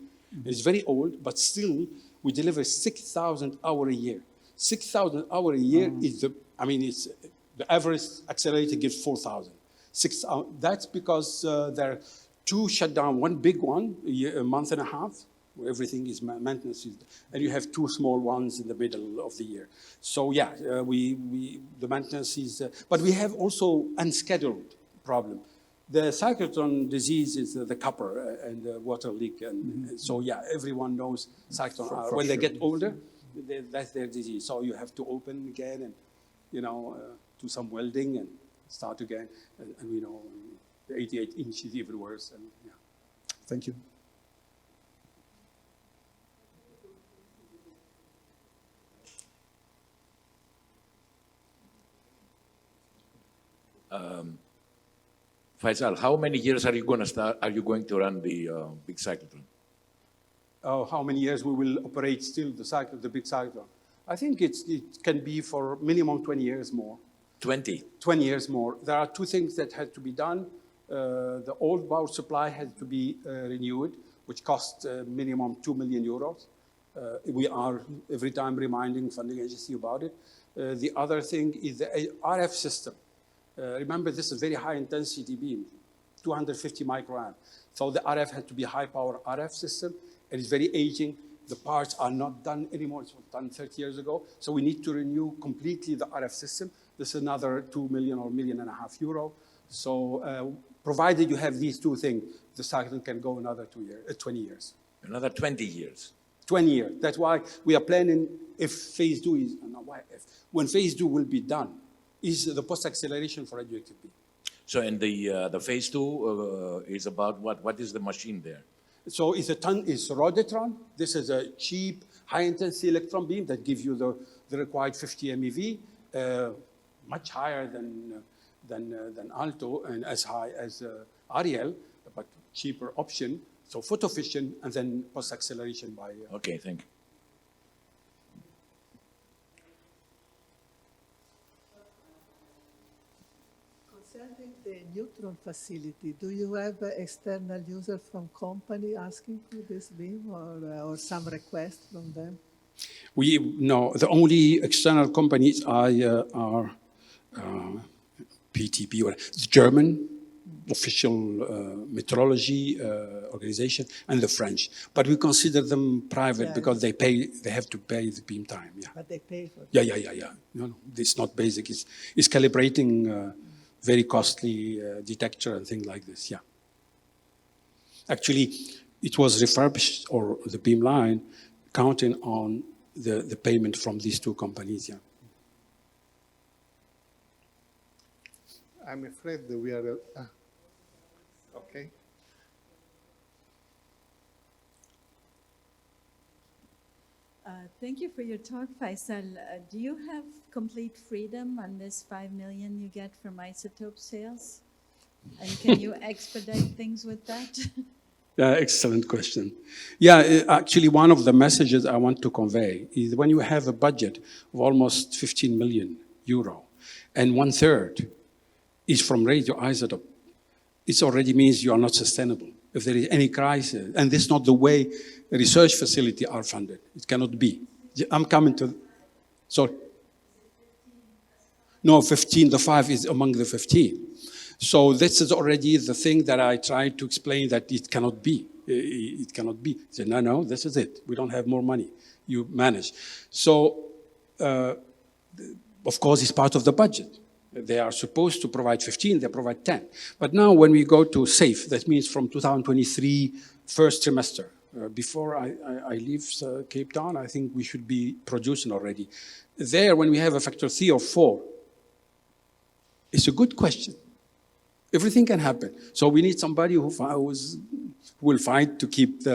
it's very old, but still we deliver 6,000 hours a year. 6,000 hours a year is it's the average accelerator gives 4,000. That's because there are two shutdown, one big one, a month and a half, where everything is maintenance, and you have two small ones in the middle of the year. So yeah, the maintenance is, but we have also unscheduled problem. The cyclotron disease is the copper and the water leak, and so yeah, everyone knows cyclotron. When they get older, that's their disease. So you have to open again and do some welding and start again, and we know the 88 inches even worse. And yeah. Thank you. Faisal, how many years are you going to run the big cyclotron? How many years we will operate still the big cyclotron? I think it can be for minimum 20 years more. 20 years more. There are two things that had to be done. The old power supply had to be renewed, which cost minimum 2 million euros. We are every time reminding funding agency about it. The other thing is the RF system. Remember, this is very high intensity beam, 250 microamp. So the RF had to be a high power RF system. It is very aging. The parts are not done anymore. It was done 30 years ago. So we need to renew completely the RF system. This is another 2 million or €1.5 million. So Provided you have these two things, the cycle can go another 20 years. Another 20 years. 20 years. That's why we are planning if phase 2 is, when phase 2 will be done, is the post-acceleration for radioactive beam. So, and the phase 2 is about what? What is the machine there? So it's Rodetron. This is a cheap, high-intensity electron beam that gives you the required 50 MeV, much higher than Alto and as high as Ariel, but cheaper option. So photo-fission and then post-acceleration by... Okay, thank you. Concerning the neutron facility, do you have external users from company asking for this beam or some request from them? No, the only external companies are PTP, or the German official metrology organization, and the French. But we consider them private because they have to pay the beam time. Yeah. But they pay for it. Yeah. No, it's not basic. It's calibrating very costly detector and things like this. Yeah. Actually, it was refurbished, or the beam line, counting on the payment from these two companies. Yeah. I'm afraid that we are... okay. Thank you for your talk, Faisal. Do you have complete freedom on this 5 million you get from isotope sales? And can you expedite things with that? Excellent question. Yeah, actually, one of the messages I want to convey is when you have a budget of almost 15 million euro and 1/3 is from radioisotope, it already means you are not sustainable. If there is any crisis, and this is not the way research facilities are funded. It cannot be. I'm coming to, sorry. No, 15, the 5 is among the 15. So this is already the thing that I tried to explain, that it cannot be. It cannot be. I said, no, this is it. We don't have more money. You manage. So, of course, it's part of the budget. They are supposed to provide 15, they provide 10. But now when we go to SAFE, that means from 2023, first trimester, before I leave Cape Town, I think we should be producing already. There, when we have a factor 3 or 4, it's a good question. Everything can happen. So we need somebody who will fight to keep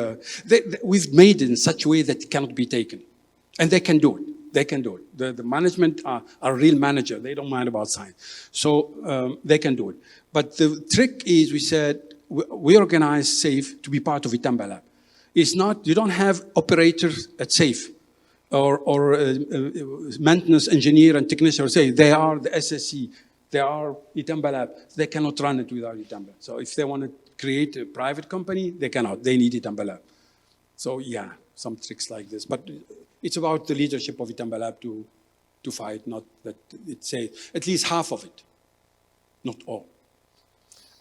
we've made it in such a way that it cannot be taken. And they can do it. They can do it. The management are real manager. They don't mind about science. So they can do it. But the trick is, we said, we organize SAFE to be part of Itamba Lab. It's not, you don't have operators at SAFE or maintenance engineer and technician say they are the SSC, they are Itamba Lab. They cannot run it without Itamba. So if they want to create a private company, they cannot. They need Itamba Lab. So yeah, some tricks like this. But it's about the leadership of Itamba Lab to fight, not that it say at least half of it, not all.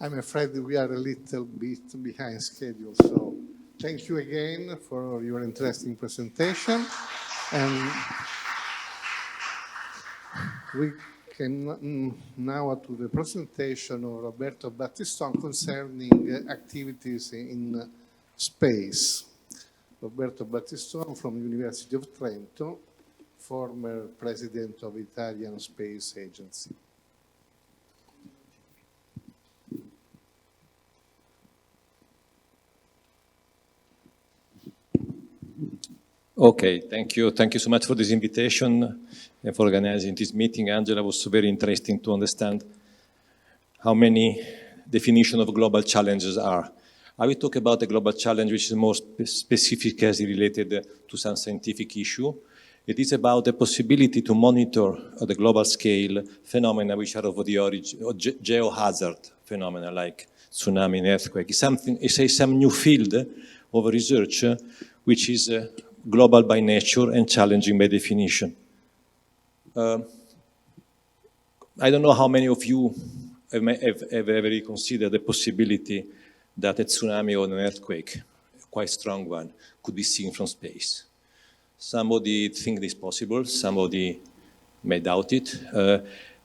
I'm afraid we are a little bit behind schedule, so thank you again for your interesting presentation. And we can now to the presentation of Roberto Battiston concerning activities in space. Roberto Battiston from the University of Trento, former president of Italian Space Agency. Okay, thank you. Thank you so much for this invitation and for organizing this meeting. Angela, was very interesting to understand how many definitions of global challenges are. I will talk about the global challenge, which is more specific as related to some scientific issue. It is about the possibility to monitor at the global scale phenomena which are of the origin, or geohazard phenomena like tsunami and earthquake. It's some new field of research which is global by nature and challenging by definition. I don't know how many of you have ever considered the possibility that a tsunami or an earthquake, a quite strong one, could be seen from space. Somebody think this possible, somebody may doubt it.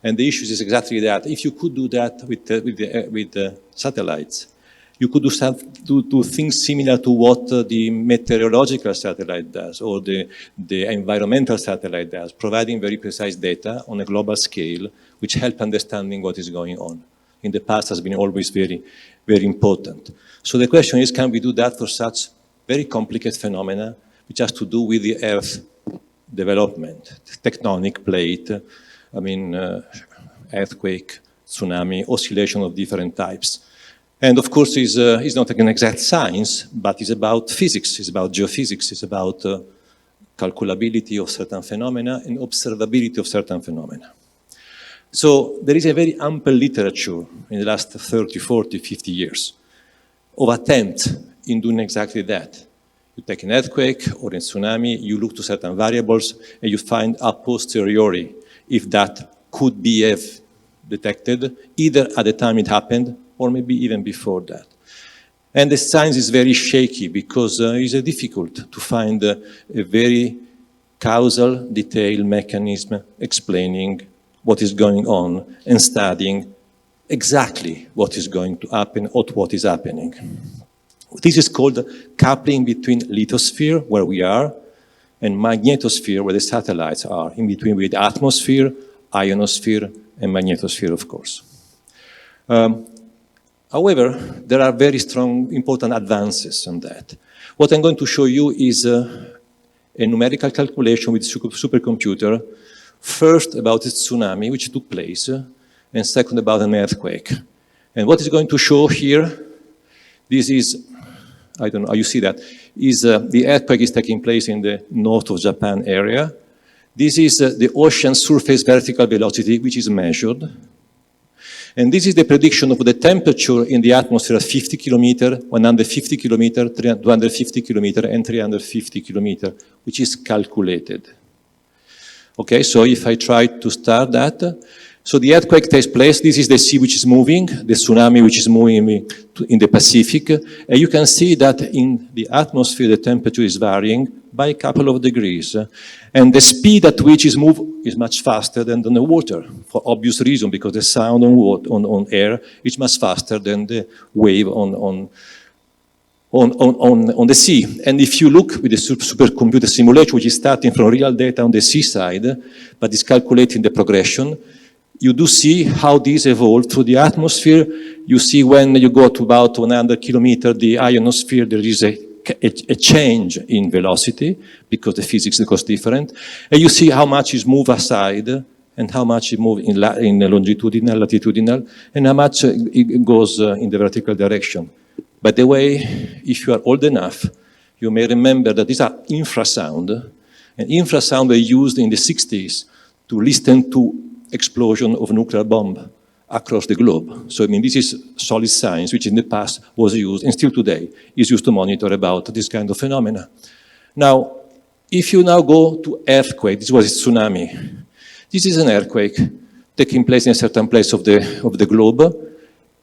And the issue is exactly that. If you could do that with the satellites, you could do things similar to what the meteorological satellite does or the environmental satellite does, providing very precise data on a global scale, which help understanding what is going on. In the past has been always very, very important. So the question is, can we do that for such very complicated phenomena, which has to do with the Earth development, tectonic plate, earthquake, tsunami, oscillation of different types. And of course, it's not an exact science, but it's about physics, it's about geophysics, it's about calculability of certain phenomena and observability of certain phenomena. So there is a very ample literature in the last 30, 40, 50 years of attempts in doing exactly that. You take an earthquake or a tsunami, you look to certain variables, and you find a posteriori if that could be detected, either at the time it happened or maybe even before that. And the science is very shaky because it's difficult to find a very causal, detailed mechanism explaining what is going on and studying exactly what is going to happen or what is happening. This is called coupling between lithosphere, where we are, and magnetosphere, where the satellites are, in between with atmosphere, ionosphere, and magnetosphere, of course. However, there are very strong, important advances on that. What I'm going to show you is a numerical calculation with supercomputer, first about the tsunami, which took place, and second about an earthquake. And what is going to show here, this is, I don't know how you see that, is the earthquake is taking place in the north of Japan area. This is the ocean surface vertical velocity, which is measured. And this is the prediction of the temperature in the atmosphere at 50 kilometer, 150 kilometer, 250 kilometer, and 350 kilometer, which is calculated. Okay, so if I try to start that, so the earthquake takes place, this is the sea which is moving, the tsunami which is moving in the Pacific, and you can see that in the atmosphere the temperature is varying by a couple of degrees, and the speed at which it moves is much faster than the water, for obvious reason, because the sound on air is much faster than the wave on the sea. And if you look with the supercomputer simulation, which is starting from real data on the seaside, but is calculating the progression, you do see how these evolve through the atmosphere. You see when you go to about 100 kilometers, the ionosphere, there is a change in velocity because the physics goes different. And you see how much is moved aside and how much it moves in longitudinal, latitudinal, and how much it goes in the vertical direction. By the way, if you are old enough, you may remember that these are infrasound. And infrasound were used in the 60s to listen to explosion of nuclear bomb across the globe. So, I mean, this is solid science, which in the past was used, and still today, is used to monitor about this kind of phenomena. Now, if you now go to earthquake, this was a tsunami. This is an earthquake taking place in a certain place of the globe.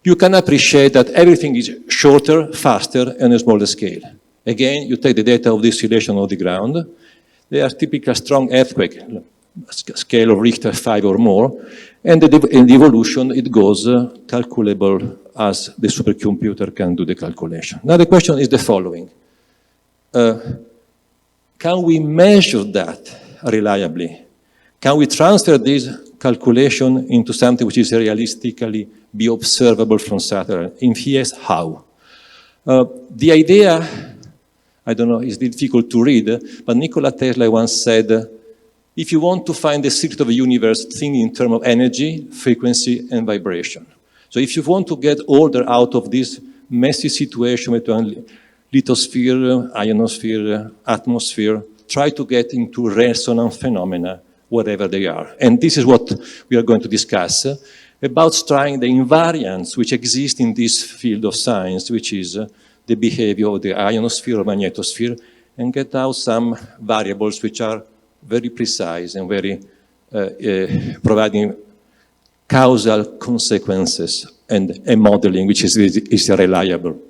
You can appreciate that everything is shorter, faster, and a smaller scale. Again, you take the data of the oscillation of the ground. They are typical strong earthquake, scale of Richter 5 or more, and in the evolution it goes calculable as the supercomputer can do the calculation. Now the question is the following. Can we measure that reliably? Can we transfer this calculation into something which is realistically be observable from satellite? If yes, how? The idea, I don't know, is difficult to read, but Nikola Tesla once said, if you want to find the secret of the universe, think in terms of energy, frequency, and vibration. So if you want to get order out of this messy situation between lithosphere, ionosphere, atmosphere, try to get into resonant phenomena, whatever they are. And this is what we are going to discuss about trying the invariants which exist in this field of science, which is the behavior of the ionosphere or magnetosphere, and get out some variables which are very precise and very providing causal consequences and a modeling which is reliable.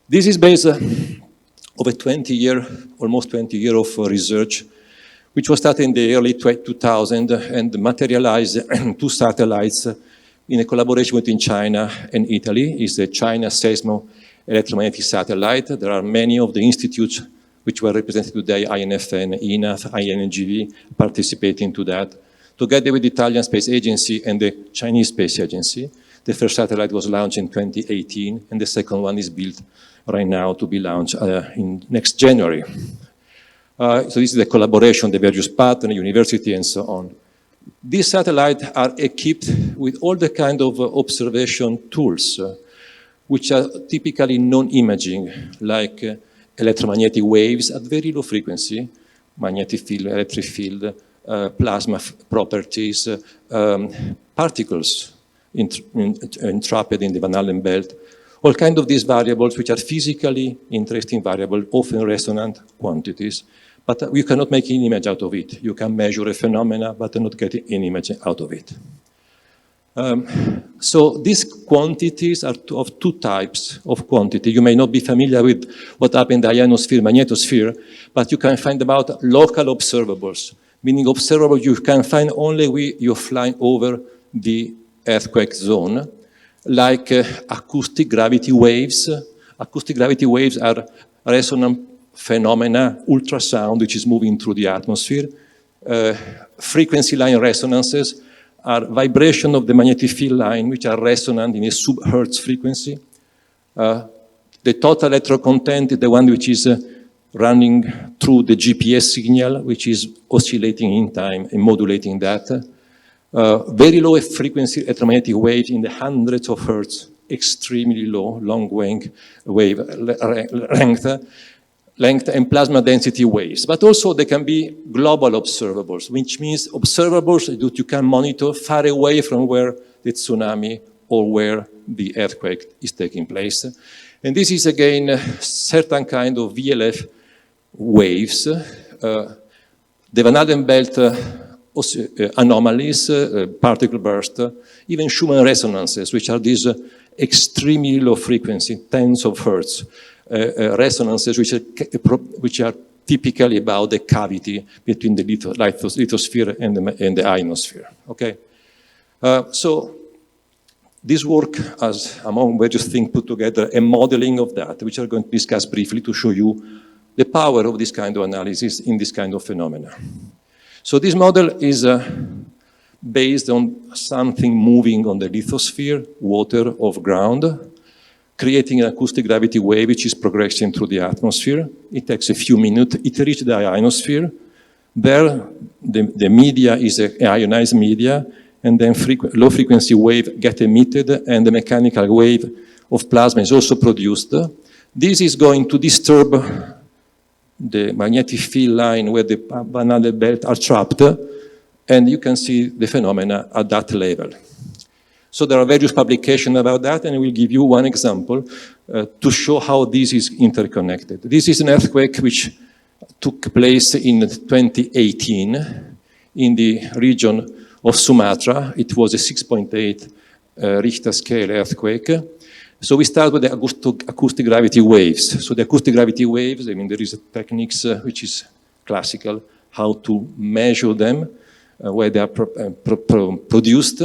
This is based over 20 years, almost 20 years of research which was started in the early 2000 and materialized two satellites in a collaboration between China and Italy. It's the China Seismo Electromagnetic Satellite. There are many of the institutes which were represented today, INFN, INAF, INGV, participating to that. Together with the Italian Space Agency and the Chinese Space Agency, the first satellite was launched in 2018, and the second one is built right now to be launched in next January. So this is the collaboration, the various partners, university, and so on. These satellites are equipped with all the kind of observation tools, which are typically non-imaging, like electromagnetic waves at very low frequency, magnetic field, electric field, plasma properties, particles entrapped in the Van Allen belt, all kinds of these variables which are physically interesting variables, often resonant quantities, but you cannot make an image out of it. You can measure a phenomena, but not get an image out of it. So these quantities are of two types of quantity. You may not be familiar with what happens in the ionosphere, magnetosphere, but you can find about local observables, meaning observables you can find only when you're flying over the earthquake zone, like acoustic gravity waves. Acoustic gravity waves are resonant phenomena, ultrasound, which is moving through the atmosphere. Frequency line resonances are vibration of the magnetic field line, which are resonant in a sub-hertz frequency. The total electron content is the one which is running through the GPS signal, which is oscillating in time and modulating that. Very low frequency electromagnetic waves in the hundreds of hertz, extremely low, long wave length, and plasma density waves. But also there can be global observables, which means observables that you can monitor far away from where the tsunami or where the earthquake is taking place. And this is again certain kind of VLF waves. The Van Allen belt anomalies, particle burst, even Schumann resonances, which are these extremely low frequency, tens of hertz, resonances which are typically about the cavity between the lithosphere and the ionosphere. Okay, so this work has, among various things, put together a modeling of that, which I'm going to discuss briefly to show you the power of this kind of analysis in this kind of phenomena. So this model is based on something moving on the lithosphere, water off ground, creating an acoustic gravity wave which is progressing through the atmosphere. It takes a few minutes. It reaches the ionosphere. There, the media is an ionized media, and then low frequency wave get emitted, and the mechanical wave of plasma is also produced. This is going to disturb the magnetic field line where the Van Allen belt are trapped, and you can see the phenomena at that level. So there are various publications about that, and I will give you one example to show how this is interconnected. This is an earthquake which took place in 2018 in the region of Sumatra. It was a 6.8 Richter scale earthquake. So we start with the acoustic gravity waves. So the acoustic gravity waves, I mean, there is a techniques which is classical, how to measure them, where they are produced.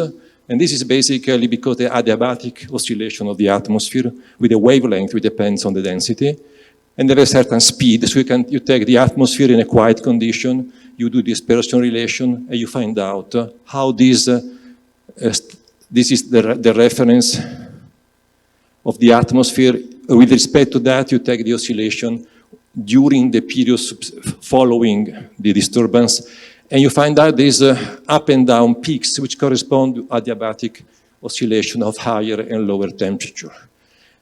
And this is basically because the adiabatic oscillation of the atmosphere with a wavelength which depends on the density. And there is a certain speed, so you take the atmosphere in a quiet condition, you do dispersion relation, and you find out how this is the reference of the atmosphere. With respect to that, you take the oscillation during the period following the disturbance, and you find out these up and down peaks which correspond to adiabatic oscillation of higher and lower temperature.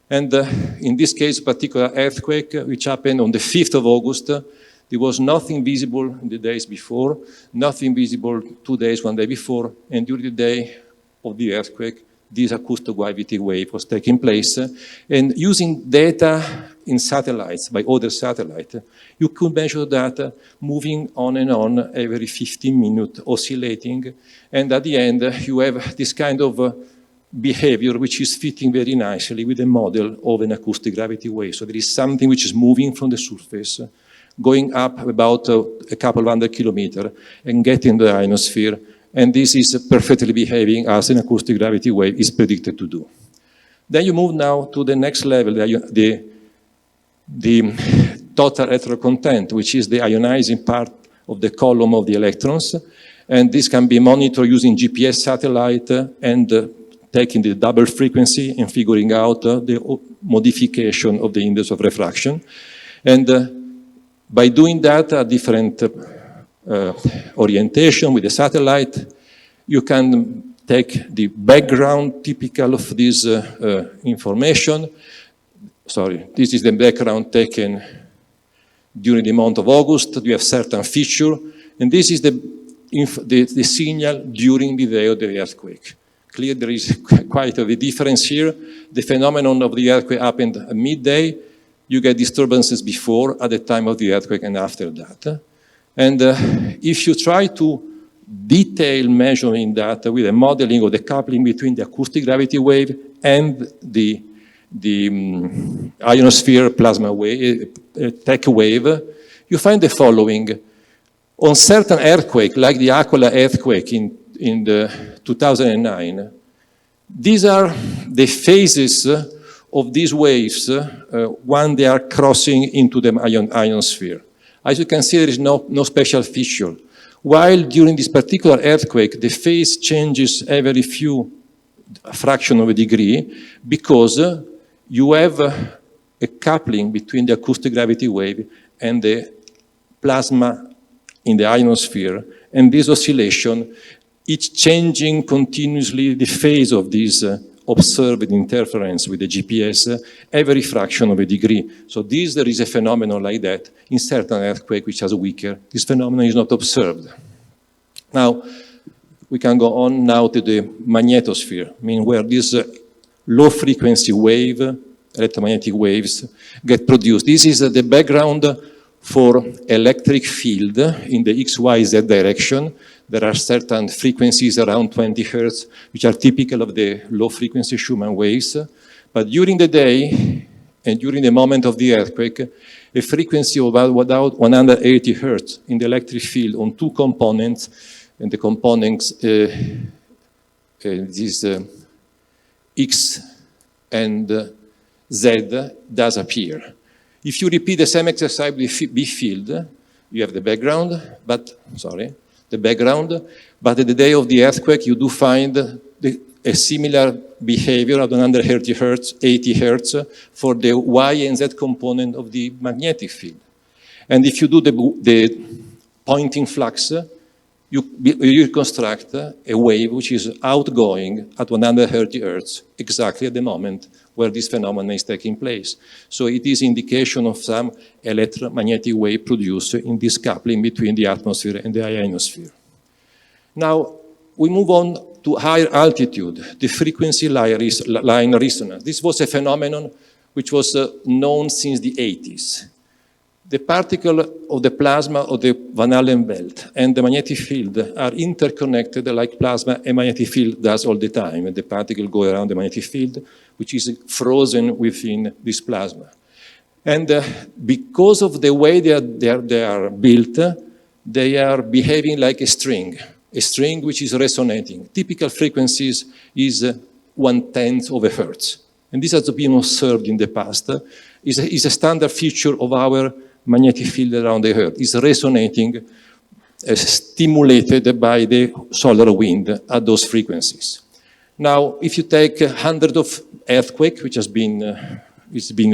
And in this case, particular earthquake, which happened on the 5th of August, there was nothing visible in the days before, nothing visible 2 days, 1 day before, and during the day of the earthquake, this acoustic gravity wave was taking place. And using data in satellites, by other satellites, you could measure that moving on and on every 15 minutes, oscillating. And at the end, you have this kind of behavior which is fitting very nicely with the model of an acoustic gravity wave. So there is something which is moving from the surface, going up about a couple of hundred kilometers and getting the ionosphere. And this is perfectly behaving as an acoustic gravity wave is predicted to do. Then you move now to the next level, the total electron content, which is the ionizing part of the column of the electrons. And this can be monitored using GPS satellite and taking the double frequency and figuring out the modification of the index of refraction. And by doing that, a different orientation with the satellite, you can take the background typical of this information. Sorry, this is the background taken during the month of August. You have certain feature, and this is the signal during the day of the earthquake. Clearly, there is quite a difference here. The phenomenon of the earthquake happened at midday. You get disturbances before, at the time of the earthquake, and after that. And if you try to detail measuring that with a modeling of the coupling between the acoustic gravity wave and the ionosphere plasma wave, tech wave, you find the following. On certain earthquake, like the Aquila earthquake in the 2009, these are the phases of these waves when they are crossing into the ionosphere. As you can see, there is no special feature. While during this particular earthquake, the phase changes every few fraction of a degree because you have a coupling between the acoustic gravity wave and the plasma in the ionosphere, and this oscillation, it's changing continuously the phase of this observed interference with the GPS every fraction of a degree. So there is a phenomenon like that in certain earthquake which has weaker. This phenomenon is not observed. Now, we can go on now to the magnetosphere, I mean where this low frequency wave, electromagnetic waves, get produced. This is the background for electric field in the XYZ direction. There are certain frequencies around 20 Hertz, which are typical of the low frequency Schumann waves. But during the day and during the moment of the earthquake, a frequency of about 180 Hertz in the electric field on two components, and the components, X and Z, does appear. If you repeat the same exercise with B field, you have the background, but at the day of the earthquake, you do find a similar behavior at 130 Hertz, 80 Hertz for the Y and Z component of the magnetic field. And if you do the Poynting flux, you construct a wave which is outgoing at 130 Hertz, exactly at the moment where this phenomenon is taking place. So it is indication of some electromagnetic wave produced in this coupling between the atmosphere and the ionosphere. Now, we move on to higher altitude, the frequency line resonance. This was a phenomenon which was known since the 80s. The particle of the plasma of the Van Allen belt and the magnetic field are interconnected like plasma and magnetic field does all the time. And the particle go around the magnetic field, which is frozen within this plasma. And because of the way they are built, they are behaving like a string which is resonating. Typical frequencies is 1/10 of a hertz. And this has been observed in the past. Is a standard feature of our magnetic field around the Earth. It's resonating, stimulated by the solar wind at those frequencies. Now, if you take hundreds of earthquakes, which has been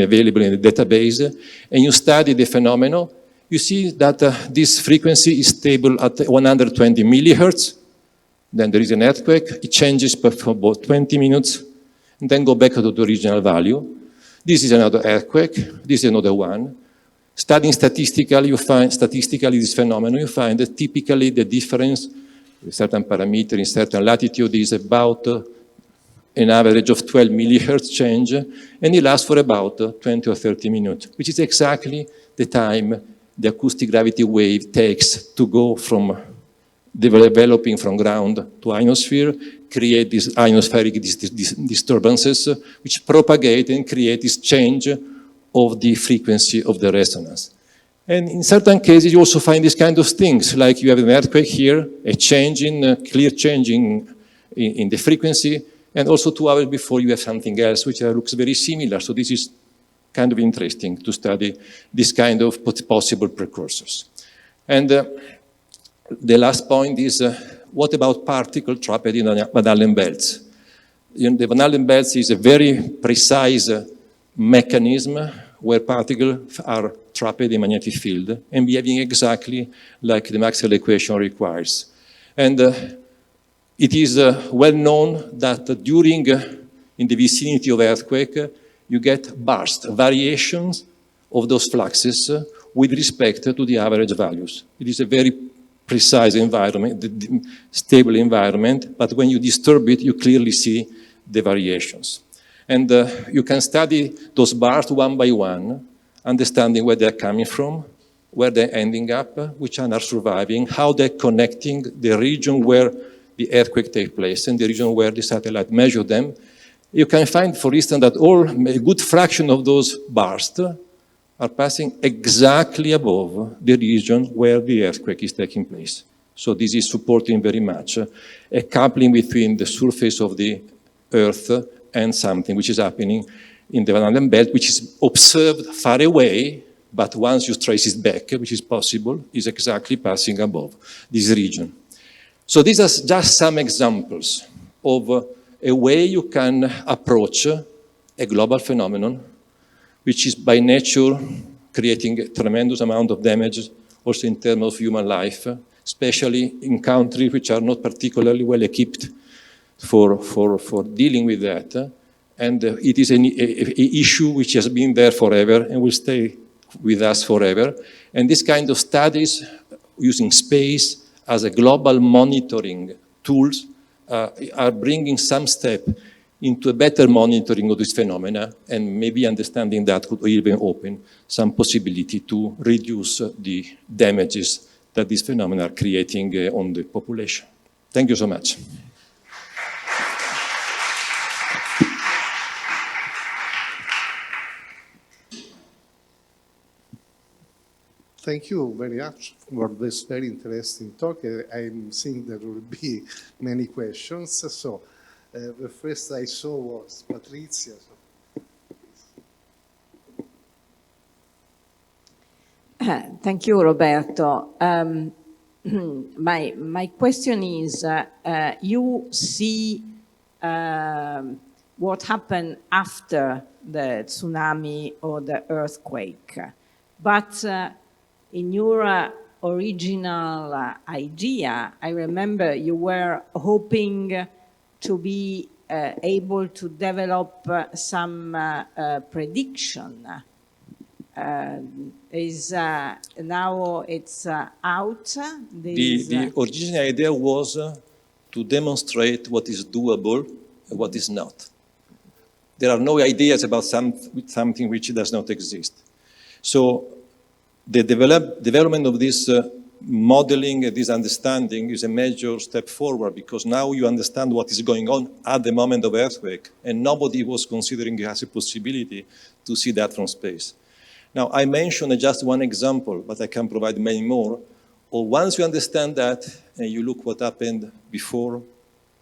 available in the database, and you study the phenomenon, you see that this frequency is stable at 120 millihertz. Then there is an earthquake. It changes for about 20 minutes, and then go back to the original value. This is another earthquake. This is another one. Studying statistically, this phenomenon, you find that typically the difference with certain parameter in certain latitude is about an average of 12 millihertz change, and it lasts for about 20 or 30 minutes, which is exactly the time the acoustic gravity wave takes to go from developing from ground to ionosphere, create these ionospheric disturbances, which propagate and create this change of the frequency of the resonance. And in certain cases, you also find these kind of things, like you have an earthquake here, a change clear change in the frequency, and also 2 hours before you have something else which looks very similar. So this is kind of interesting to study this kind of possible precursors. And the last point is, what about particles trapped in Van Allen belts? The Van Allen belts is a very precise mechanism where particles are trapped in magnetic field and behaving exactly like the Maxwell equation requires. And it is well known that during, in the vicinity of earthquake, you get burst, variations of those fluxes with respect to the average values. It is a very precise environment, stable environment, but when you disturb it, you clearly see the variations. And you can study those bars one by one, understanding where they're coming from, where they're ending up, which are surviving, how they're connecting the region where the earthquake takes place and the region where the satellite measures them. You can find, for instance, that a good fraction of those bursts are passing exactly above the region where the earthquake is taking place. So this is supporting very much a coupling between the surface of the Earth and something which is happening in the Van Allen belt, which is observed far away, but once you trace it back, which is possible, is exactly passing above this region. So these are just some examples of a way you can approach a global phenomenon, which is by nature creating a tremendous amount of damage, also in terms of human life, especially in countries which are not particularly well equipped for dealing with that. And it is an issue which has been there forever and will stay with us forever. And this kind of studies using space as a global monitoring tools are bringing some step into a better monitoring of this phenomena, and maybe understanding that could even open some possibility to reduce the damages that these phenomena are creating on the population. Thank you so much. Thank you very much for this very interesting talk. I'm seeing there will be many questions. So the first I saw was Patrizia. Thank you, Roberto. My question is, you see what happened after the tsunami or the earthquake, but in your original idea, I remember you were hoping to be able to develop some prediction. Now it's out. The original idea was to demonstrate what is doable and what is not. There are no ideas about something which does not exist. So the development of this modeling, this understanding is a major step forward, because now you understand what is going on at the moment of earthquake, and nobody was considering it as a possibility to see that from space. Now, I mentioned just one example, but I can provide many more. Or once you understand that, and you look what happened before,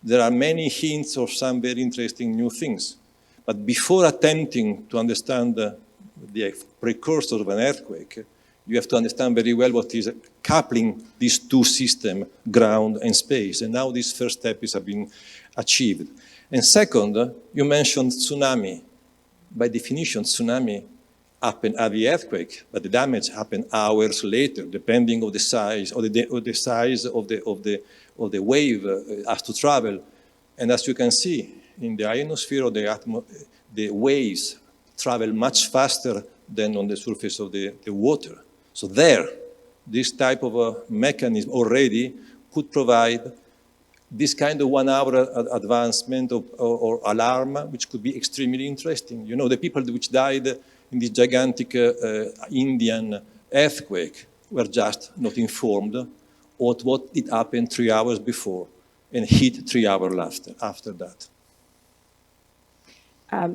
there are many hints of some very interesting new things. But before attempting to understand the precursor of an earthquake, you have to understand very well what is coupling these two systems, ground and space. And now these first steps have been achieved. And second, you mentioned tsunami. By definition, tsunami happened at the earthquake, but the damage happened hours later, depending on the size or the size of the wave has to travel. And as you can see, in the ionosphere or the waves travel much faster than on the surface of the water. So there, this type of a mechanism already could provide this kind of 1 hour advancement or alarm, which could be extremely interesting. You know, the people which died in this gigantic Indian earthquake were just not informed of what it happened 3 hours before and hit 3 hours after that. A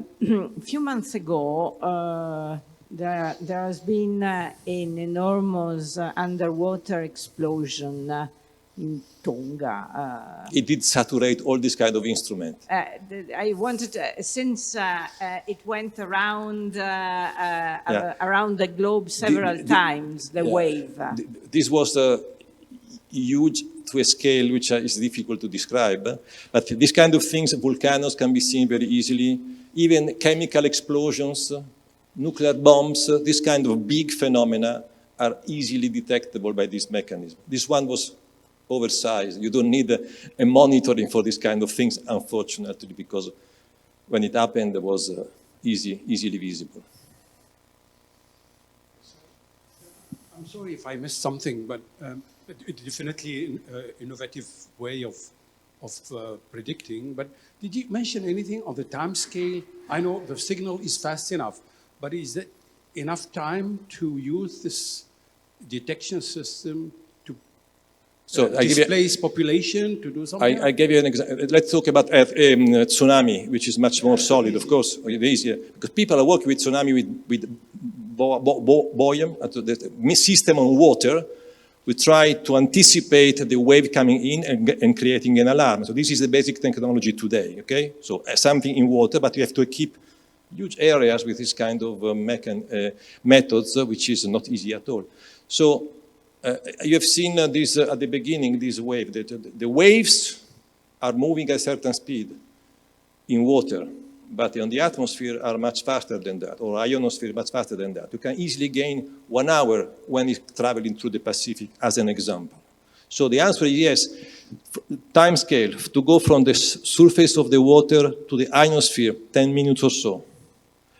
few months ago, there has been an enormous underwater explosion in Tonga. It did saturate all this kind of instrument. I wanted, since it went around around the globe several times, the wave. This was huge to a scale which is difficult to describe. But these kind of things, volcanoes can be seen very easily. Even chemical explosions, nuclear bombs, this kind of big phenomena are easily detectable by this mechanism. This one was oversized. You don't need a monitoring for this kind of things, unfortunately, because when it happened, it was easily visible. I'm sorry if I missed something, but it's definitely an innovative way of predicting. But did you mention anything on the time scale? I know the signal is fast enough, but is it enough time to use this detection system to displace population, to do something? I gave you an example. Let's talk about tsunami, which is much more solid, of course, easier. Because people are working with tsunami with buoyant, the system on water. We try to anticipate the wave coming in and creating an alarm. So this is the basic technology today, okay? So something in water, but you have to keep huge areas with this kind of methods, which is not easy at all. So you have seen this at the beginning, this wave. The waves are moving at a certain speed in water, but on the atmosphere are much faster than that, or ionosphere much faster than that. You can easily gain 1 hour when it's traveling through the Pacific, as an example. So the answer is yes. Time scale, to go from the surface of the water to the ionosphere, 10 minutes or so.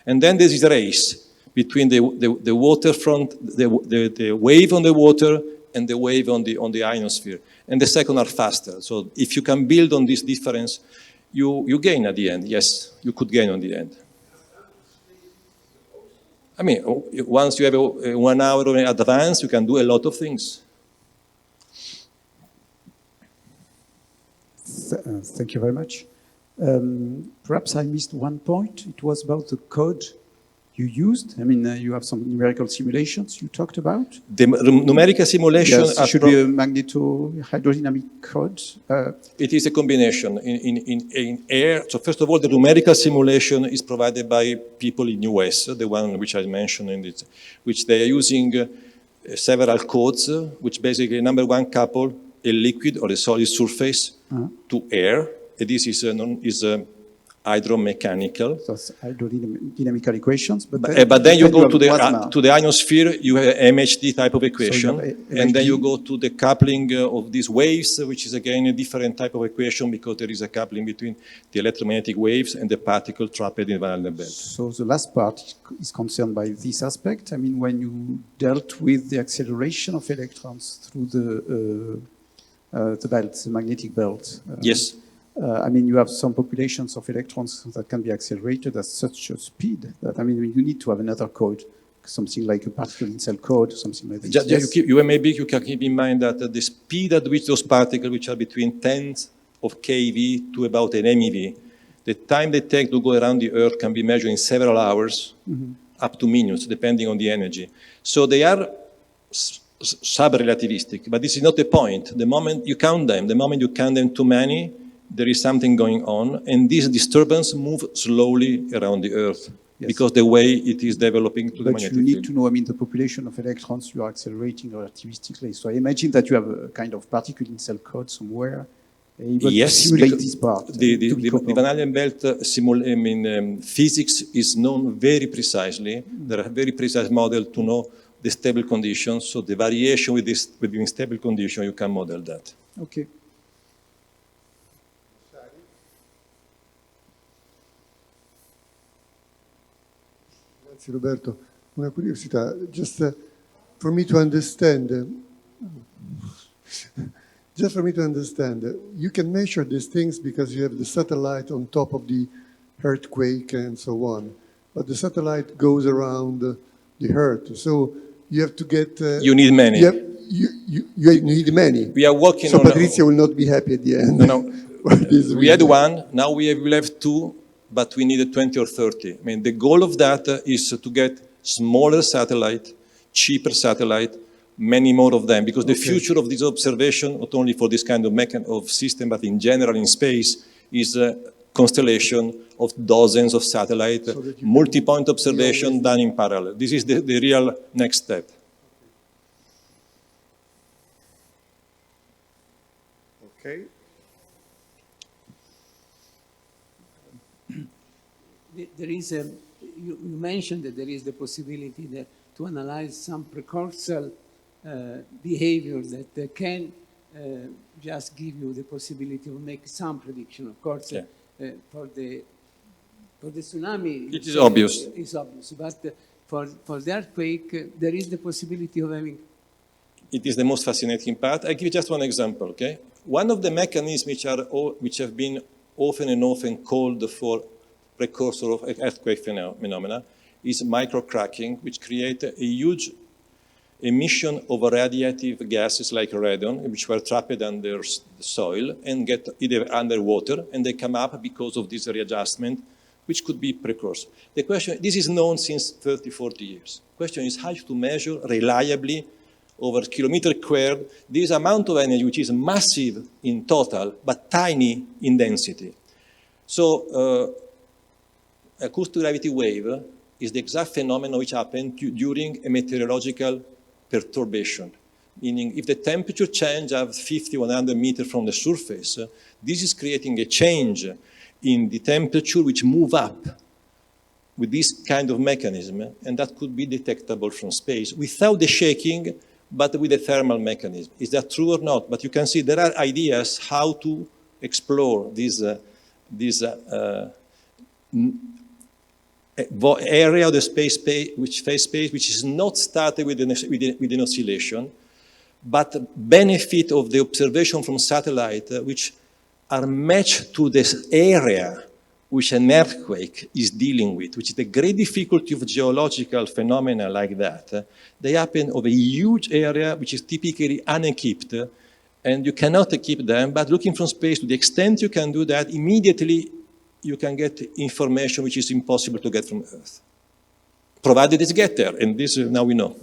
And then there is a race between the waterfront, the wave on the water and the wave on the ionosphere. And the second are faster. So if you can build on this difference, you gain at the end. Yes, you could gain on the end. I mean, once you have 1 hour in advance, you can do a lot of things. Thank you very much. Perhaps I missed one point. It was about the code you used. I mean, you have some numerical simulations you talked about. The numerical simulation should be a magneto-hydrodynamic code. It is a combination in air. So first of all, the numerical simulation is provided by people in US, the one which I mentioned in it, which they are using several codes, which basically, number one, couple a liquid or a solid surface to air. This is hydromechanical. So it's hydrodynamical equations. But then you go to the ionosphere, you have MHD type of equation. So and then you go to the coupling of these waves, which is again a different type of equation because there is a coupling between the electromagnetic waves and the particle trapped in the Varenna belt. So the last part is concerned by this aspect. I mean, when you dealt with the acceleration of electrons through the belt, the magnetic belt. Yes. I mean, you have some populations of electrons that can be accelerated at such a speed that, I mean, you need to have another code, something like a particle in cell code, something like that. You can keep in mind that the speed at which those particles, which are between tens of keV to about an MeV, the time they take to go around the Earth can be measured in several hours, up to minutes, depending on the energy. So they are sub-relativistic, but this is not the point. The moment you count them too many, there is something going on, and this disturbance moves slowly around the Earth because the way it is developing to the magnetic field. But you need to know, I mean, the population of electrons you are accelerating relativistically. So I imagine that you have a kind of particle in cell code somewhere able to simulate this part. The Varenna belt physics is known very precisely. There are very precise models to know the stable conditions. So the variation within stable conditions, you can model that. Okay. Grazie Roberto. Una curiosità, just for me to understand, you can measure these things because you have the satellite on top of the earthquake and so on. But the satellite goes around the Earth, so you have to get... you need many. You need many. We are working on... So Patrizia will not be happy at the end. No. We had one, now we will have two, but we needed 20 or 30. I mean, the goal of that is to get smaller satellite, cheaper satellite, many more of them, because the future of this observation, not only for this kind of system, but in general in space, is a constellation of dozens of satellites, so multi-point observation done in parallel. This is the real next step. Okay. There is you mentioned that there is the possibility that to analyze some precursor behavior that can just give you the possibility of make some prediction. Of course, for the tsunami, it is obvious. It's obvious, but for the earthquake, there is the possibility of having. It is the most fascinating part. I give you just one example. Okay, one of the mechanisms which have been often and often called for precursor of earthquake phenomena is microcracking, which create a huge emission of radioactive gases like radon, which were trapped under the soil and get either underwater, and they come up because of this readjustment, which could be precursor. The question, this is known since 30, 40 years. The question is how to measure reliably over kilometer squared this amount of energy, which is massive in total, but tiny in density. So acoustic gravity wave is the exact phenomenon which happened during a meteorological perturbation, meaning if the temperature change of 50, 100 meters from the surface, this is creating a change in the temperature which move up with this kind of mechanism, and that could be detectable from space without the shaking, but with a thermal mechanism. Is that true or not? But you can see there are ideas how to explore this area of the space which is not started with an oscillation, but benefit of the observation from satellite, which are matched to this area which an earthquake is dealing with, which is the great difficulty of geological phenomena like that. They happen over a huge area which is typically unequipped, and you cannot equip them, but looking from space, to the extent you can do that, immediately you can get information which is impossible to get from Earth, provided it's get there, and this now we know.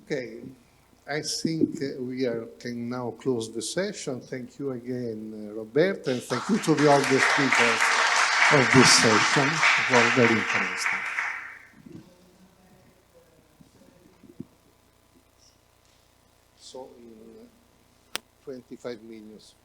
Okay, I think we can now close the session. Thank you again, Roberto, and thank you to all the speakers of this session. It was very interesting. So in 25 minutes.